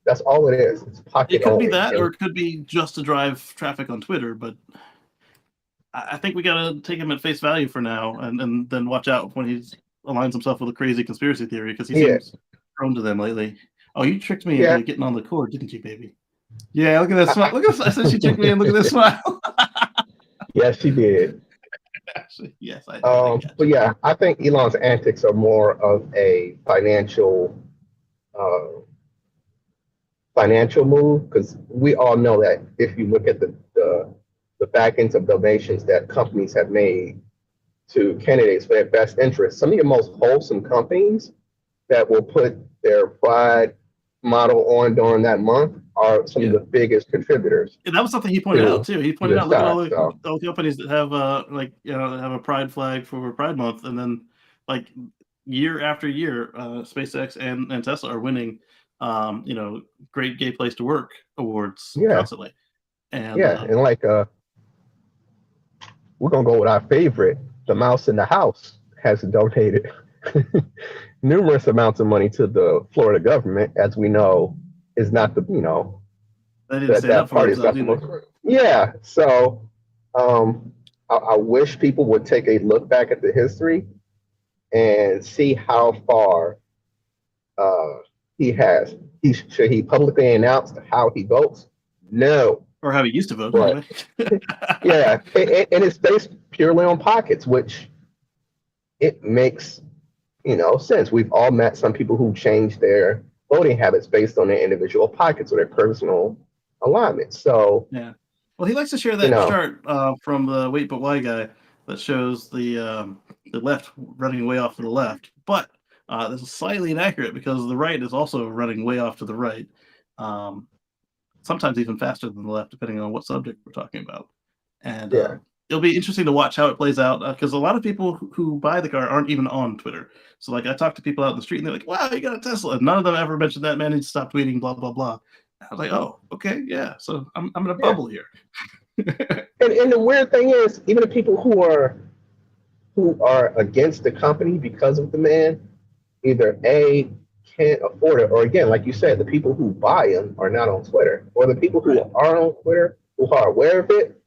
Speaker 4: That's all it is. It's pocket
Speaker 1: It could
Speaker 4: only.
Speaker 1: be that, or it could be just to drive traffic on Twitter. But I think we gotta take him at face value for now, and then watch out when he aligns himself with a crazy conspiracy theory, because he seems prone to them lately. Oh, you tricked me into getting on the cord, didn't you, baby? Yeah, look at that smile. Look at I said she tricked me, and look at this smile.
Speaker 4: Yes, she did.
Speaker 1: Actually, yes, I did.
Speaker 4: But yeah, I think Elon's antics are more of a financial move, because we all know that if you look at the back ends of donations that companies have made to candidates for their best interests, some of your most wholesome companies that will put their pride model on during that month are some of the biggest contributors.
Speaker 1: And that was something he pointed out too. He pointed out, look at all the companies that have have a pride flag for Pride Month, and then like year after year, SpaceX and Tesla are winning great gay place to work awards constantly. And
Speaker 4: and like we're gonna go with our favorite, the mouse in the house has donated numerous amounts of money to the Florida government, as we know, is not the that party is not the most. Yeah, so I wish people would take a look back at the history and see how far he has. Should he publicly announce how he votes? No.
Speaker 1: Or how he used to vote.
Speaker 4: But, yeah, and it's based purely on pockets, which it makes sense. We've all met some people who changed their voting habits based on their individual pockets or their personal alignment. So
Speaker 1: yeah, well, he likes to share that chart from the Wait But Why guy that shows the left running way off to the left, but this is slightly inaccurate because the right is also running way off to the right. Sometimes even faster than the left, depending on what subject we're talking about. And it'll be interesting to watch how it plays out, because a lot of people who buy the car aren't even on Twitter. So like I talk to people out in the street and they're like, wow, you got a Tesla. And none of them ever mentioned that man needs to stop tweeting, blah, blah, blah. I was like, oh, okay, yeah. So I'm in a bubble here.
Speaker 4: and the weird thing is, even the people who are against the company because of the man, either can't afford it, or again, like you said, the people who buy them are not on Twitter, or the people who are on Twitter who are aware of it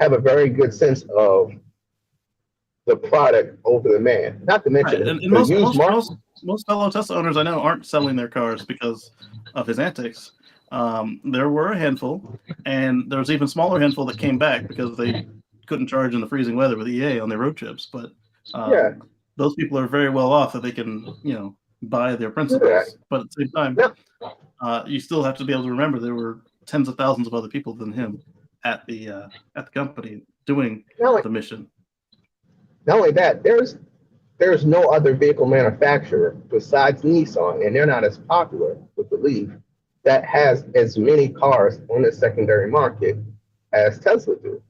Speaker 4: have a very good sense of the product over the man. Not to mention,
Speaker 1: and most fellow Tesla owners I know aren't selling their cars because of his antics. There were a handful, and there was even smaller handful that came back because they couldn't charge in the freezing weather with EA on their road trips. But those people are very well off that they can, buy their principles. But at the same time, you still have to be able to remember there were tens of thousands of other people than him at the company doing the mission.
Speaker 4: Not only that, there's no other vehicle manufacturer besides Nissan, and they're not as popular with the Leaf, that has as many cars on the secondary market as Tesla do.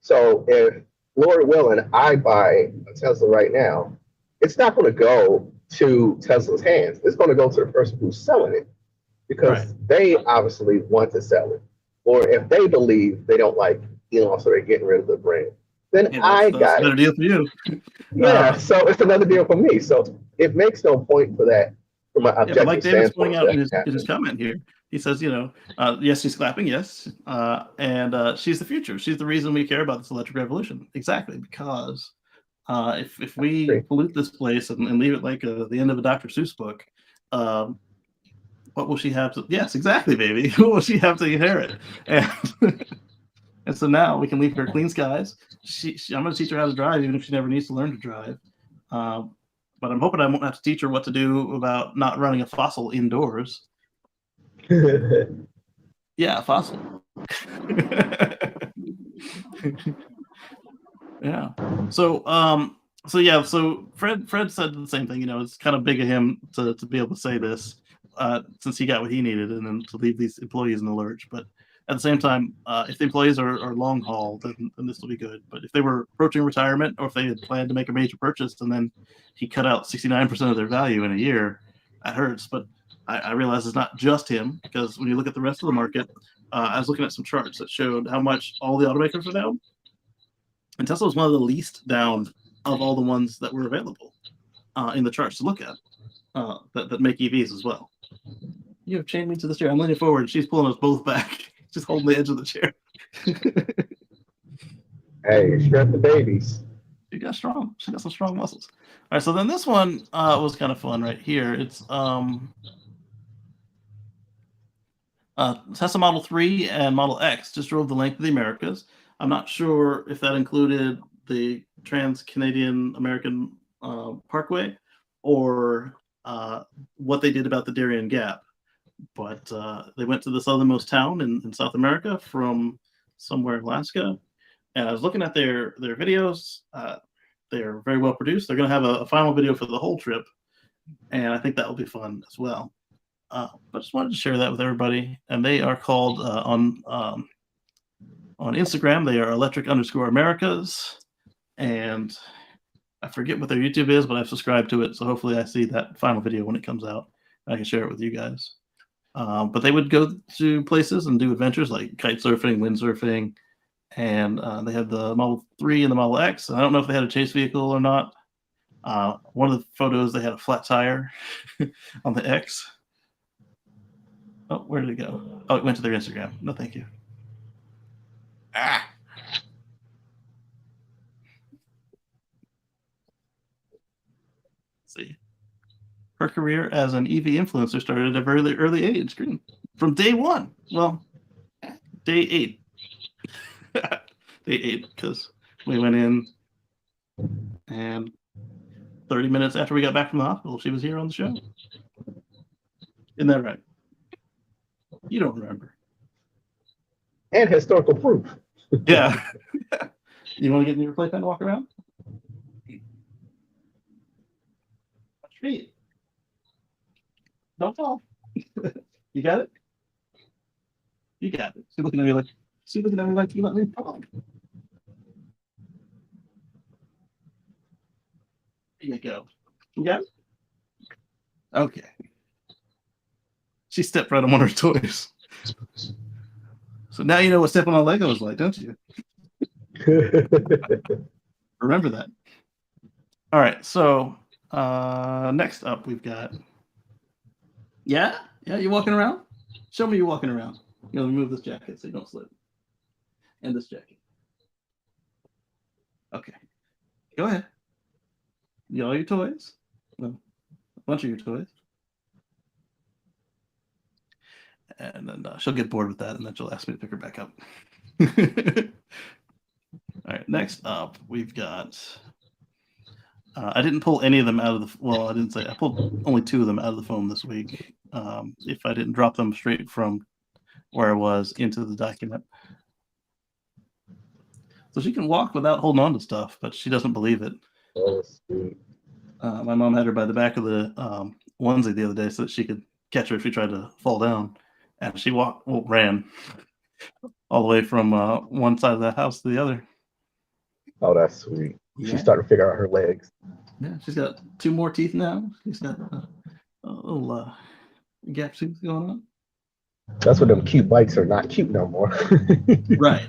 Speaker 4: So if Lord willing, I buy a Tesla right now, it's not going to go to Tesla's hands. It's going to go to the person who's selling it, because they obviously want to sell it. Or if they believe they don't like Elon, so they're getting rid of the brand, then I got it.
Speaker 1: Another deal for you.
Speaker 4: So it's another deal for me. So it makes no point for that from an objective
Speaker 1: like David's pointing out in
Speaker 4: standpoint.
Speaker 1: his comment here, he says, yes, she's clapping, yes, and she's the future. She's the reason we care about this electric revolution. Exactly, because if we pollute this place and leave it like the end of a Dr. Seuss book, what will she have to? Yes, exactly, baby. Who will she have to inherit? And so now we can leave her clean skies. I'm going to teach her how to drive, even if she never needs to learn to drive. But I'm hoping I won't have to teach her what to do about not running a fossil indoors. Yeah, fossil. Yeah. So Fred said the same thing. It's kind of big of him to be able to say this, since he got what he needed, and then to leave these employees in the lurch. But at the same time, if the employees are long haul, then this will be good. But if they were approaching retirement, or if they had planned to make a major purchase and then he cut out 69% of their value in a year, that hurts. But I realize it's not just him, because when you look at the rest of the market, I was looking at some charts that showed how much all the automakers are down. And Tesla was one of the least down of all the ones that were available in the charts to look at that make EVs as well. You have chained me to the chair. I'm leaning forward. She's pulling us both back, just holding the edge of the chair.
Speaker 4: Hey, strap the babies.
Speaker 1: She got strong. She got some strong muscles. All right, so then this one was kind of fun right here. It's Tesla Model 3 and Model X just drove the length of the Americas. I'm not sure if that included the Trans-Canadian American Parkway or what they did about the Darien Gap. But they went to the southernmost town in South America from somewhere in Alaska. And I was looking at their videos. They're very well produced. They're going to have a final video for the whole trip. And I think that will be fun as well. But just wanted to share that with everybody. And they are called on Instagram. They are electric_Americas. And I forget what their YouTube is, but I've subscribed to it. So hopefully I see that final video when it comes out. I can share it with you guys. But they would go to places and do adventures like kite surfing, windsurfing. And they had the Model 3 and the Model X. And I don't know if they had a chase vehicle or not. One of the photos, they had a flat tire on the X. Oh, where did it go? Oh, it went to their Instagram. No, thank you. Ah. Let's see. Her career as an EV influencer started at a very early age, from day one. Well, day 8. Day 8, because we went in and 30 minutes after we got back from the hospital, she was here on the show. Isn't that right? You don't remember.
Speaker 4: And historical proof.
Speaker 1: Yeah. You want to get in your playpen and walk around? A treat. Don't fall. You got it? You got it. She's looking at me like you let me fall. There you go. You got it? Okay. She stepped right on one of her toys. So now you know what stepping on Lego is like, don't you? Remember that. All right, so next up we've got... Yeah, you walking around? Show me you walking around. You know, remove this jacket so you don't slip. And this jacket. Okay. Go ahead. You got all your toys? Well, a bunch of your toys. And then she'll get bored with that, and then she'll ask me to pick her back up. All right, next up, we've got... I didn't pull any of them out of the... Well, I didn't say... I pulled only 2 of them out of the phone this week. If I didn't drop them straight from where I was into the document. So she can walk without holding on to stuff, but she doesn't believe it.
Speaker 4: Oh, sweet.
Speaker 1: My mom had her by the back of the onesie the other day so that she could catch her if she tried to fall down. And she ran all the way from one side of the house to the other.
Speaker 4: Oh, that's sweet.
Speaker 1: Yeah.
Speaker 4: She's starting to figure out her legs.
Speaker 1: Yeah, she's got 2 more teeth now. She's got a little gap tooth going on.
Speaker 4: That's what them cute bikes are not cute no more.
Speaker 1: Right.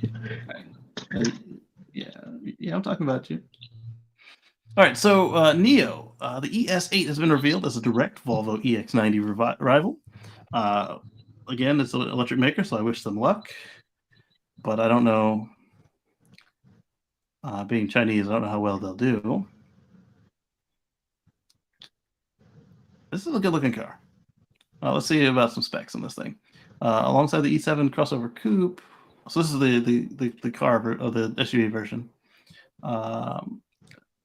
Speaker 1: Yeah, I'm talking about you. All right, so NIO, the ES8 has been revealed as a direct Volvo EX90 rival. Again, it's an electric maker, so I wish them luck. But I don't know, being Chinese, I don't know how well they'll do. This is a good-looking car. Let's see about some specs on this thing. Alongside the E7 crossover coupe, so this is the car of the SUV version.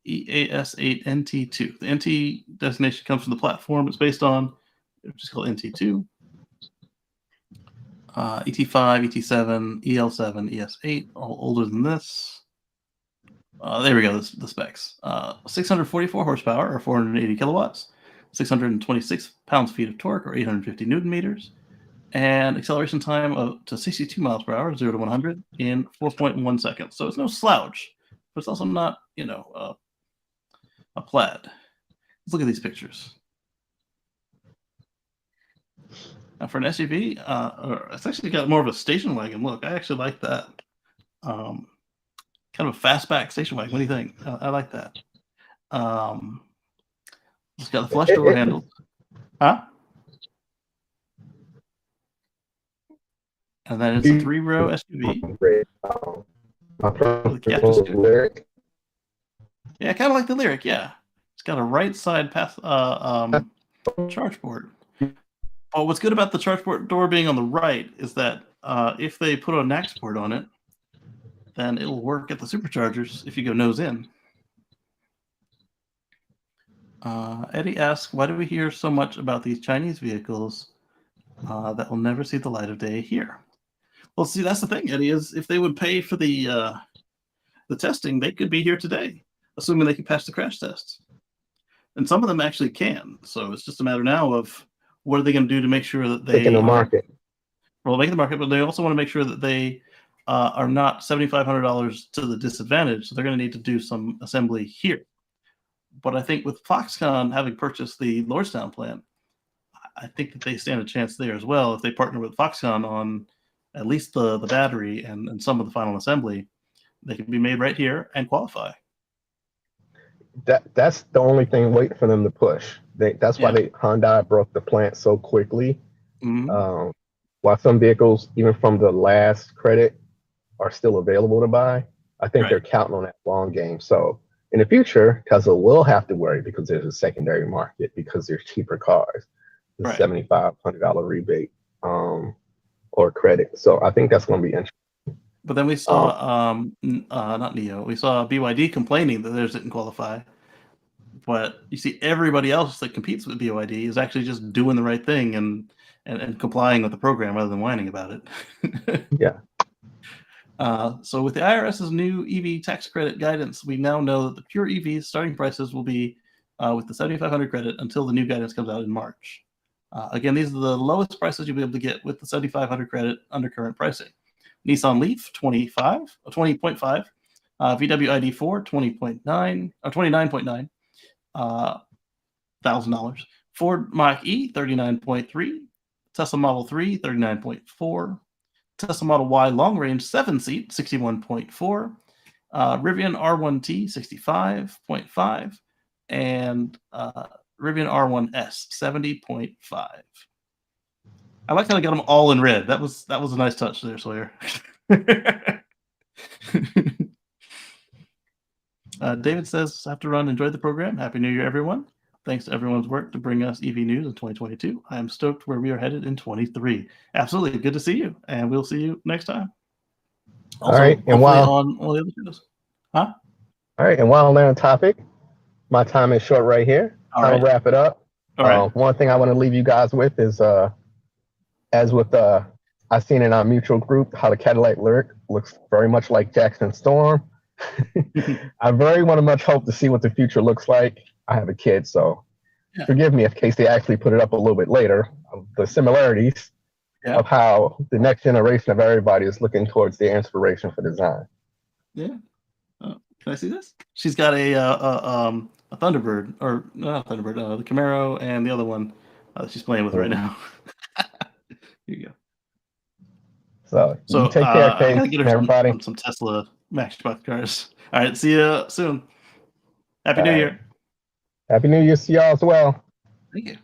Speaker 1: EAS8 NT2. The NT designation comes from the platform it's based on, which is called NT2. ET5, ET7, EL7, ES8, all older than this. There we go, the specs. 644 horsepower, or 480 kilowatts. 626 pounds-feet of torque, or 850 newton meters. And acceleration time of to 62 miles per hour, 0 to 100, in 4.1 seconds. So it's no slouch, but it's also not, a plaid. Let's look at these pictures. Now for an SUV, it's actually got more of a station wagon look. I actually like that. Kind of a fastback station wagon. What do you think? I like that. It's got the flush door handle. Huh? And then it's a 3-row SUV. With a captain stick. Yeah, kind of like the Lyric. Yeah, it's got a right side charge port. But what's good about the charge port door being on the right is that if they put a NAX port on it, then it'll work at the superchargers if you go nose in. Eddie asks, why do we hear so much about these Chinese vehicles that will never see the light of day here? Well, see, that's the thing, Eddie, is if they would pay for the testing, they could be here today, assuming they can pass the crash tests. And some of them actually can. So it's just a matter now of what are they going to do to make sure that they
Speaker 4: making the market.
Speaker 1: Well, making the market, but they also want to make sure that they are not $7,500 to the disadvantage. So they're going to need to do some assembly here. But I think with Foxconn having purchased the Lordstown plant, I think that they stand a chance there as well. If they partner with Foxconn on at least the battery and some of the final assembly, they can be made right here and qualify.
Speaker 4: That's the only thing waiting for them to push. That's why Hyundai broke the plant so quickly.
Speaker 1: Mm-hmm.
Speaker 4: While some vehicles, even from the last credit, are still available to buy, I think they're counting on that long game. So in the future, Tesla will have to worry because there's a secondary market because there's cheaper cars, the $7,500 rebate or credit. So I think that's going to be interesting.
Speaker 1: But then we saw, not NIO, we saw BYD complaining that theirs didn't qualify. But you see everybody else that competes with BYD is actually just doing the right thing and complying with the program rather than whining about it.
Speaker 4: Yeah.
Speaker 1: So with the IRS's new EV tax credit guidance, we now know that the pure EV starting prices will be with the 7,500 credit until the new guidance comes out in March. Again, these are the lowest prices you'll be able to get with the 7,500 credit under current pricing. Nissan Leaf 20.5, VW ID4 20.9 or 29.9 $1,000. Ford Mach-E 39.3, Tesla Model 3 39.4, Tesla Model Y long range 7-seat 61.4, Rivian R1T 65.5, and Rivian R1S 70.5. I like how they got them all in red. That was a nice touch there, Sawyer. David says, have to run. Enjoy the program. Happy New Year, everyone. Thanks to everyone's work to bring us EV news in 2022. I am stoked where we are headed in 23. Absolutely. Good to see you. And we'll see you next time. Also,
Speaker 4: all right. And while
Speaker 1: on all the other shows. Huh?
Speaker 4: All right. And while we're on topic, my time is short right here. I'll wrap it up.
Speaker 1: All right.
Speaker 4: One thing I want to leave you guys with is, as with I've seen in our mutual group, how the Cadillac Lyric looks very much like Jackson Storm. I very much hope to see what the future looks like. I have a kid, so forgive me if Kacey actually put it up a little bit later. The similarities of how the next generation of everybody is looking towards their inspiration for design.
Speaker 1: Yeah. Can I see this? She's got a Thunderbird, or not a Thunderbird, the Camaro, and the other one she's playing with right now. Here you go.
Speaker 4: So you take care, Kacey.
Speaker 1: I gotta get her
Speaker 4: everybody.
Speaker 1: some Tesla Matchbox cars. All right, see you soon. Happy New Year.
Speaker 4: Happy New Year to y'all as well.
Speaker 1: Thank you.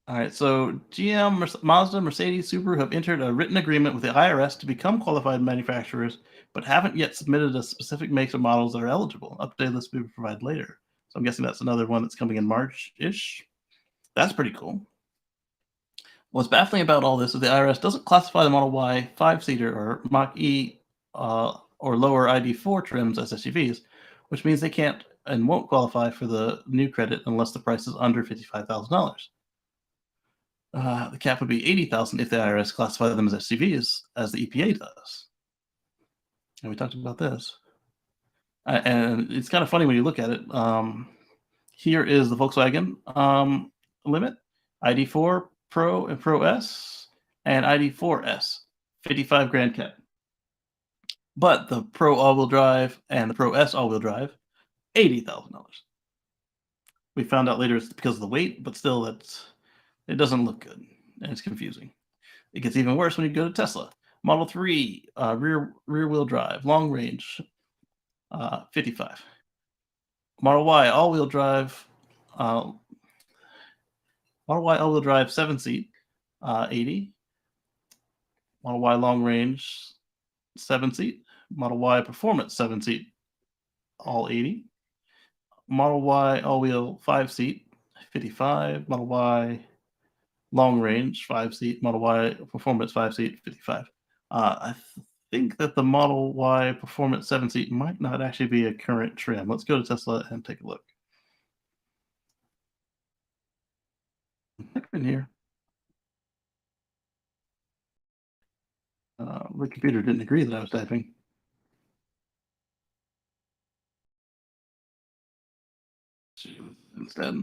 Speaker 1: All right, so GM, Mazda, Mercedes, Subaru have entered a written agreement with the IRS to become qualified manufacturers, but haven't yet submitted a specific makes or models that are eligible. Update list will be provided later. So I'm guessing that's another one that's coming in March-ish. That's pretty cool. What's baffling about all this is the IRS doesn't classify the Model Y 5-seater or Mach-E or lower ID4 trims as SUVs, which means they can't and won't qualify for the new credit unless the price is under $55,000. The cap would be $80,000 if the IRS classified them as SUVs, as the EPA does. And we talked about this. And it's kind of funny when you look at it. Here is the Volkswagen limit, ID4 Pro and Pro S, and ID4S, 55 grand cap. But the Pro all-wheel drive and the Pro S all-wheel drive, $80,000. We found out later it's because of the weight, but still, it doesn't look good, and it's confusing. It gets even worse when you go to Tesla. Model 3, rear-wheel drive, long range, 55. Model Y all-wheel drive, Model Y all-wheel drive 7-seat, 80. Model Y long range 7-seat, Model Y performance 7-seat, all 80. Model Y all-wheel 5-seat, 55. Model Y long range 5-seat, Model Y performance 5-seat, 55. I think that the Model Y performance 7-seat might not actually be a current trim. Let's go to Tesla and take a look. Type in here. The computer didn't agree that I was typing. Instead.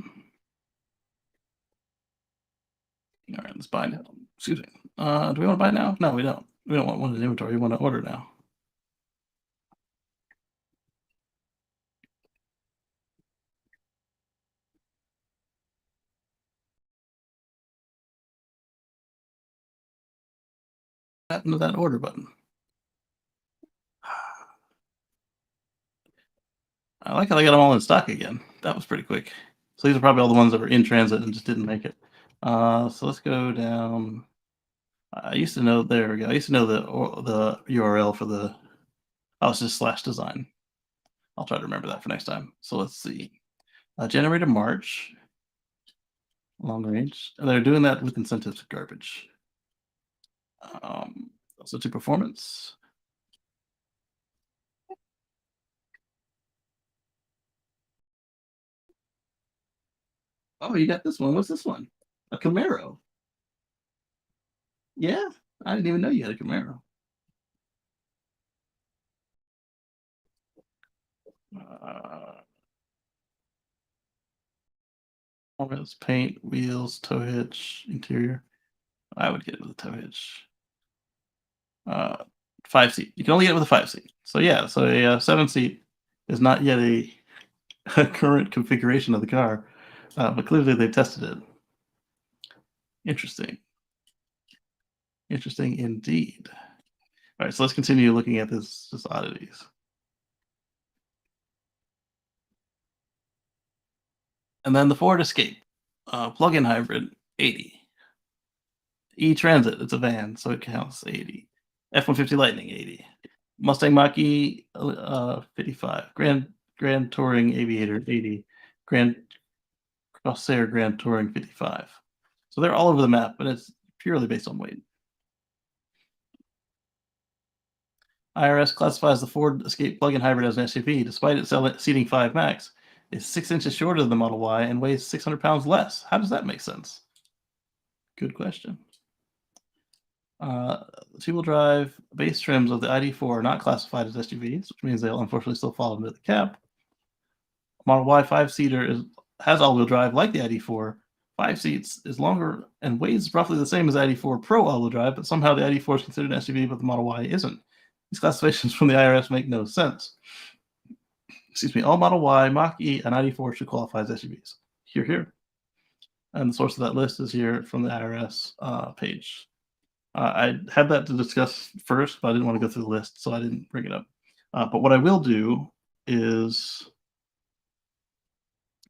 Speaker 1: All right, let's buy now. Excuse me. Do we want to buy now? No, we don't. We don't want one in inventory. We want to order now. What happened to that order button? I like how they got them all in stock again. That was pretty quick. So these are probably all the ones that were in transit and just didn't make it. So let's go down. I used to know. There we go. I used to know the URL for the. Oh, it's just /design. I'll try to remember that for next time. So let's see. Generated March. Long range. And they're doing that with incentives garbage. Also to performance. Oh, you got this one. What's this one? A Camaro. Yeah, I didn't even know you had a Camaro. Performance, paint, wheels, tow hitch, interior. I would get it with a tow hitch. 5-seat. You can only get it with a 5-seat. So yeah, so a 7-seat is not yet a current configuration of the car, but clearly they've tested it. Interesting. Interesting indeed. All right, so let's continue looking at this oddities. And then the Ford Escape, plug-in hybrid, 80. E-Transit, it's a van, so it counts 80. F-150 Lightning, 80. Mustang Mach-E, 55. Grand Touring Aviator, 80. Grand Crossair Grand Touring, 55. So they're all over the map, but it's purely based on weight. IRS classifies the Ford Escape plug-in hybrid as an SUV, despite it seating 5 max. It's 6 inches shorter than the Model Y and weighs 600 pounds less. How does that make sense? Good question. Two-wheel drive base trims of the ID4 are not classified as SUVs, which means they'll unfortunately still fall into the cap. Model Y 5-seater has all-wheel drive like the ID4. 5 seats, is longer and weighs roughly the same as the ID4 Pro all-wheel drive, but somehow the ID4 is considered an SUV, but the Model Y isn't. These classifications from the IRS make no sense. Excuse me. All Model Y, Mach-E, and ID4 should qualify as SUVs. Here. And the source of that list is here from the IRS page. I had that to discuss first, but I didn't want to go through the list, so I didn't bring it up. But what I will do is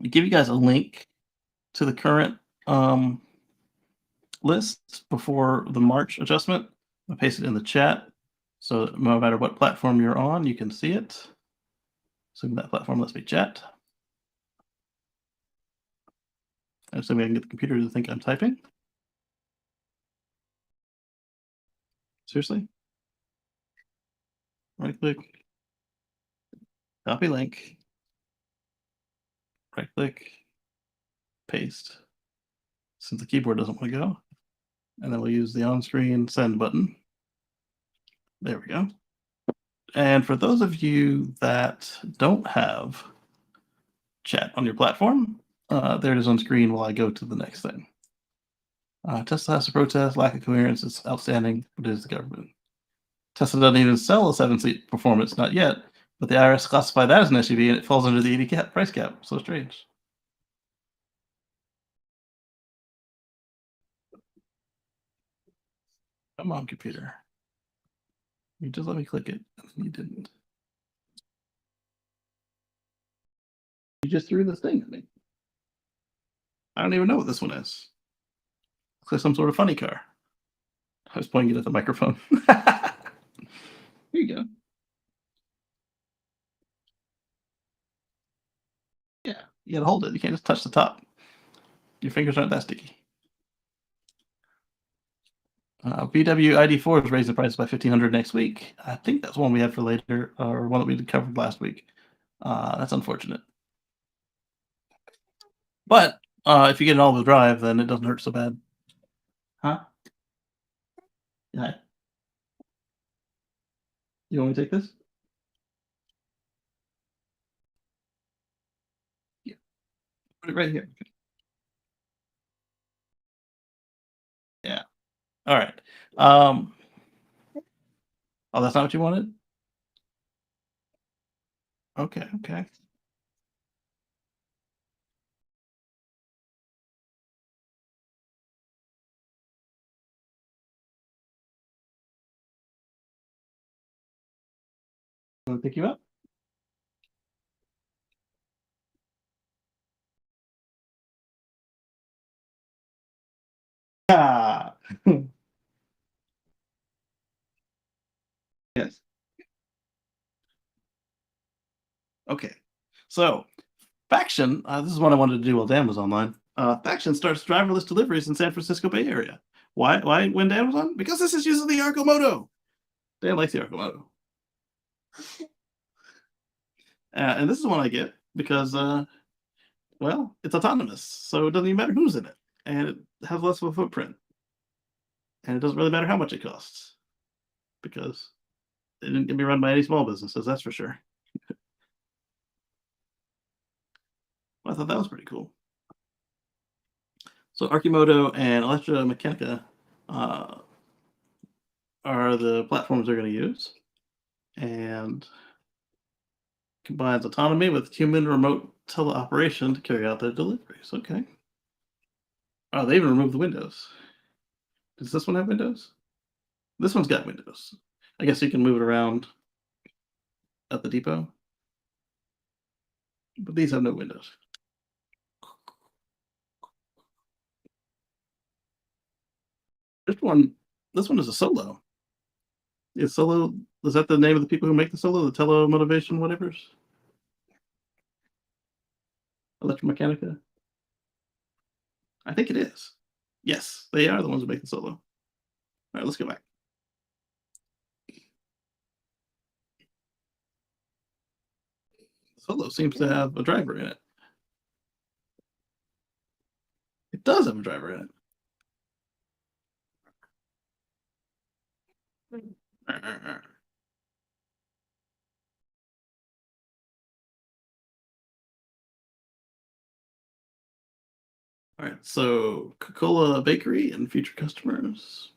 Speaker 1: give you guys a link to the current list before the March adjustment. I'll paste it in the chat, so no matter what platform you're on, you can see it. Assuming that platform lets me chat. I'm assuming I can get the computer to think I'm typing. Seriously? Right click, copy link, right click, paste. Since the keyboard doesn't want to go. And then we'll use the on-screen send button. There we go. And for those of you that don't have chat on your platform, there it is on screen while I go to the next thing. Tesla has to protest lack of coherence. It's outstanding, but it is the government. Tesla doesn't even sell a 7-seat performance, not yet, but the IRS classified that as an SUV and it falls under the 80 price cap. So strange. Come on, computer. You just let me click it, and you didn't. You just threw this thing at me. I don't even know what this one is. Looks like some sort of funny car. I was pointing it at the microphone. Here you go. Yeah, you gotta hold it. You can't just touch the top. Your fingers aren't that sticky. VW ID4 is raising the price by $1,500 next week. I think that's one we had for later, or one that we covered last week. That's unfortunate. But if you get an all-wheel drive, then it doesn't hurt so bad. Huh? Yeah. You want me to take this? Yeah. Put it right here. Yeah. All right. Oh, that's not what you wanted? Okay, okay. Want to pick you up? Ah. Yes. Okay. So, Faction, this is what I wanted to do while Dan was online. Faction starts driverless deliveries in San Francisco Bay Area. Why when Dan was on? Because this is using the Arcomoto. Dan likes the Arcomoto. And this is one I get because, well, it's autonomous. So it doesn't even matter who's in it. And it has less of a footprint. And it doesn't really matter how much it costs. Because it didn't get me run by any small businesses, that's for sure. Well, I thought that was pretty cool. So Archimoto and Electromechanica are the platforms they're going to use, and combines autonomy with human remote teleoperation to carry out their deliveries. Okay. Oh, they even removed the windows. Does this one have windows? This one's got windows. I guess you can move it around at the depot, but these have no windows. This one is a Solo. Is Solo, is that the name of the people who make the Solo? The Telemotivation whatevers? Electromechanica? I think it is. Yes, they are the ones who make the Solo. All right, let's go back. Solo seems to have a driver in it. It does have a driver in it. All right, so Coca-Cola Bakery and future customers.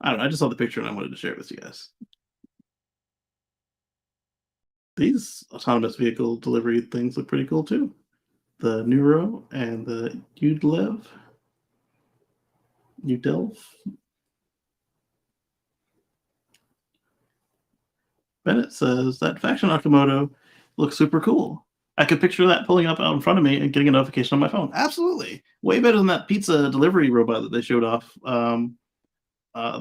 Speaker 1: I don't know. I just saw the picture and I wanted to share it with you guys. These autonomous vehicle delivery things look pretty cool too. The Neuro and the UDELV. Bennett says that Faction Nakamoto looks super cool. I could picture that pulling up out in front of me and getting a notification on my phone. Absolutely. Way better than that pizza delivery robot that they showed off.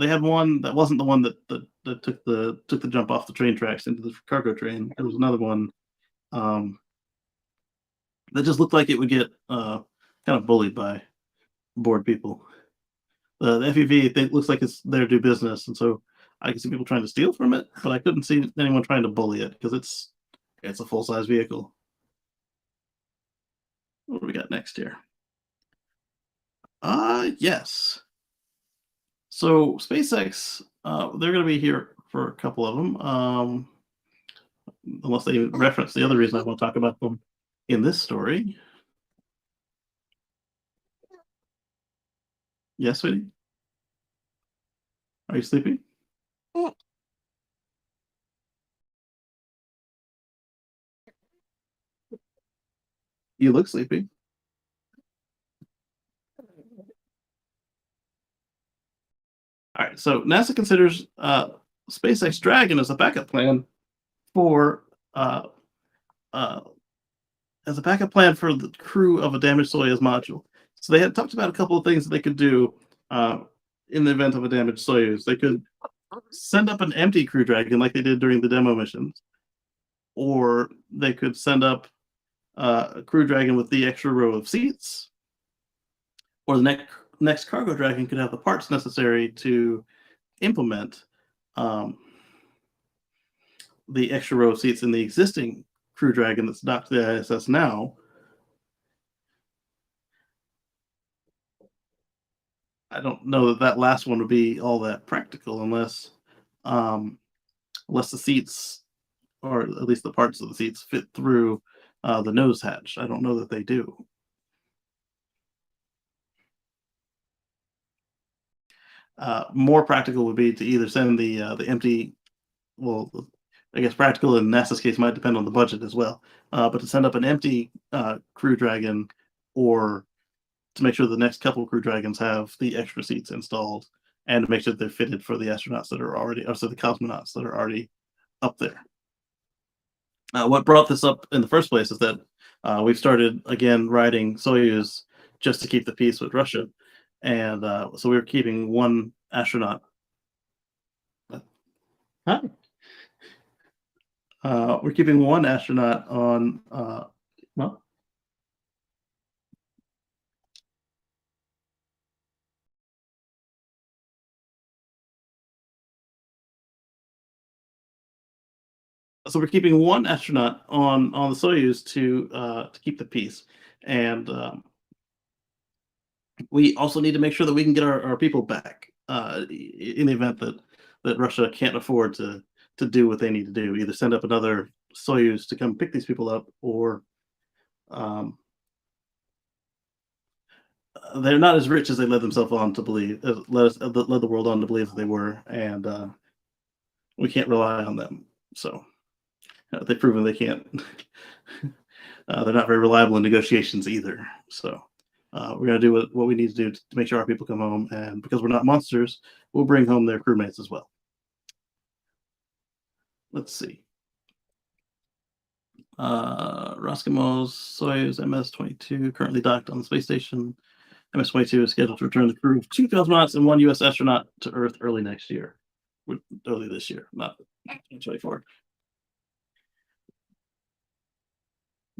Speaker 1: They had one that wasn't the one that took the jump off the train tracks into the cargo train. There was another one that just looked like it would get kind of bullied by bored people. The FEV, it looks like it's there to do business, and so I can see people trying to steal from it, but I couldn't see anyone trying to bully it because it's a full-size vehicle. What do we got next here? Yes. So SpaceX, they're going to be here for a couple of them, unless they reference the other reason I want to talk about them in this story. Yes, sweetie? Are you sleepy? You look sleepy. All right, so NASA considers SpaceX Dragon as a backup plan for the crew of a damaged Soyuz module. So they had talked about a couple of things that they could do in the event of a damaged Soyuz, they could send up an empty Crew Dragon like they did during the demo missions, or they could send up a Crew Dragon with the extra row of seats, or the next Cargo Dragon could have the parts necessary to implement the extra row of seats in the existing Crew Dragon that's docked to the ISS now. I don't know that last one would be all that practical unless the seats, or at least the parts of the seats, fit through the nose hatch. I don't know that they do. More practical would be to either send the empty, well, I guess practical in NASA's case might depend on the budget as well, but to send up an empty Crew Dragon, or to make sure the next couple Crew Dragons have the extra seats installed, and to make sure they're fitted for the astronauts that are already, or so the cosmonauts that are already up there. What brought this up in the first place is that we've started again riding Soyuz just to keep the peace with Russia, and so we were keeping one astronaut. Huh? We're keeping one astronaut on. Well, so we're keeping one astronaut on the Soyuz to keep the peace, and we also need to make sure that we can get our people back in the event that Russia can't afford to do what they need to do, either send up another Soyuz to come pick these people up, or they're not as rich as they led themselves on to believe, led the world on to believe that they were, and we can't rely on them. So they've proven they can't. They're not very reliable in negotiations either. So we're going to do what we need to do to make sure our people come home, and because we're not monsters, we'll bring home their crewmates as well. Let's see. Roscosmos Soyuz MS-22 currently docked on the space station. MS-22 is scheduled to return the crew of 2 cosmonauts and 1 U.S. astronaut to Earth early next year. Early this year, not 2024.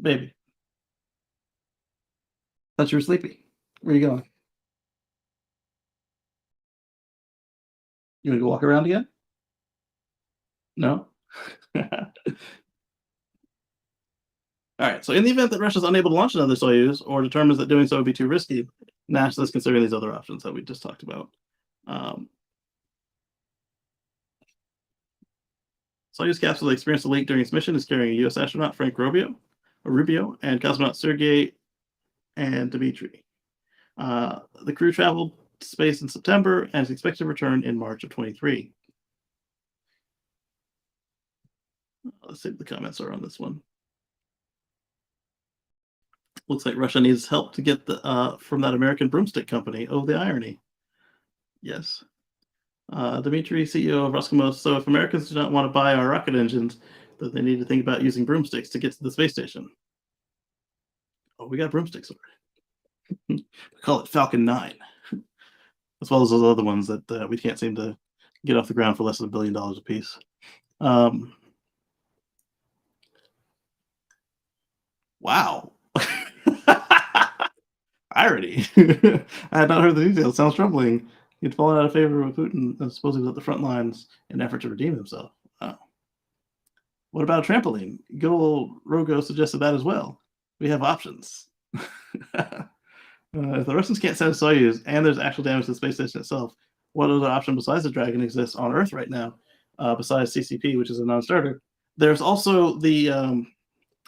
Speaker 1: Baby. Thought you were sleepy. Where are you going? You want to go walk around again? No? All right, so in the event that Russia is unable to launch another Soyuz, or determines that doing so would be too risky, NASA is considering these other options that we just talked about. Soyuz capsule that experienced a leak during its mission is carrying a U.S. astronaut, Frank Rubio, and cosmonaut Sergei and Dmitry. The crew traveled to space in September and is expected to return in March of 23. Let's see what the comments are on this one. Looks like Russia needs help to get the from that American broomstick company. Oh, the irony. Yes. Dmitry, CEO of Roscosmos. So if Americans do not want to buy our rocket engines, then they need to think about using broomsticks to get to the space station. Oh, we got broomsticks already. We call it Falcon 9. As well as those other ones that we can't seem to get off the ground for less than $1 billion a piece. Wow. Irony. I had not heard the details. Sounds troubling. He'd fallen out of favor with Putin and supposedly was at the front lines in an effort to redeem himself. Oh. What about a trampoline? Good old Rogo suggested that as well. We have options. If the Russians can't send a Soyuz and there's actual damage to the space station itself, what other option besides the Dragon exists on Earth right now, besides CCP, which is a non-starter? There's also the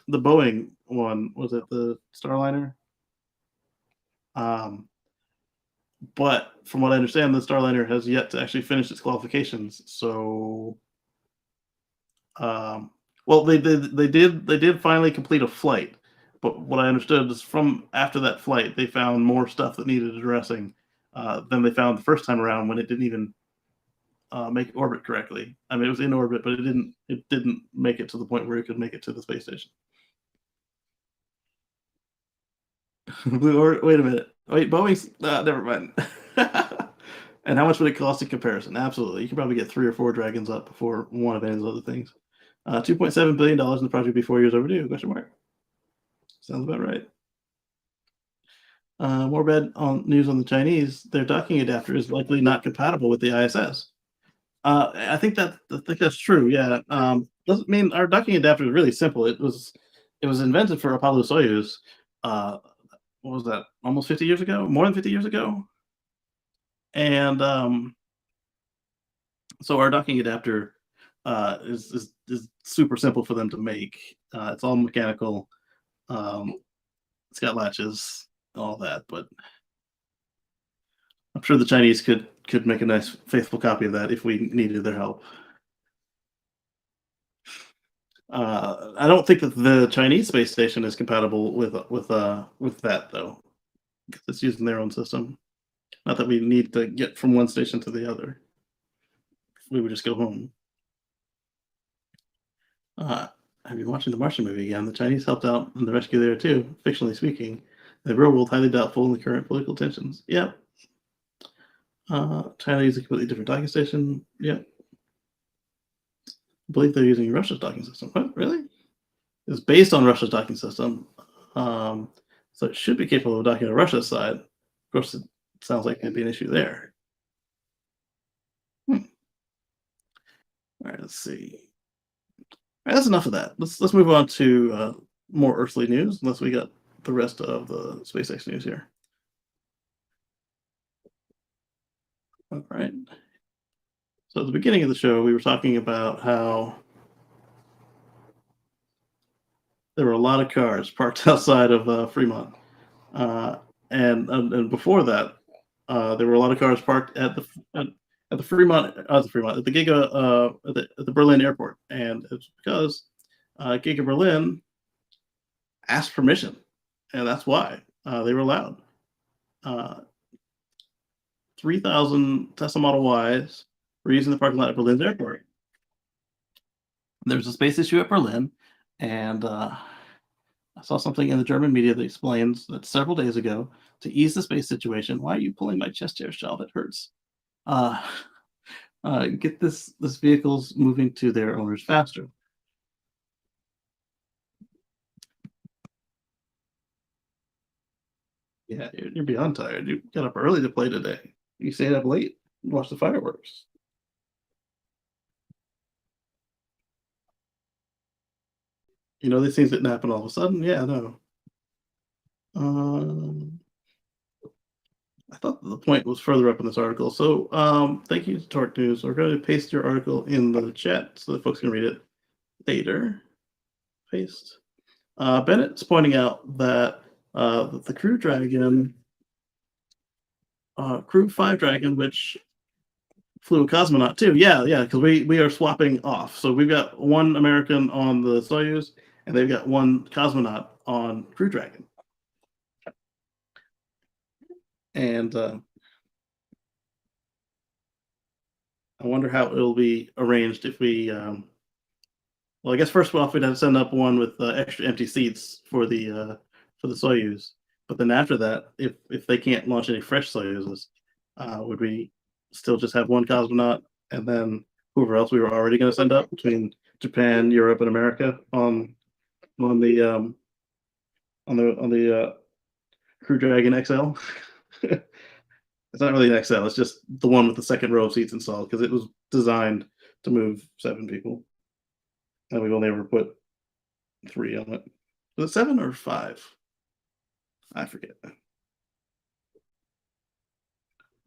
Speaker 1: Boeing one. Was it the Starliner? But from what I understand, the Starliner has yet to actually finish its qualifications. So, well, they did finally complete a flight. But what I understood is from after that flight, they found more stuff that needed addressing than they found the first time around when it didn't even make orbit correctly. I mean, it was in orbit, but it didn't make it to the point where it could make it to the space station. Wait a minute. Wait, Boeing's never mind. And how much would it cost in comparison? Absolutely. You could probably get 3 or 4 dragons up before one of any of those other things. $2.7 billion in the project be 4 years overdue? Question mark. Sounds about right. More bad on news on the Chinese. Their docking adapter is likely not compatible with the ISS. I think that's true. Yeah. Doesn't mean our docking adapter is really simple. It was invented for Apollo Soyuz. What was that? Almost 50 years ago? More than 50 years ago? And so our docking adapter is super simple for them to make. It's all mechanical. It's got latches, all that, but I'm sure the Chinese could make a nice faithful copy of that if we needed their help. I don't think that the Chinese space station is compatible with that though, because it's using their own system. Not that we need to get from one station to the other. We would just go home. I've been watching the Martian movie again. The Chinese helped out in the rescue there too, fictionally speaking. The real world highly doubtful in the current political tensions. Yep. China uses a completely different docking station. Yep. I believe they're using Russia's docking system. What? Really? It's based on Russia's docking system. So it should be capable of docking to Russia's side. Of course, it sounds like there'd be an issue there. All right, let's see. All right, that's enough of that. Let's move on to more earthly news, unless we got the rest of the SpaceX news here. All right. So at the beginning of the show, we were talking about how there were a lot of cars parked outside of Fremont, and before that, there were a lot of cars parked at the Fremont, at the Giga, at the Berlin airport, and it's because Giga Berlin asked permission, and that's why they were allowed. 3,000 Tesla Model Ys were using the parking lot at Berlin's airport. There's a space issue at Berlin, and I saw something in the German media that explains that several days ago, to ease the space situation. Why are you pulling my chest hair, Shal? It hurts. Get this vehicle's moving to their owners faster. Yeah, you're beyond tired. You got up early to play today. You stayed up late and watched the fireworks. You know, these things didn't happen all of a sudden. Yeah, no. I thought the point was further up in this article. So thank you to Torque News. We're going to paste your article in the chat so that folks can read it later. Paste. Bennett's pointing out that the Crew Dragon, Crew 5 Dragon, which flew a cosmonaut too. Yeah, because we are swapping off. So we've got one American on the Soyuz, and they've got one cosmonaut on Crew Dragon. And I wonder how it'll be arranged if we. Well, I guess first off, we'd have to send up one with extra empty seats for the Soyuz. But then after that, if they can't launch any fresh Soyuzes, would we still just have one cosmonaut and then whoever else we were already going to send up between Japan, Europe, and America on the Crew Dragon XL? It's not really an XL. It's just the one with the second row of seats installed because it was designed to move 7 people, and we've only ever put 3 on it. Was it 7 or 5? I forget.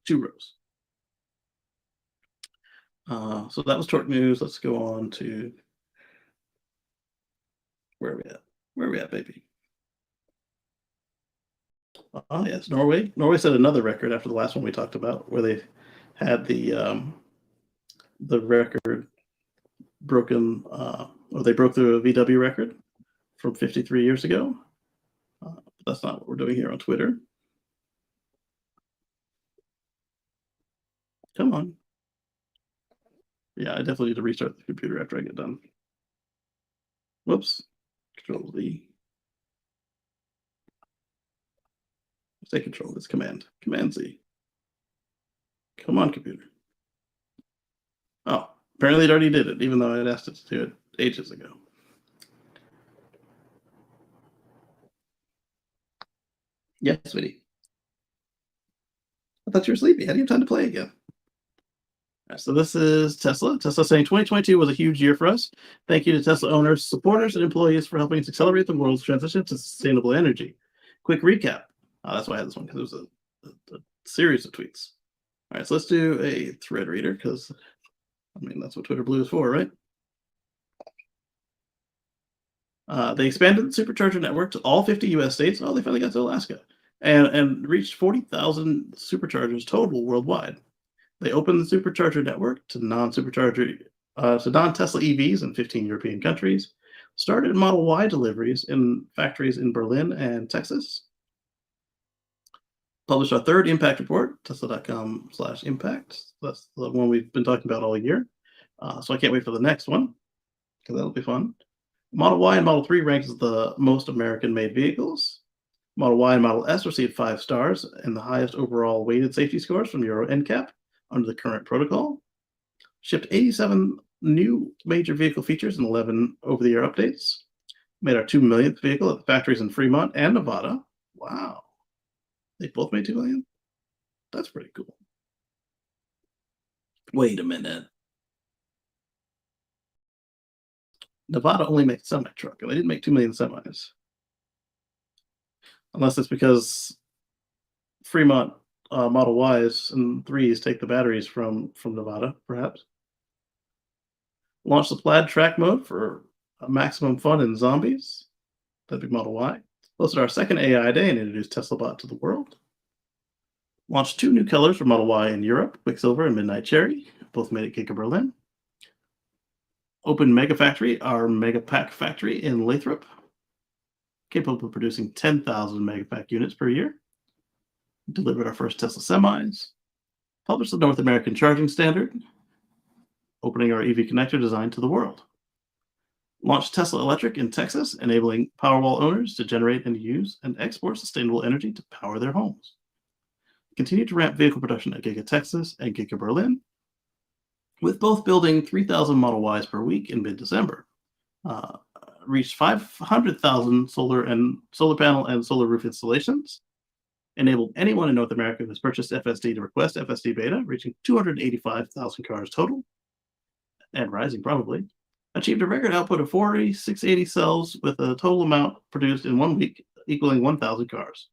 Speaker 1: 2 rows. So that was Torque News. Let's go on to where are we at? Where are we at, baby? Oh yes, Norway. Norway set another record after the last one we talked about, where they had the record broken, or they broke the VW record from 53 years ago. But that's not what we're doing here on Twitter. Come on. Yeah, I definitely need to restart the computer after I get done. Whoops. Control Z. Say Control. It's Command. Command Z. Come on, computer. Oh, apparently it already did it, even though I had asked it to do it ages ago. Yes, sweetie. I thought you were sleepy. How do you have time to play again? Right, so this is Tesla. Tesla saying 2022 was a huge year for us. Thank you to Tesla owners, supporters, and employees for helping us accelerate the world's transition to sustainable energy. Quick recap. That's why I had this one, because it was a series of tweets. All right, so let's do a thread reader, because, I mean, that's what Twitter Blue is for, right? They expanded the supercharger network to all 50 U.S. states. Oh, they finally got to Alaska. And reached 40,000 superchargers total worldwide. They opened the supercharger network to non-Tesla EVs in 15 European countries. Started Model Y deliveries in factories in Berlin and Texas. Published our third impact report, tesla.com/impact. That's the one we've been talking about all year. So I can't wait for the next one, because that'll be fun. Model Y and Model 3 ranked as the most American-made vehicles. Model Y and Model S received 5 stars and the highest overall weighted safety scores from Euro NCAP under the current protocol. Shipped 87 new major vehicle features and 11 over-the-air updates. Made our 2 millionth vehicle at the factories in Fremont and Nevada. Wow. They both made 2 million? That's pretty cool. Wait a minute. Nevada only makes a semi-truck, and they didn't make 2 million semis. Unless it's because Fremont Model Ys and 3s take the batteries from Nevada, perhaps. Launched the plaid track mode for maximum fun in zombies. That'd be Model Y. Hosted our second AI day and introduced Tesla Bot to the world. Launched 2 new colors for Model Y in Europe, Quicksilver and Midnight Cherry, both made at Giga Berlin. Opened Mega Factory, our Mega Pack factory in Lathrop, capable of producing 10,000 Mega Pack units per year. Delivered our first Tesla semis. Published the North American Charging Standard, opening our EV connector design to the world. Launched Tesla Electric in Texas, enabling Powerwall owners to generate and use and export sustainable energy to power their homes. Continued to ramp vehicle production at Giga Texas and Giga Berlin, with both building 3,000 Model Ys per week in mid-December. Reached 500,000 solar panel and solar roof installations. Enabled anyone in North America who has purchased FSD to request FSD beta, reaching 285,000 cars total, and rising probably. Achieved a record output of 4,680 cells with a total amount produced in 1 week equaling 1,000 cars.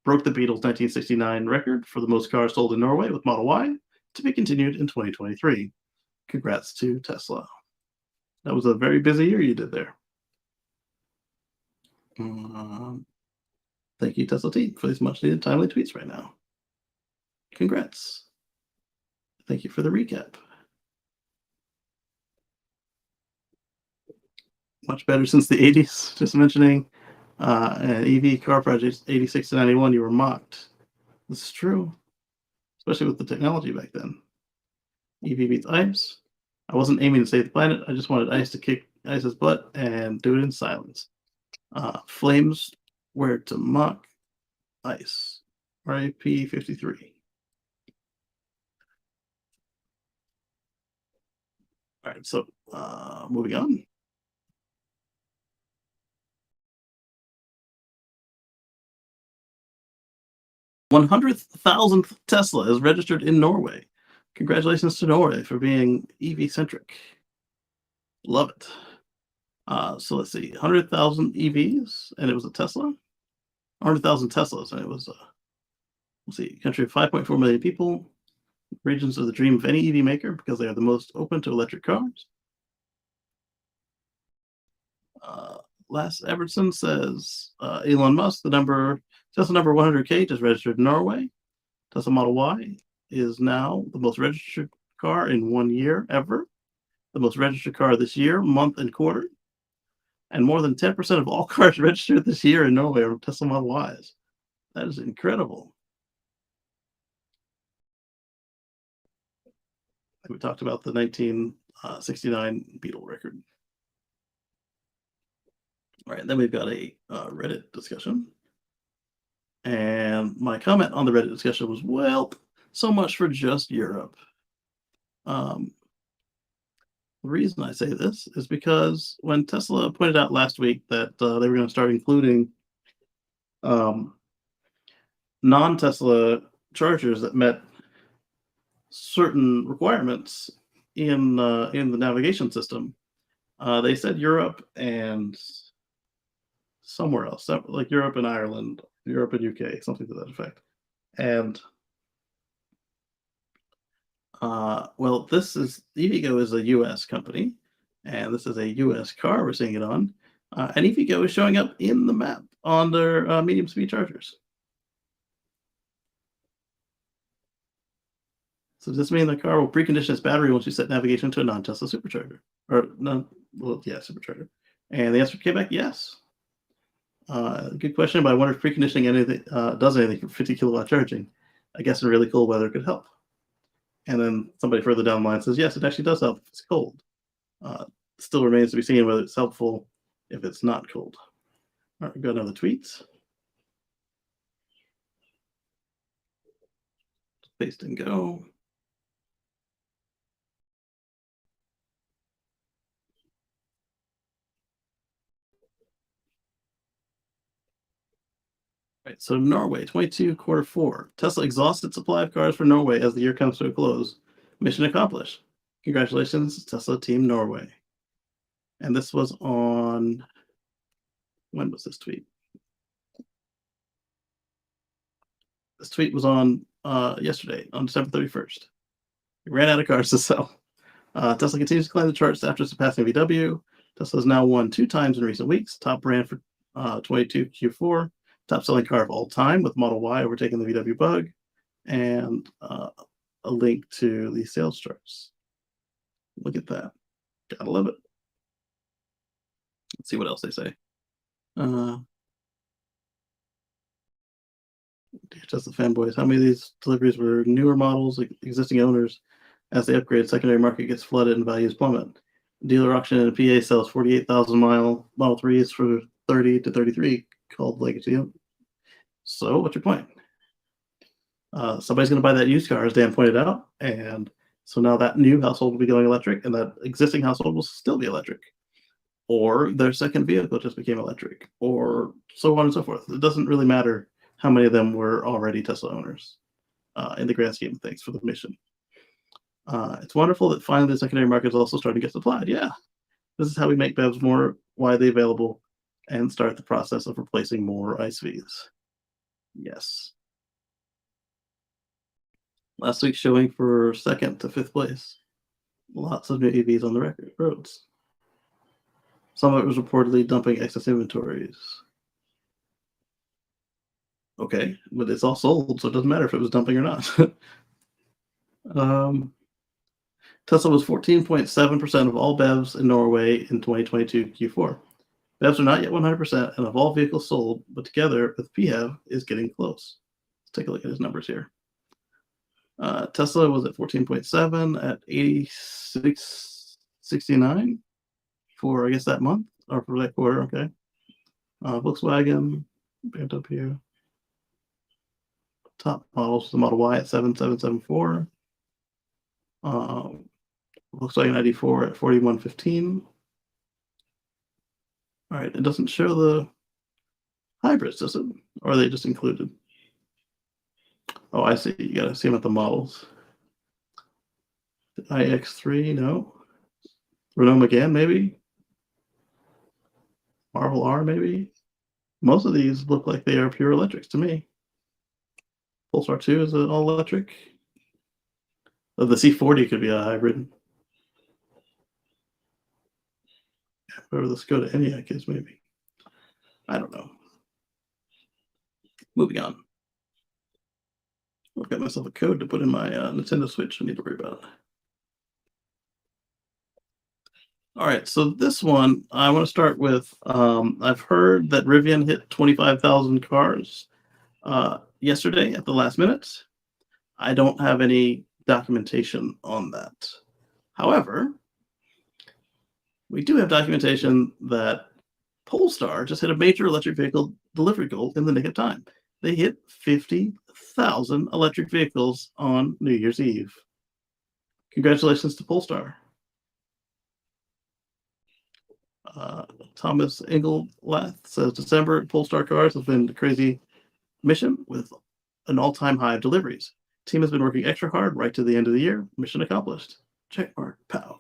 Speaker 1: Broke the Beatles' 1969 record for the most cars sold in Norway with Model Y, to be continued in 2023. Congrats to Tesla. That was a very busy year you did there. Thank you, Tesla team, for these much needed timely tweets right now. Congrats. Thank you for the recap. Much better since the 80s. Just mentioning EV car projects 86 to 91, you were mocked. This is true, especially with the technology back then. EV beats ICE. I wasn't aiming to save the planet. I just wanted ICE to kick ICE's butt and do it in silence. Flames were to mock ICE. RIP 53. All right, so moving on. $100,000th Tesla is registered in Norway. Congratulations to Norway for being EV-centric. Love it. So let's see, 100,000 EVs, and it was a Tesla. 100,000 Teslas, and it was let's see, country of 5.4 million people. Regions are the dream of any EV maker because they are the most open to electric cars. Last Everton says Elon Musk, Tesla number 100K just registered in Norway. Tesla Model Y is now the most registered car in 1 year ever. The most registered car this year, month, and quarter. And more than 10% of all cars registered this year in Norway are Tesla Model Ys. That is incredible. We talked about the 1969 Beetle record. All right, then we've got a Reddit discussion. And my comment on the Reddit discussion was, well, so much for just Europe. The reason I say this is because when Tesla pointed out last week that they were going to start including non-Tesla chargers that met certain requirements in the navigation system, they said Europe and somewhere else, like Europe and Ireland, Europe and UK, something to that effect. And well, EVgo is a US company, and this is a US car we're seeing it on. And EVgo is showing up in the map on their medium speed chargers. So does this mean the car will precondition its battery once you set navigation to a non-Tesla supercharger? Supercharger. And the answer came back yes. Good question, but I wonder if preconditioning anything does anything for 50 kilowatt charging. I guess in really cold weather could help. And then somebody further down the line says, yes, it actually does help if it's cold. Still remains to be seen whether it's helpful if it's not cold. All right, we've got another tweet. Paste and go. Right, so Norway, 22 quarter 4. Tesla exhausted supply of cars for Norway as the year comes to a close. Mission accomplished. Congratulations, Tesla Team Norway. And this was on, when was this tweet? This tweet was on yesterday, on December 31st. We ran out of cars to sell. Tesla continues to climb the charts after surpassing VW. Tesla has now won 2 times in recent weeks. Top brand for 22 Q4. Top selling car of all time with Model Y overtaking the VW Bug. And a link to the sales charts. Look at that. Gotta love it. Let's see what else they say. Dear Tesla fanboys, how many of these deliveries were newer models, existing owners? As they upgrade, secondary market gets flooded and values plummet. Dealer auction in PA sells 48,000 mile Model 3s for 30 to 33, called legacy. So what's your point? Somebody's going to buy that used car, as Dan pointed out, and so now that new household will be going electric, and that existing household will still be electric. Or their second vehicle just became electric, or so on and so forth. It doesn't really matter how many of them were already Tesla owners in the grand scheme of things for the mission. It's wonderful that finally the secondary market is also starting to get supplied. Yeah, this is how we make BEVs more widely available and start the process of replacing more ICE Vs. Yes. Last week's showing for 2nd to 5th place. Lots of new EVs on the roads. Some of it was reportedly dumping excess inventories. Okay, but it's all sold, so it doesn't matter if it was dumping or not. Tesla was 14.7% of all BEVs in Norway in 2022 Q4. BEVs are not yet 100%, and of all vehicles sold, but together with PHEV is getting close. Let's take a look at his numbers here. Tesla was at 14.7 at 86.69 for, I guess, that month, or for that quarter, okay. Volkswagen, BMW. Top models, the Model Y at 7774. Volkswagen ID4 at 4115. All right, it doesn't show the hybrids, does it? Or are they just included? Oh, I see. You gotta see them at the models. The iX3, no. Renault Megane, maybe. Marvel R, maybe. Most of these look like they are pure electrics to me. Pulsar 2 is an all electric. Oh, the C40 could be a hybrid. Whatever the Skoda Enyaq is, maybe. I don't know. Moving on. I've got myself a code to put in my Nintendo Switch. I need to worry about it. All right, so this one I want to start with. I've heard that Rivian hit 25,000 cars yesterday at the last minute. I don't have any documentation on that. However, we do have documentation that Polestar just hit a major electric vehicle delivery goal in the nick of time. They hit 50,000 electric vehicles on New Year's Eve. Congratulations to Polestar. Thomas Engellath says December Polestar cars have been a crazy mission with an all-time high of deliveries. Team has been working extra hard right to the end of the year. Mission accomplished. Check mark. Pow.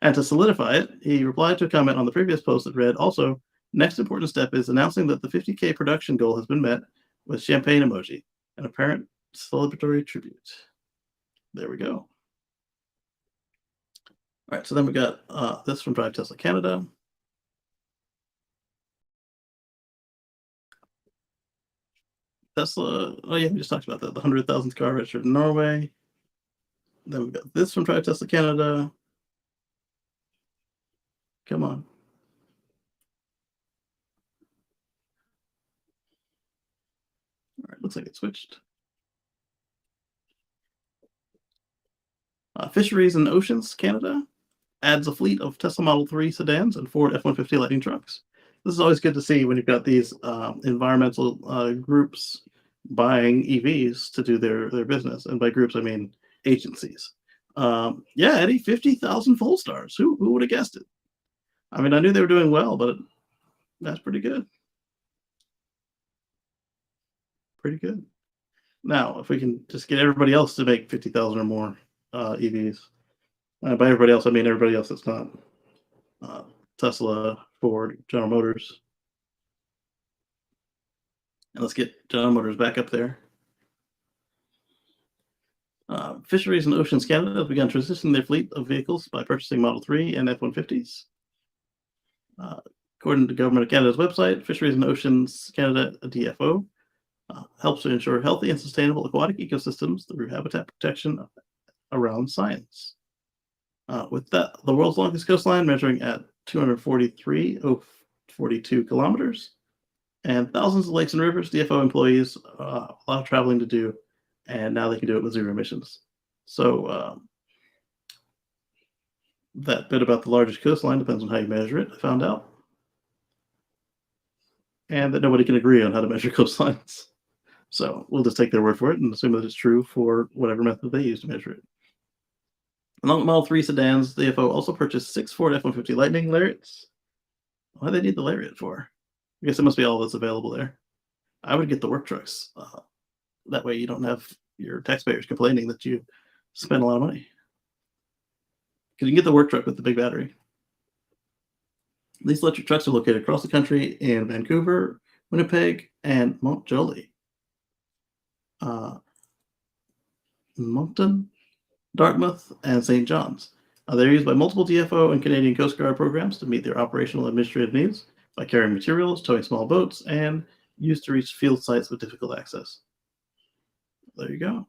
Speaker 1: And to solidify it, he replied to a comment on the previous post that read, also, next important step is announcing that the 50K production goal has been met with champagne emoji, an apparent celebratory tribute. There we go. All right, so then we got this from Drive Tesla Canada. Tesla, oh yeah, we just talked about that. The 100,000th car registered in Norway. Then we got this from Drive Tesla Canada. Come on. All right, looks like it switched. Fisheries and Oceans Canada adds a fleet of Tesla Model 3 sedans and Ford F-150 Lightning trucks. This is always good to see when you've got these environmental groups buying EVs to do their business. And by groups, I mean agencies. Yeah, Eddie, 50,000 Polestars. Who would have guessed it? I mean, I knew they were doing well, but that's pretty good. Pretty good. Now, if we can just get everybody else to make 50,000 or more EVs. By everybody else, I mean everybody else that's not Tesla, Ford, General Motors. And let's get General Motors back up there. Fisheries and Oceans Canada have begun transitioning their fleet of vehicles by purchasing Model 3 and F-150s. According to Government of Canada's website, Fisheries and Oceans Canada, DFO, helps to ensure healthy and sustainable aquatic ecosystems through habitat protection around science. With that, the world's longest coastline measuring at 243.042 kilometers, and thousands of lakes and rivers, DFO employees a lot of traveling to do, and now they can do it with zero emissions. So that bit about the largest coastline depends on how you measure it, I found out. And that nobody can agree on how to measure coastlines. So we'll just take their word for it and assume that it's true for whatever method they use to measure it. Along with Model 3 sedans, the DFO also purchased 6 Ford F-150 Lightning Lariats. Why do they need the Lariat for? I guess it must be all that's available there. I would get the work trucks. That way you don't have your taxpayers complaining that you spend a lot of money. Because you can get the work truck with the big battery. These electric trucks are located across the country in Vancouver, Winnipeg, and Montjoli. Moncton, Dartmouth, and St. John's. They're used by multiple DFO and Canadian Coast Guard programs to meet their operational and administrative needs by carrying materials, towing small boats, and used to reach field sites with difficult access. There you go.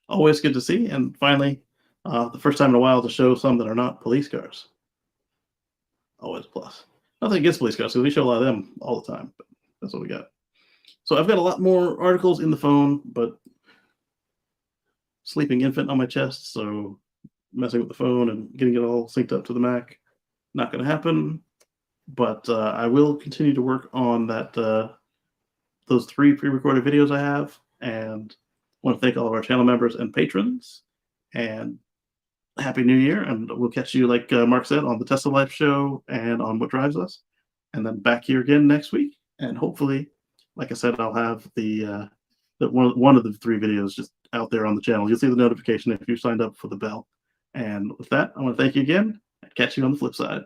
Speaker 1: Always good to see. And finally, the first time in a while to show some that are not police cars. Always a plus. Nothing against police cars, because we show a lot of them all the time, but that's what we got. So I've got a lot more articles in the phone, but sleeping infant on my chest, so messing with the phone and getting it all synced up to the Mac, not going to happen. But I will continue to work on that. Those 3 pre-recorded videos I have, and I want to thank all of our channel members and patrons. And Happy New Year, and we'll catch you, like Mark said, on the Tesla Life Show and on What Drives Us, and then back here again next week. And hopefully, like I said, I'll have the one of the 3 videos just out there on the channel. You'll see the notification if you signed up for the bell. And with that, I want to thank you again, and catch you on the flip side.